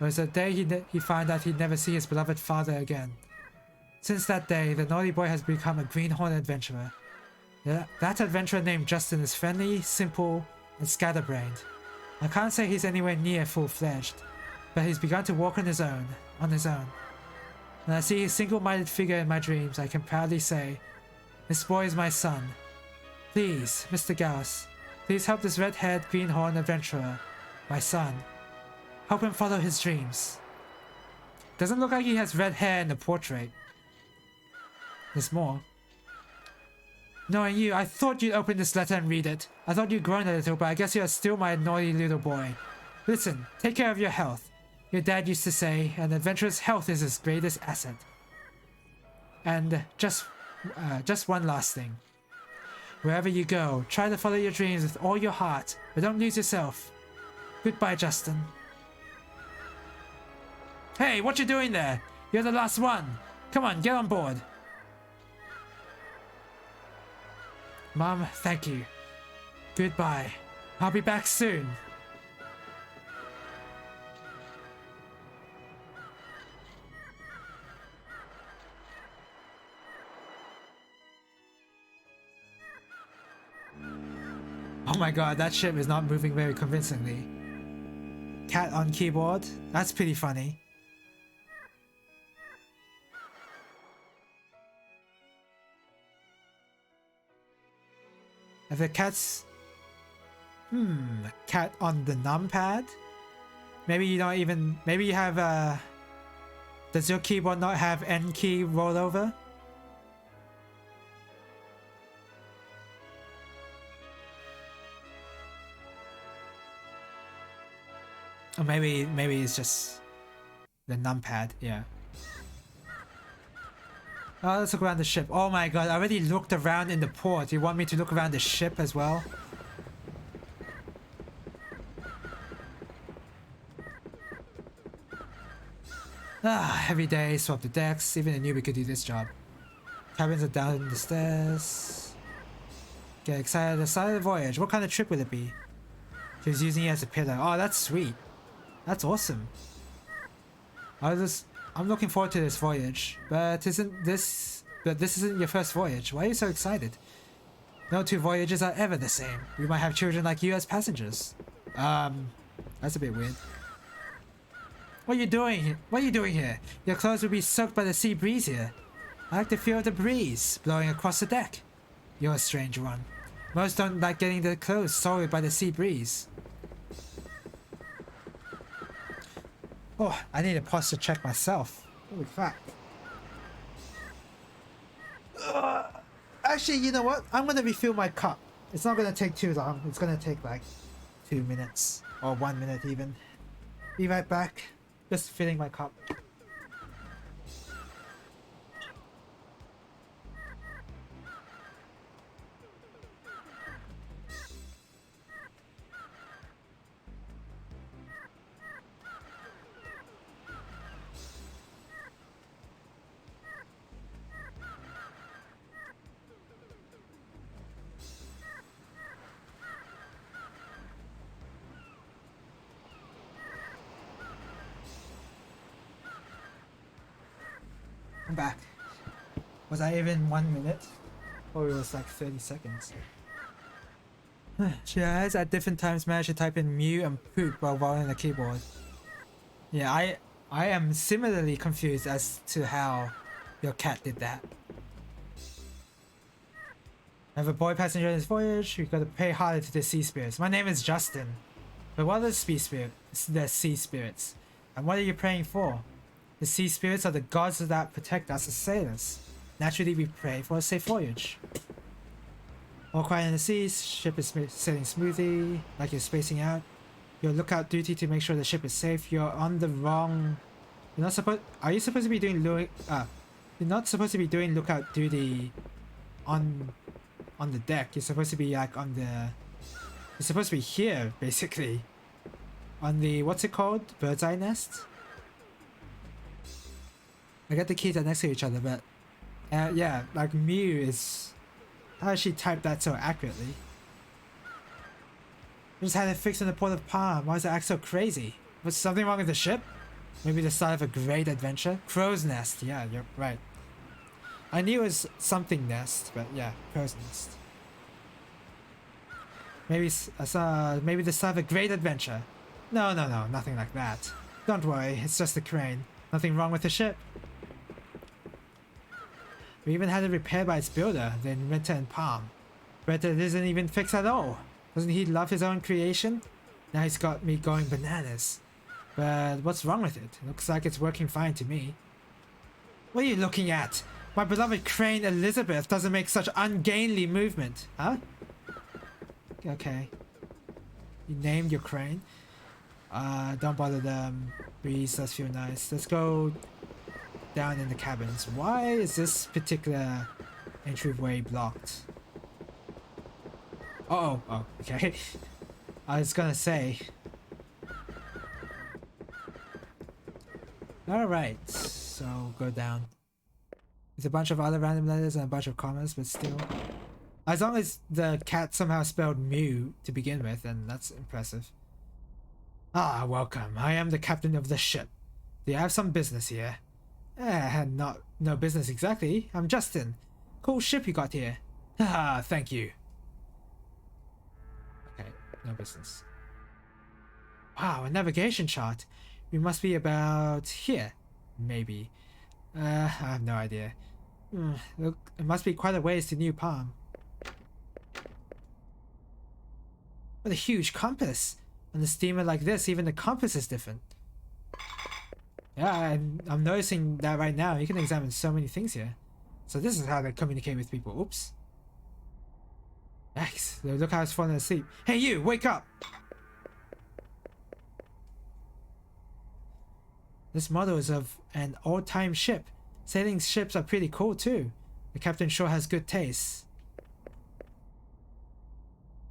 It was the day he found out he'd never see his beloved father again. Since that day, the naughty boy has become a greenhorn adventurer. That adventurer named Justin is friendly, simple, and scatterbrained. I can't say he's anywhere near full-fledged, but he's begun to walk on his own. When I see his single-minded figure in my dreams, I can proudly say, this boy is my son. Please, Mr. Gauss, please help this red-haired greenhorn adventurer, my son. Help him follow his dreams. Doesn't look like he has red hair in the portrait. There's more. Knowing you, I thought you'd open this letter and read it. I thought you'd grown a little, but I guess you're still my naughty little boy. Listen, take care of your health. Your dad used to say, an adventurer's health is his greatest asset. And just one last thing. Wherever you go, try to follow your dreams with all your heart, but don't lose yourself. Goodbye, Justin. Hey, what you doing there? You're the last one. Come on, get on board. Mom, thank you. Goodbye. I'll be back soon. Oh my god, that ship is not moving very convincingly. Cat on keyboard? That's pretty funny. If the cat's... cat on the numpad? Maybe you don't even... Maybe you have does your keyboard not have N key rollover? Or maybe it's just the numpad, yeah. Oh, let's look around the ship. Oh my god, I already looked around in the port. You want me to look around the ship as well? Ah, every day, swap the decks. Even a newbie could do this job. Cabins are down the stairs. Get excited. The side of the voyage. What kind of trip will it be? She's using it as a pillow. Oh, that's sweet. That's awesome. I'm looking forward to this voyage. But this isn't your first voyage. Why are you so excited? No two voyages are ever the same. We might have children like you as passengers. That's a bit weird. What are you doing here? What are you doing here? Your clothes will be soaked by the sea breeze here. I like the feel of the breeze blowing across the deck. You're a strange one. Most don't like getting their clothes soiled by the sea breeze. Oh, I need a posture check myself. Holy crap. Actually, you know what? I'm gonna refill my cup. It's not gonna take too long. It's gonna take like 2 minutes. Or 1 minute even. Be right back. Just filling my cup. I'm back. Was I even 1 minute? Or it was like 30 seconds? She has at different times managed to type in mew and poop while rolling the keyboard. Yeah, I am similarly confused as to how your cat did that. I have a boy passenger on this voyage. We've got to pay harder to the sea spirits. My name is Justin. But what are the sea spirits? And what are you praying for? The sea spirits are the gods that protect us as sailors. Naturally, we pray for a safe voyage. All quiet in the seas, ship is sailing smoothly, like you're spacing out. Your lookout duty to make sure the ship is safe. You're on the wrong... You're not supposed... Are you supposed to be doing You're not supposed to be doing lookout duty on the deck. You're supposed to be like on the... You're supposed to be here, basically. On the... What's it called? Bird's eye nest? I got the keys are next to each other, but yeah, like Mew is... How does she type that so accurately? I just had it fixed in the port of Palm. Why does it act so crazy? Was something wrong with the ship? Maybe the start of a great adventure? Crow's nest. Yeah, you're right. I knew it was something nest, but yeah, crow's nest. Maybe maybe the start of a great adventure. No, nothing like that. Don't worry, it's just a crane. Nothing wrong with the ship. We even had it repaired by its builder, the inventor in Palm. But it isn't even fixed at all. Doesn't he love his own creation? Now he's got me going bananas. But what's wrong with it? Looks like it's working fine to me. What are you looking at? My beloved crane Elizabeth doesn't make such ungainly movement. Huh? Okay. You named your crane? Don't bother them. Breeze does feel nice. Let's go down in the cabins. Why is this particular entryway blocked? Oh, okay. I was gonna say. Alright, so go down. There's a bunch of other random letters and a bunch of commas, but still. As long as the cat somehow spelled Mew to begin with, then that's impressive. Ah, welcome. I am the captain of the ship. Do you have some business here? No business exactly. I'm Justin. Cool ship you got here. Ah, thank you. Okay, no business. Wow, a navigation chart. We must be about here. Maybe. I have no idea. Look, it must be quite a ways to New Palm. What a huge compass! On a steamer like this, even the compass is different. Yeah, I'm noticing that right now. You can examine so many things here. So this is how they communicate with people. Oops. Yikes, look how it's falling asleep. Hey you, wake up! This model is of an old-time ship. Sailing ships are pretty cool too. The captain sure has good taste.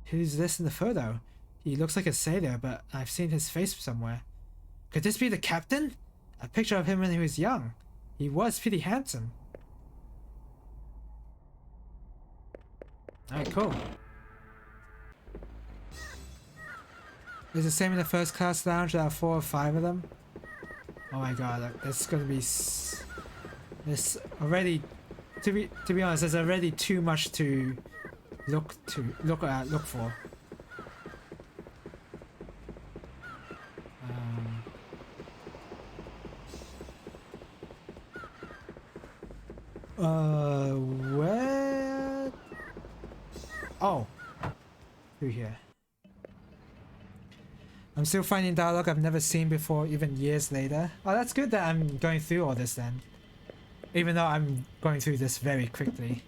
Who's this in the photo? He looks like a sailor, but I've seen his face somewhere. Could this be the captain? A picture of him when he was young. He was pretty handsome. Alright, cool. It's the same in the first class lounge. There are 4 or 5 of them. Oh my god, that's gonna be... This already... To be honest, there's already too much to look for. Where? Oh, through here. I'm still finding dialogue I've never seen before, even years later. Oh, that's good that I'm going through all this then. Even though I'm going through this very quickly.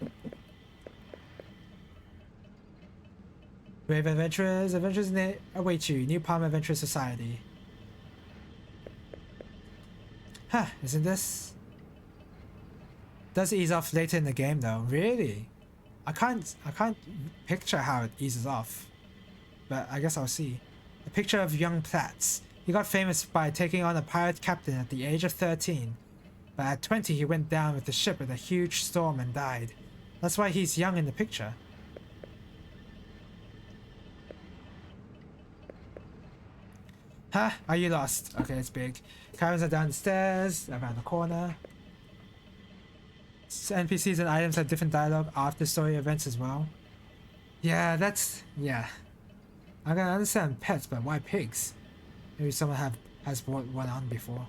Brave adventurers, adventures await you. New Palm Adventure Society. Huh, isn't this? Does ease off later in the game though. Really? I can't picture how it eases off. But I guess I'll see. A picture of young Platts. He got famous by taking on a pirate captain at the age of 13. But at 20 he went down with the ship in a huge storm and died. That's why he's young in the picture. Huh? Are you lost? Okay, it's big. Caverns are down the stairs, around the corner. NPCs and items have different dialogue after story events as well. Yeah, that's... yeah. I can understand pets, but why pigs? Maybe someone has brought one on before.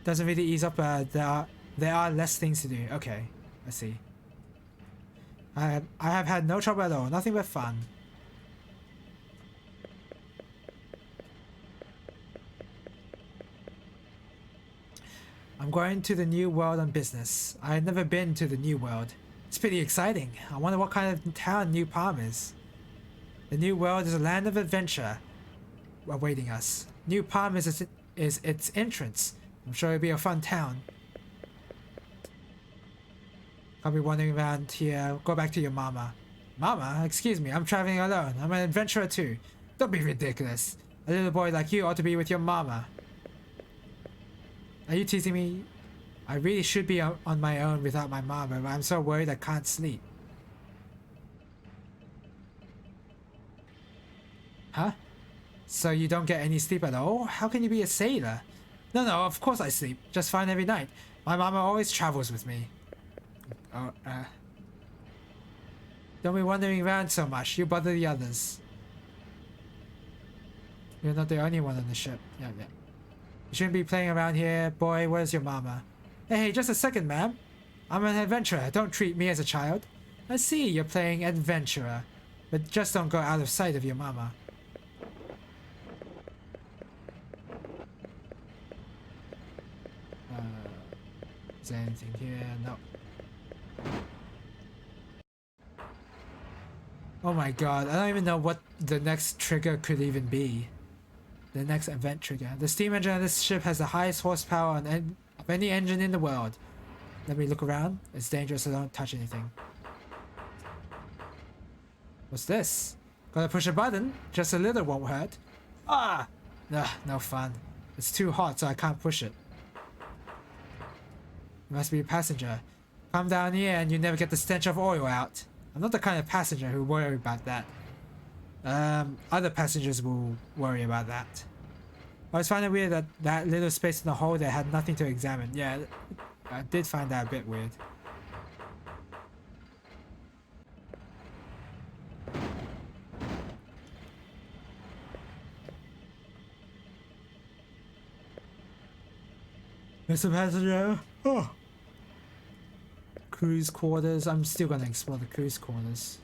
Doesn't really ease up, there are less things to do. Okay, I see. I have had no trouble at all, nothing but fun. I'm going to the New World on business. I've never been to the New World. It's pretty exciting. I wonder what kind of town New Palm is. The New World is a land of adventure awaiting us. New Palm is its entrance. I'm sure it'll be a fun town. I'll be wandering around here. Go back to your mama. Mama? Excuse me, I'm traveling alone. I'm an adventurer too. Don't be ridiculous. A little boy like you ought to be with your mama. Are you teasing me? I really should be on my own without my mama, but I'm so worried I can't sleep. Huh? So you don't get any sleep at all? How can you be a sailor? No, of course I sleep. Just fine every night. My mama always travels with me. Oh, Don't be wandering around so much. You bother the others. You're not the only one on the ship. Yeah. You shouldn't be playing around here. Boy, where's your mama? Hey, just a second, ma'am. I'm an adventurer. Don't treat me as a child. I see you're playing adventurer. But just don't go out of sight of your mama. Is there anything here? No. Oh my god, I don't even know what the next trigger could even be. The next event trigger. The steam engine on this ship has the highest horsepower of any engine in the world. Let me look around. It's dangerous, so don't touch anything. What's this? Gotta push a button. Just a little won't hurt. Ah! Ugh, no fun. It's too hot, so I can't push it. You must be a passenger. Come down here and you never get the stench of oil out. I'm not the kind of passenger who worry about that. Other passengers will worry about that. I was finding it weird that that little space in the hole there had nothing to examine. Yeah, I did find that a bit weird. Mr. Passenger. Oh. Cruise quarters. I'm still gonna explore the cruise quarters.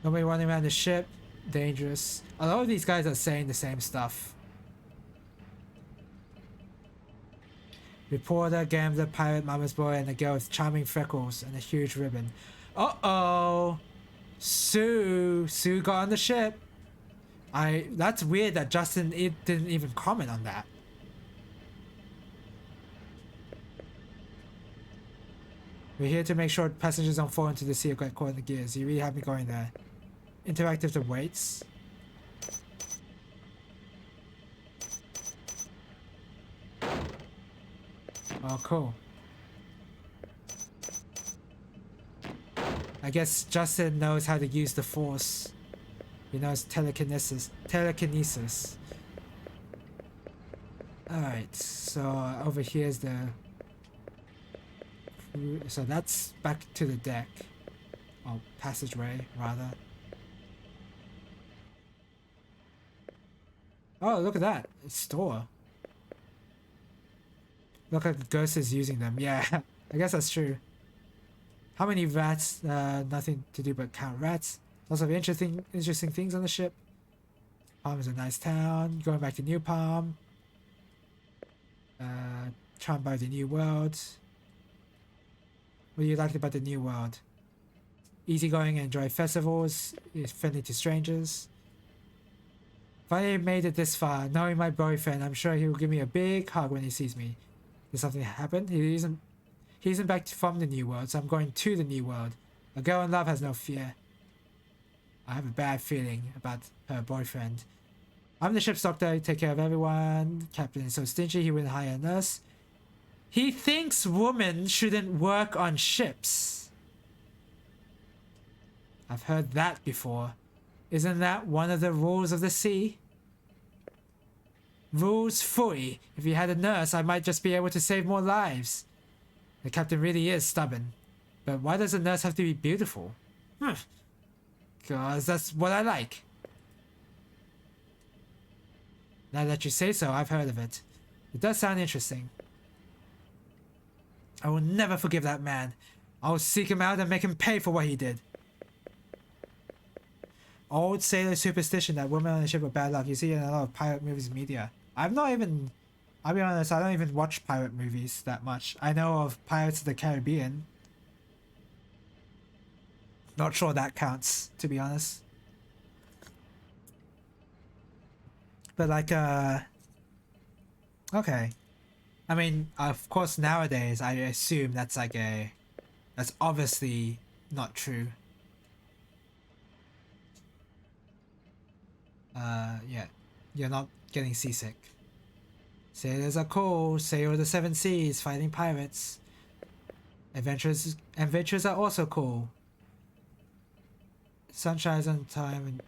Nobody running around the ship. Dangerous. A lot of these guys are saying the same stuff. Reporter, gambler, pirate, mama's boy, and a girl with charming freckles and a huge ribbon. Uh-oh! Sue got on the ship. That's weird that Justin didn't even comment on that. We're here to make sure passengers don't fall into the sea or get caught in the gears. You really have me going there. Interactive to weights. Oh, cool. I guess Justin knows how to use the force. He knows telekinesis. Telekinesis. Alright, so over here's the... So that's back to the deck. Or passageway, rather. Oh, look at that. It's store. Look like the ghost is using them. Yeah, I guess that's true. How many rats? Nothing to do but count rats. Lots of interesting things on the ship. Palm is a nice town. Going back to New Palm. Charmed by the new world. What do you like about the new world? Easygoing and enjoy festivals. Is friendly to strangers. Finally made it this far. Knowing my boyfriend, I'm sure he will give me a big hug when he sees me. Did something happen? He isn't back from the new world, so I'm going to the new world. A girl in love has no fear. I have a bad feeling about her boyfriend. I'm the ship's doctor, take care of everyone. Captain is so stingy he wouldn't hire a nurse. He thinks women shouldn't work on ships. I've heard that before. Isn't that one of the rules of the sea? Rules fully. If you had a nurse, I might just be able to save more lives. The captain really is stubborn. But why does a nurse have to be beautiful? Because that's what I like. Now that you say so, I've heard of it. It does sound interesting. I will never forgive that man. I will seek him out and make him pay for what he did. Old sailor superstition that women on the ship are bad luck. You see it in a lot of pirate movies and media. I'll be honest, I don't even watch pirate movies that much. I know of Pirates of the Caribbean. Not sure that counts, to be honest. But like, okay. I mean, of course nowadays I assume that's like that's obviously not true. Yeah. You're not getting seasick. Sailors are cool. Sail the seven seas, fighting pirates. Adventures are also cool. Sun shines on time and...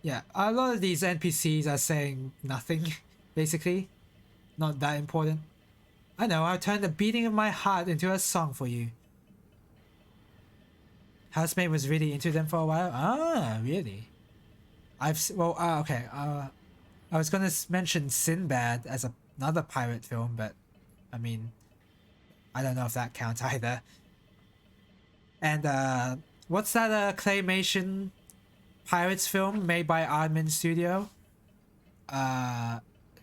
Yeah, a lot of these NPCs are saying nothing, basically. Not that important. I know, I'll turn the beating of my heart into a song for you. Housemate was really into them for a while. Ah, really? Okay. I was gonna mention Sinbad as another pirate film, but I mean, I don't know if that counts either. And what's that claymation pirates film made by Aardman Studio?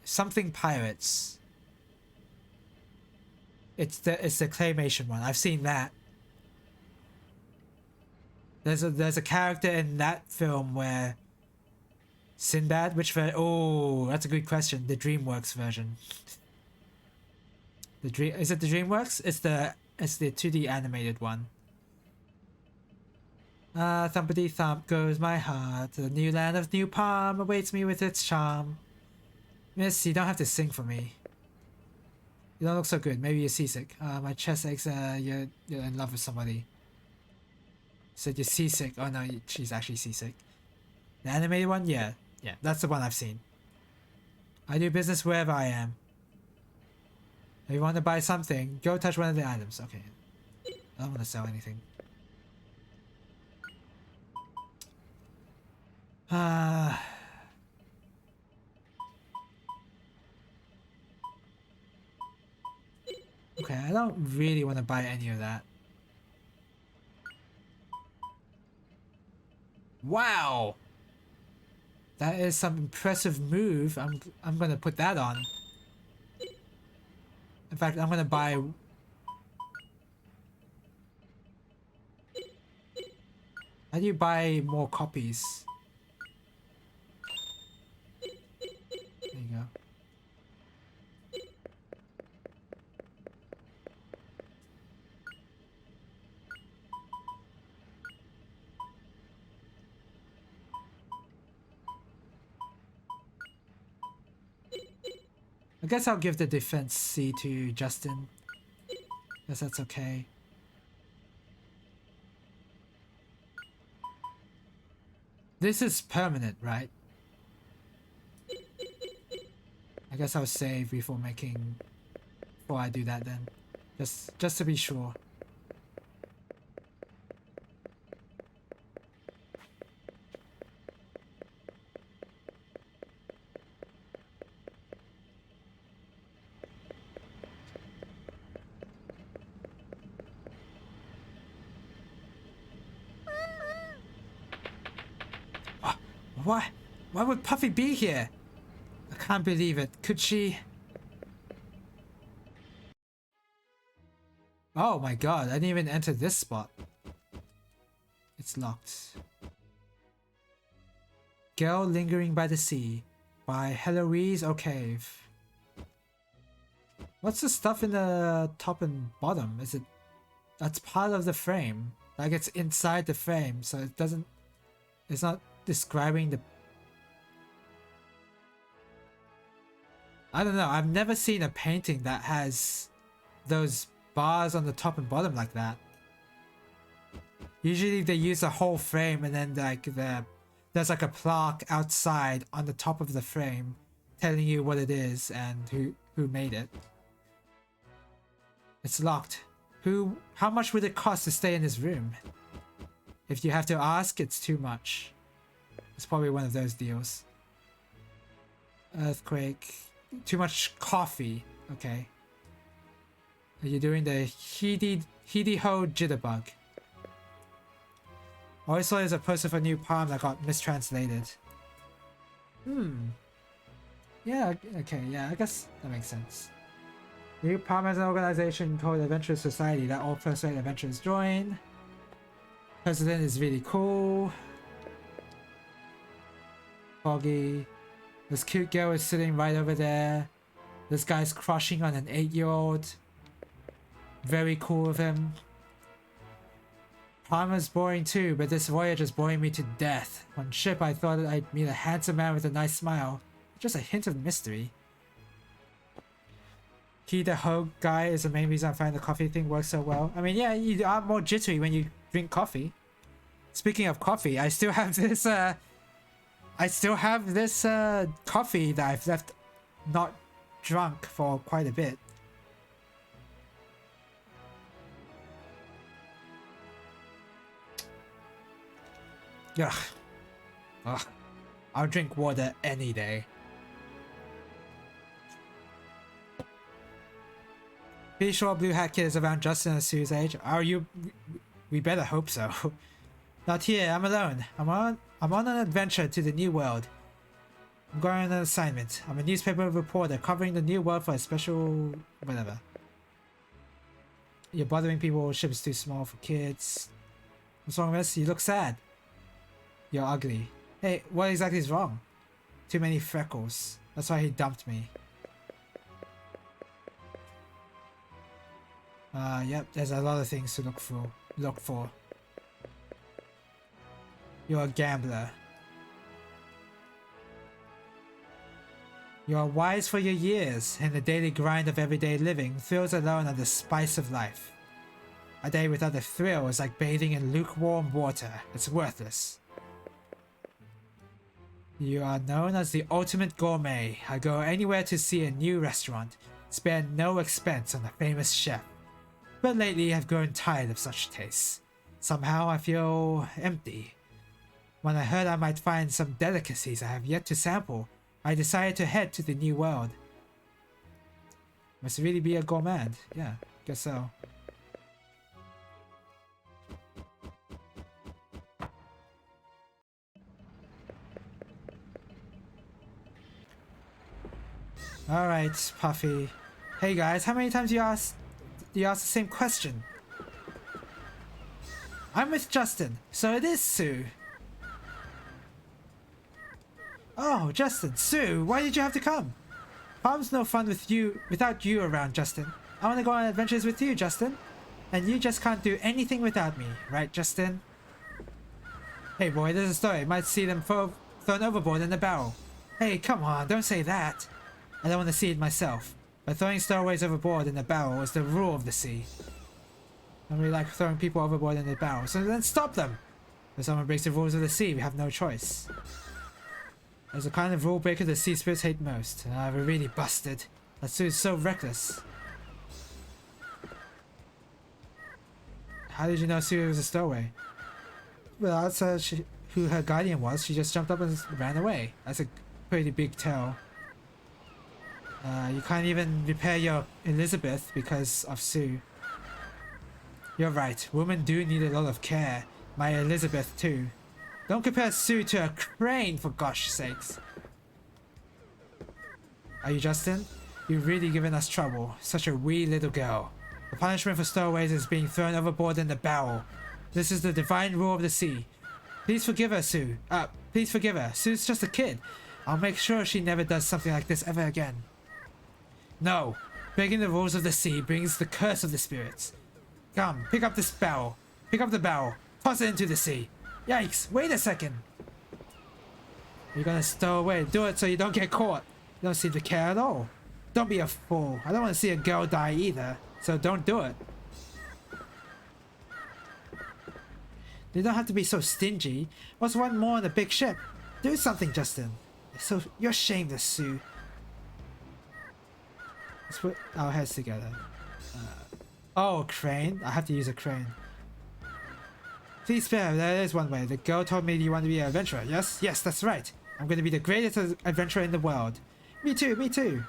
Something Pirates. It's the claymation one. I've seen that. There's a character in that film where Sinbad, oh, that's a good question. The DreamWorks version. Is it the DreamWorks? It's the 2D animated one. Thumpity thump goes my heart. The new land of New Palm awaits me with its charm. Miss, you don't have to sing for me. You don't look so good. Maybe you're seasick. My chest aches. You're in love with somebody. Said you're seasick. Oh no, she's actually seasick. The animated one? Yeah, that's the one I've seen. I do business wherever I am. If you want to buy something, go touch one of the items. Okay. I don't want to sell anything. Okay, I don't really want to buy any of that. Wow! That is some impressive move. I'm gonna put that on. In fact, I'm gonna buy... How do you buy more copies? There you go. guess I'll give the defense C to Justin. Guess that's okay. This is permanent, right? I guess I'll save before I do that then. Just to be sure. What? Why would Puffy be here? I can't believe it. Could she? Oh my god, I didn't even enter this spot. It's locked. Girl Lingering by the Sea by Heloise O'Cave. What's the stuff in the top and bottom? Is it... That's part of the frame. Like it's inside the frame, so it doesn't... It's not describing the... I don't know, I've never seen a painting that has those bars on the top and bottom like that. Usually they use a whole frame and then like there's like a plaque outside on the top of the frame telling you what it is and who made it. It's locked. How much would it cost to stay in this room? If you have to ask, it's too much. It's probably one of those deals. Earthquake. Too much coffee. Okay. Are you doing the Hidi-Ho Jitterbug? I always saw it as a poster for a new poem that got mistranslated. Yeah, okay, yeah, I guess that makes sense. New poem has an organization called Adventurous Society that all first-rate adventurers join. President is really cool. Foggy. This cute girl is sitting right over there. This guy's crushing on an 8-year-old. Very cool of him. Primer's boring too, but this voyage is boring me to death. On ship I thought I'd meet a handsome man with a nice smile. Just a hint of mystery. He the Hogue guy is the main reason I find the coffee thing works so well. I mean, yeah, you are more jittery when you drink coffee. Speaking of coffee, I still have this coffee that I've left not drunk for quite a bit. Ugh. Ugh. I'll drink water any day. Pretty sure Blue Hat Kid is around Justin and Sue's age. Are you? We better hope so. Not here, I'm alone. I'm on an adventure to the New World. I'm going on an assignment. I'm a newspaper reporter covering the New World for a special... whatever. You're bothering people, ship is too small for kids. What's wrong, miss? You look sad. You're ugly. Hey, what exactly is wrong? Too many freckles. That's why he dumped me. Yep, there's a lot of things to look for. You're a gambler. You are wise for your years, in the daily grind of everyday living, thrills alone are the spice of life. A day without a thrill is like bathing in lukewarm water. It's worthless. You are known as the ultimate gourmet. I go anywhere to see a new restaurant, spare no expense on a famous chef. But lately I've grown tired of such tastes. Somehow I feel empty. When I heard I might find some delicacies I have yet to sample, I decided to head to the New World. Must really be a gourmand. Yeah, guess so. Alright, Puffy. Hey guys, how many times do you ask the same question? I'm with Justin, so it is Sue. Oh, Justin, Sue, why did you have to come? Farm's no fun without you around, Justin. I want to go on adventures with you, Justin. And you just can't do anything without me, right, Justin? Hey boy, there's a story. Might see them thrown overboard in the barrel. Hey, come on, don't say that. I don't want to see it myself. But throwing stowaways overboard in a barrel is the rule of the sea. I don't really like throwing people overboard in a barrel, so then stop them! If someone breaks the rules of the sea, we have no choice. As the kind of rule breaker the sea spirits hate most. We're really busted. That suit is so reckless. How did you know Sue was a stowaway? Well, that's who her guardian was. She just jumped up and ran away. That's a pretty big tell. You can't even repair your Elizabeth because of Sue. You're right. Women do need a lot of care. My Elizabeth too. Don't compare Sue to a crane, for gosh sakes. Are you Justin? You've really given us trouble. Such a wee little girl. The punishment for stowaways is being thrown overboard in the barrel. This is the divine rule of the sea. Please forgive her, Sue. Please forgive her. Sue's just a kid. I'll make sure she never does something like this ever again. No. Breaking the rules of the sea brings the curse of the spirits. Come, pick up this barrel. Pick up the barrel. Toss it into the sea. Yikes, wait a second. You're gonna stow away. Do it so you don't get caught. You don't seem to care at all. Don't be a fool. I don't want to see a girl die either. So don't do it. You don't have to be so stingy. What's one more on a big ship? Do something, Justin. So you're shameless, Sue. Let's put our heads together. Oh, crane. I have to use a crane. Please spare, there is one way. The girl told me you want to be an adventurer. Yes? Yes, that's right. I'm going to be the greatest adventurer in the world. Me too, me too.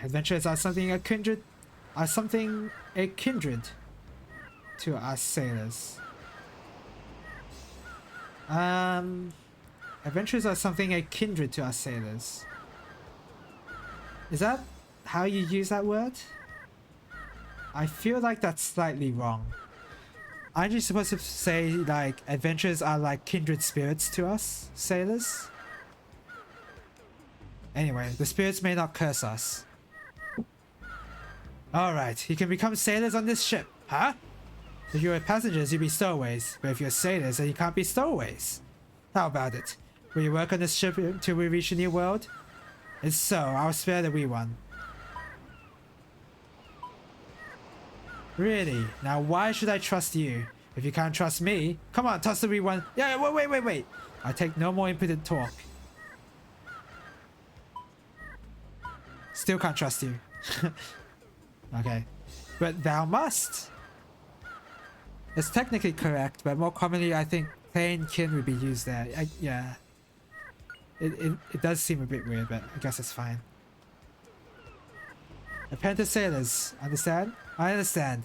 Adventurers are something a kindred to us sailors. Adventurers are something a kindred to us sailors. Is that how you use that word? I feel like that's slightly wrong. Aren't you supposed to say, like, adventurers are like kindred spirits to us, sailors? Anyway, the spirits may not curse us. Alright, you can become sailors on this ship, huh? If you're passengers, you'll be stowaways. But if you're sailors, then you can't be stowaways. How about it? Will you work on this ship until we reach a new world? If so, I'll spare the wee one. Really? Now why should I trust you? If you can't trust me, come on, toss the wee one. Yeah, wait. I take no more impotent talk. Still can't trust you. Okay. But thou must. It's technically correct, but more commonly I think plain kin would be used there. Yeah. It does seem a bit weird, but I guess it's fine. Apprentice sailors, understand? I understand.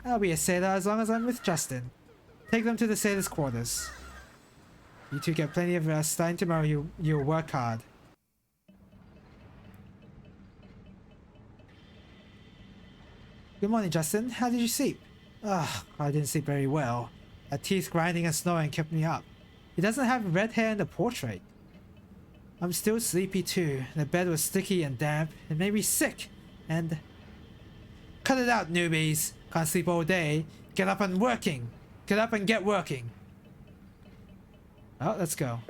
I'll be a sailor as long as I'm with Justin. Take them to the sailors' quarters. You two get plenty of rest. Starting tomorrow, you'll work hard. Good morning, Justin. How did you sleep? Ugh, I didn't sleep very well. That teeth grinding and snoring kept me up. He doesn't have red hair in the portrait. I'm still sleepy too. The bed was sticky and damp. It made me sick. And... Cut it out, newbies. Can't sleep all day. Get up and working. Get up and get working. Oh, let's go.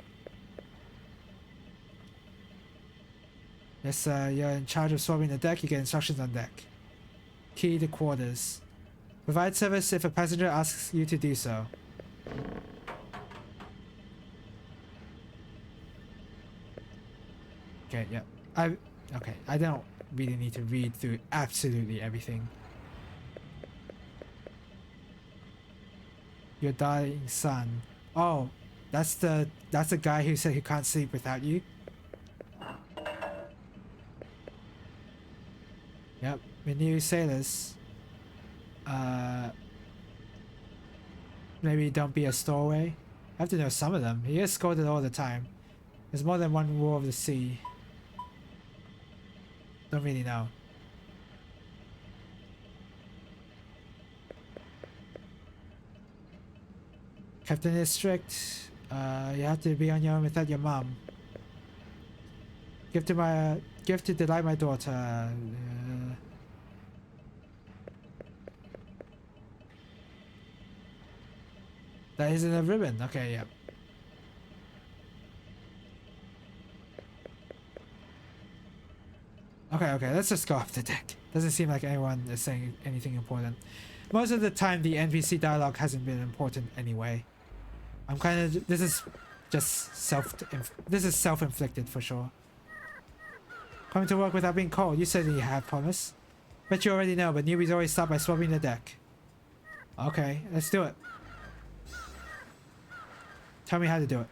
Yes, you're in charge of swabbing the deck. You get instructions on deck. Key to quarters. Provide service if a passenger asks you to do so. Okay, yeah. Okay, I don't really need to read through absolutely everything. Your dying son. Oh, that's the guy who said he can't sleep without you. Yep, we're new sailors. Maybe don't be a stowaway. I have to know some of them. He is scolded all the time. There's more than one rule of the sea. Don't really know. Captain is strict. You have to be on your own without your mom. Gift to delight my daughter. That isn't a ribbon. Okay, yeah. Okay, let's just go off the deck. Doesn't seem like anyone is saying anything important. Most of the time, the NPC dialogue hasn't been important anyway. I'm kind of... This is just self-inflicted for sure. Coming to work without being called. You certainly have, Promise. Bet you already know, but newbies always start by swabbing the deck. Okay, let's do it. Tell me how to do it.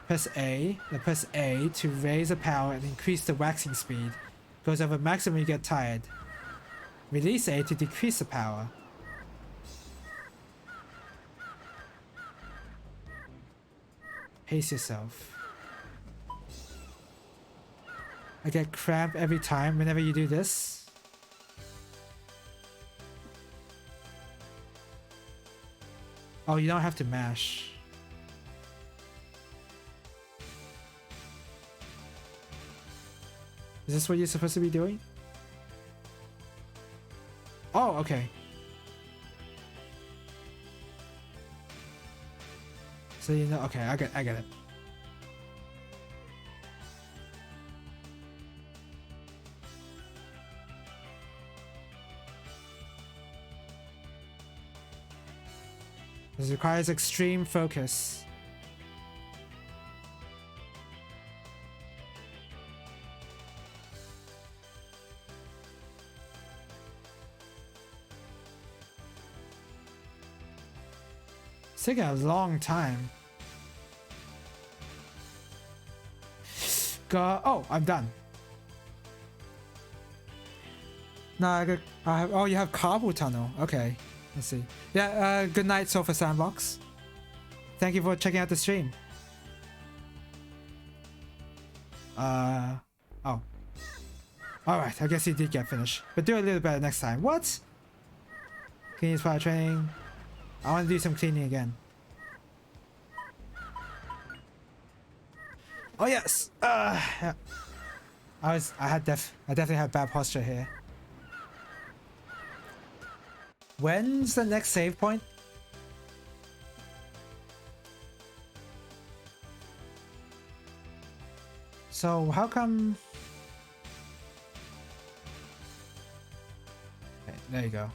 Press A. Then press A to raise the power and increase the waxing speed. Goes over maximum when you get tired. Release A to decrease the power. Pace yourself. I get cramp every time whenever you do this. Oh, you don't have to mash. Is this what you're supposed to be doing? Oh, okay. So you know, okay, I get it. This requires extreme focus. It's taking a long time. Oh, I'm done. Now I have, oh, you have carpal tunnel. Okay, let's see. Yeah, good night, Sofa Sandbox. Thank you for checking out the stream. Oh. Alright, I guess you did get finished. But do a little better next time. What? Cleaning spot training. I want to do some cleaning again. Oh yes. Yeah. I definitely had bad posture here. When's the next save point? So how come? Okay, there you go.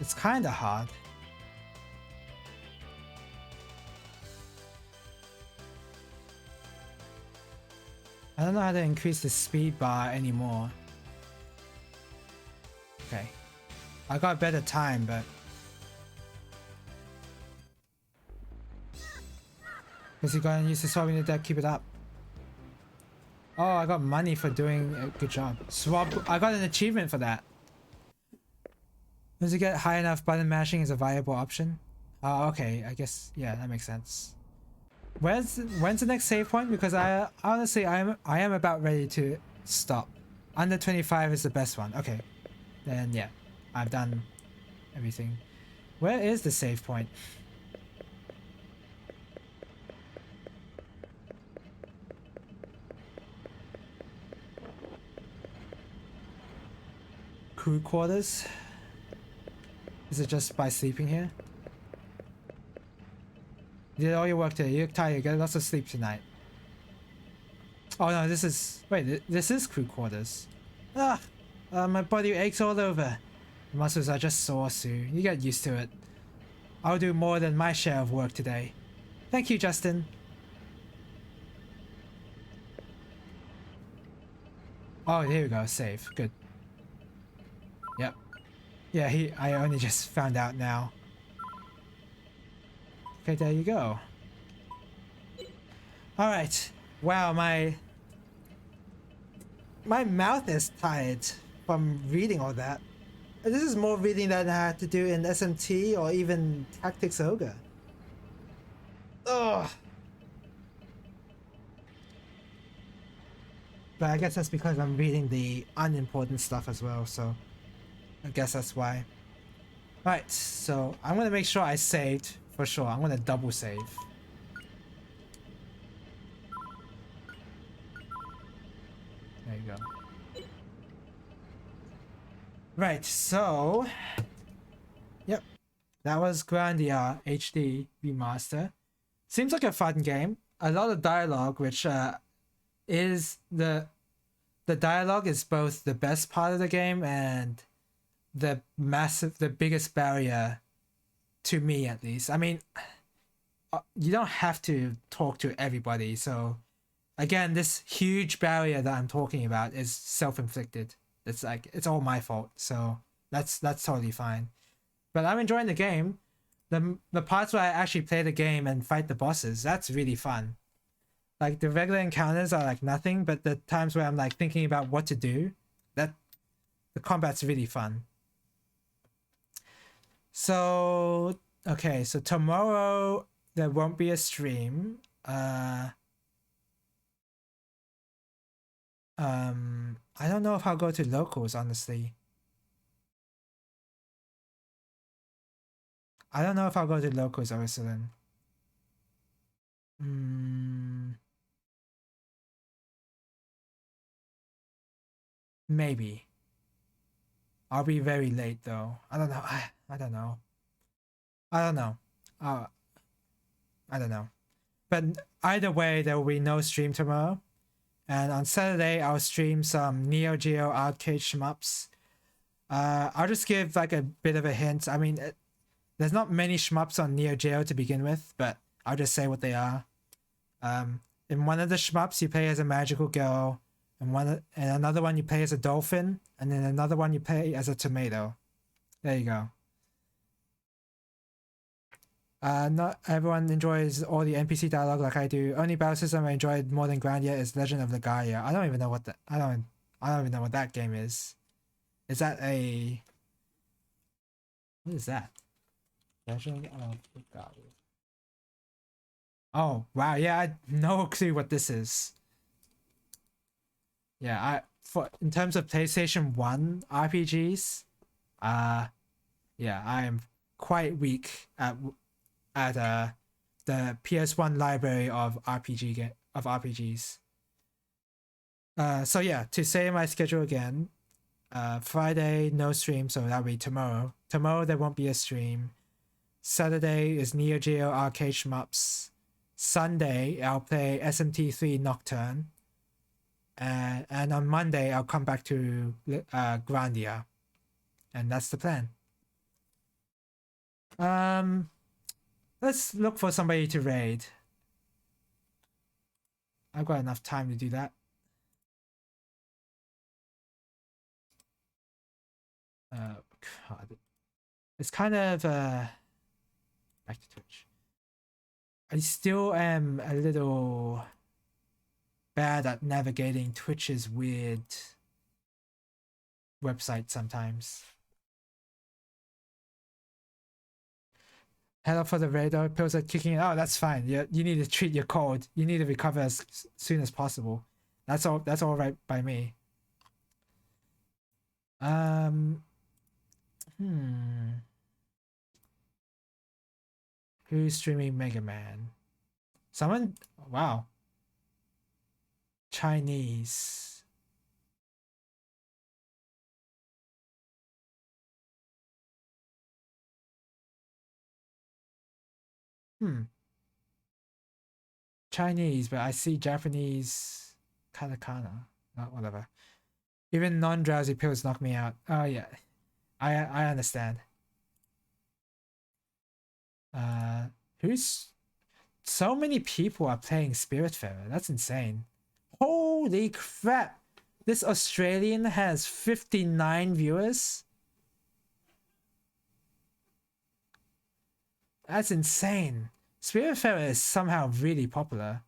It's kind of hard. I don't know how to increase the speed bar anymore. Okay. I got better time, but... Because you gotta use the swabbing the deck, keep it up. Oh, I got money for doing a good job. Swab... I got an achievement for that. Once you get high enough, button mashing is a viable option. Oh, okay. I guess, yeah, that makes sense. When's the next save point? Because I honestly I am about ready to stop. Under 25 is the best one. Okay, then yeah, I've done everything. Where is the save point? Crew quarters. Is it just by sleeping here? You did all your work today. You're tired. You get lots of sleep tonight. Oh no, this is... Wait, this is crew quarters. My body aches all over. The muscles are just sore, Sue. You get used to it. I'll do more than my share of work today. Thank you, Justin. Oh, here we go. Save. Good. Yep. Yeah, I only just found out now. Okay, there you go. Alright. Wow, my mouth is tired from reading all that. This is more reading than I had to do in SMT or even Tactics Ogre. Ugh. But I guess that's because I'm reading the unimportant stuff as well, so I guess that's why. Right, so I'm gonna make sure I saved for sure. I'm gonna double save. There you go. Right, so yep, that was Grandia HD Remaster. Seems like a fun game. A lot of dialogue, which is the dialogue is both the best part of the game and the biggest barrier to me, at least. I mean, you don't have to talk to everybody. So again, this huge barrier that I'm talking about is self-inflicted. It's like it's all my fault. So that's totally fine. But I'm enjoying the game. The parts where I actually play the game and fight the bosses, that's really fun. Like the regular encounters are like nothing, but the times where I'm like thinking about what to do, that the combat's really fun. So okay, so tomorrow there won't be a stream. I don't know if I'll go to locals, honestly. I don't know if I'll go to locals, Ursuline. Maybe. I'll be very late though. I don't know. I don't know. I don't know. Uh, I don't know. But either way, there will be no stream tomorrow. And on Saturday, I'll stream some Neo Geo arcade shmups. I'll just give like a bit of a hint. I mean, there's not many shmups on Neo Geo to begin with, but I'll just say what they are. In one of the shmups, you play as a magical girl, and another one you play as a dolphin, and then another one you play as a tomato. There you go. Not everyone enjoys all the NPC dialogue like I do. Only battle system I enjoyed more than Grandia is Legend of Legaia. I don't even know what I don't even know what that game is. Is that a what is that? Legend of Legaia. Oh wow, yeah, I no clue what this is. Yeah, in terms of PlayStation 1 RPGs, yeah, I am quite weak at the PS1 library of RPGs. So yeah, to say my schedule again, Friday no stream, so that'll be tomorrow. Tomorrow there won't be a stream. Saturday is Neo Geo arcade shmups. Sunday I'll play SMT3 Nocturne. And on Monday I'll come back to Grandia, and that's the plan. Let's look for somebody to raid. I've got enough time to do that. God. It's kind of back to Twitch. I still am a little bad at navigating Twitch's weird website sometimes. Head up for the radar. Pills are kicking in. Oh, that's fine. You need to treat your cold. You need to recover as soon as possible. That's all. That's all right by me. Who's streaming Mega Man? Someone? Wow. Chinese. Chinese, but I see Japanese katakana. Not whatever. Even non-drowsy pills knock me out. Oh yeah, I understand. Who's so many people are playing Spiritfarer? That's insane. Holy crap! This Australian has 59 viewers. That's insane. Spiritfarer is somehow really popular.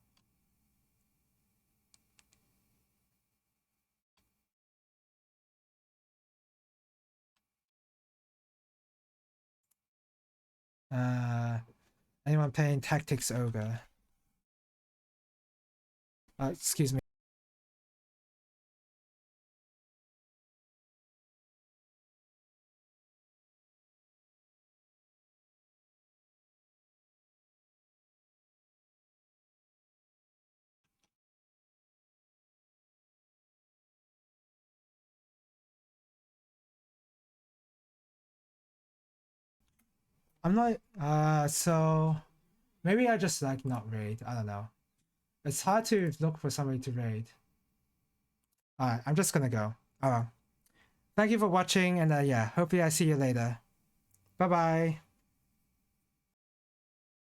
Anyone playing Tactics Ogre? Excuse me. I'm not, so maybe I just like not raid. I don't know. It's hard to look for somebody to raid. Alright, I'm just gonna go. Oh well. Thank you for watching, and yeah, hopefully I see you later. Bye bye.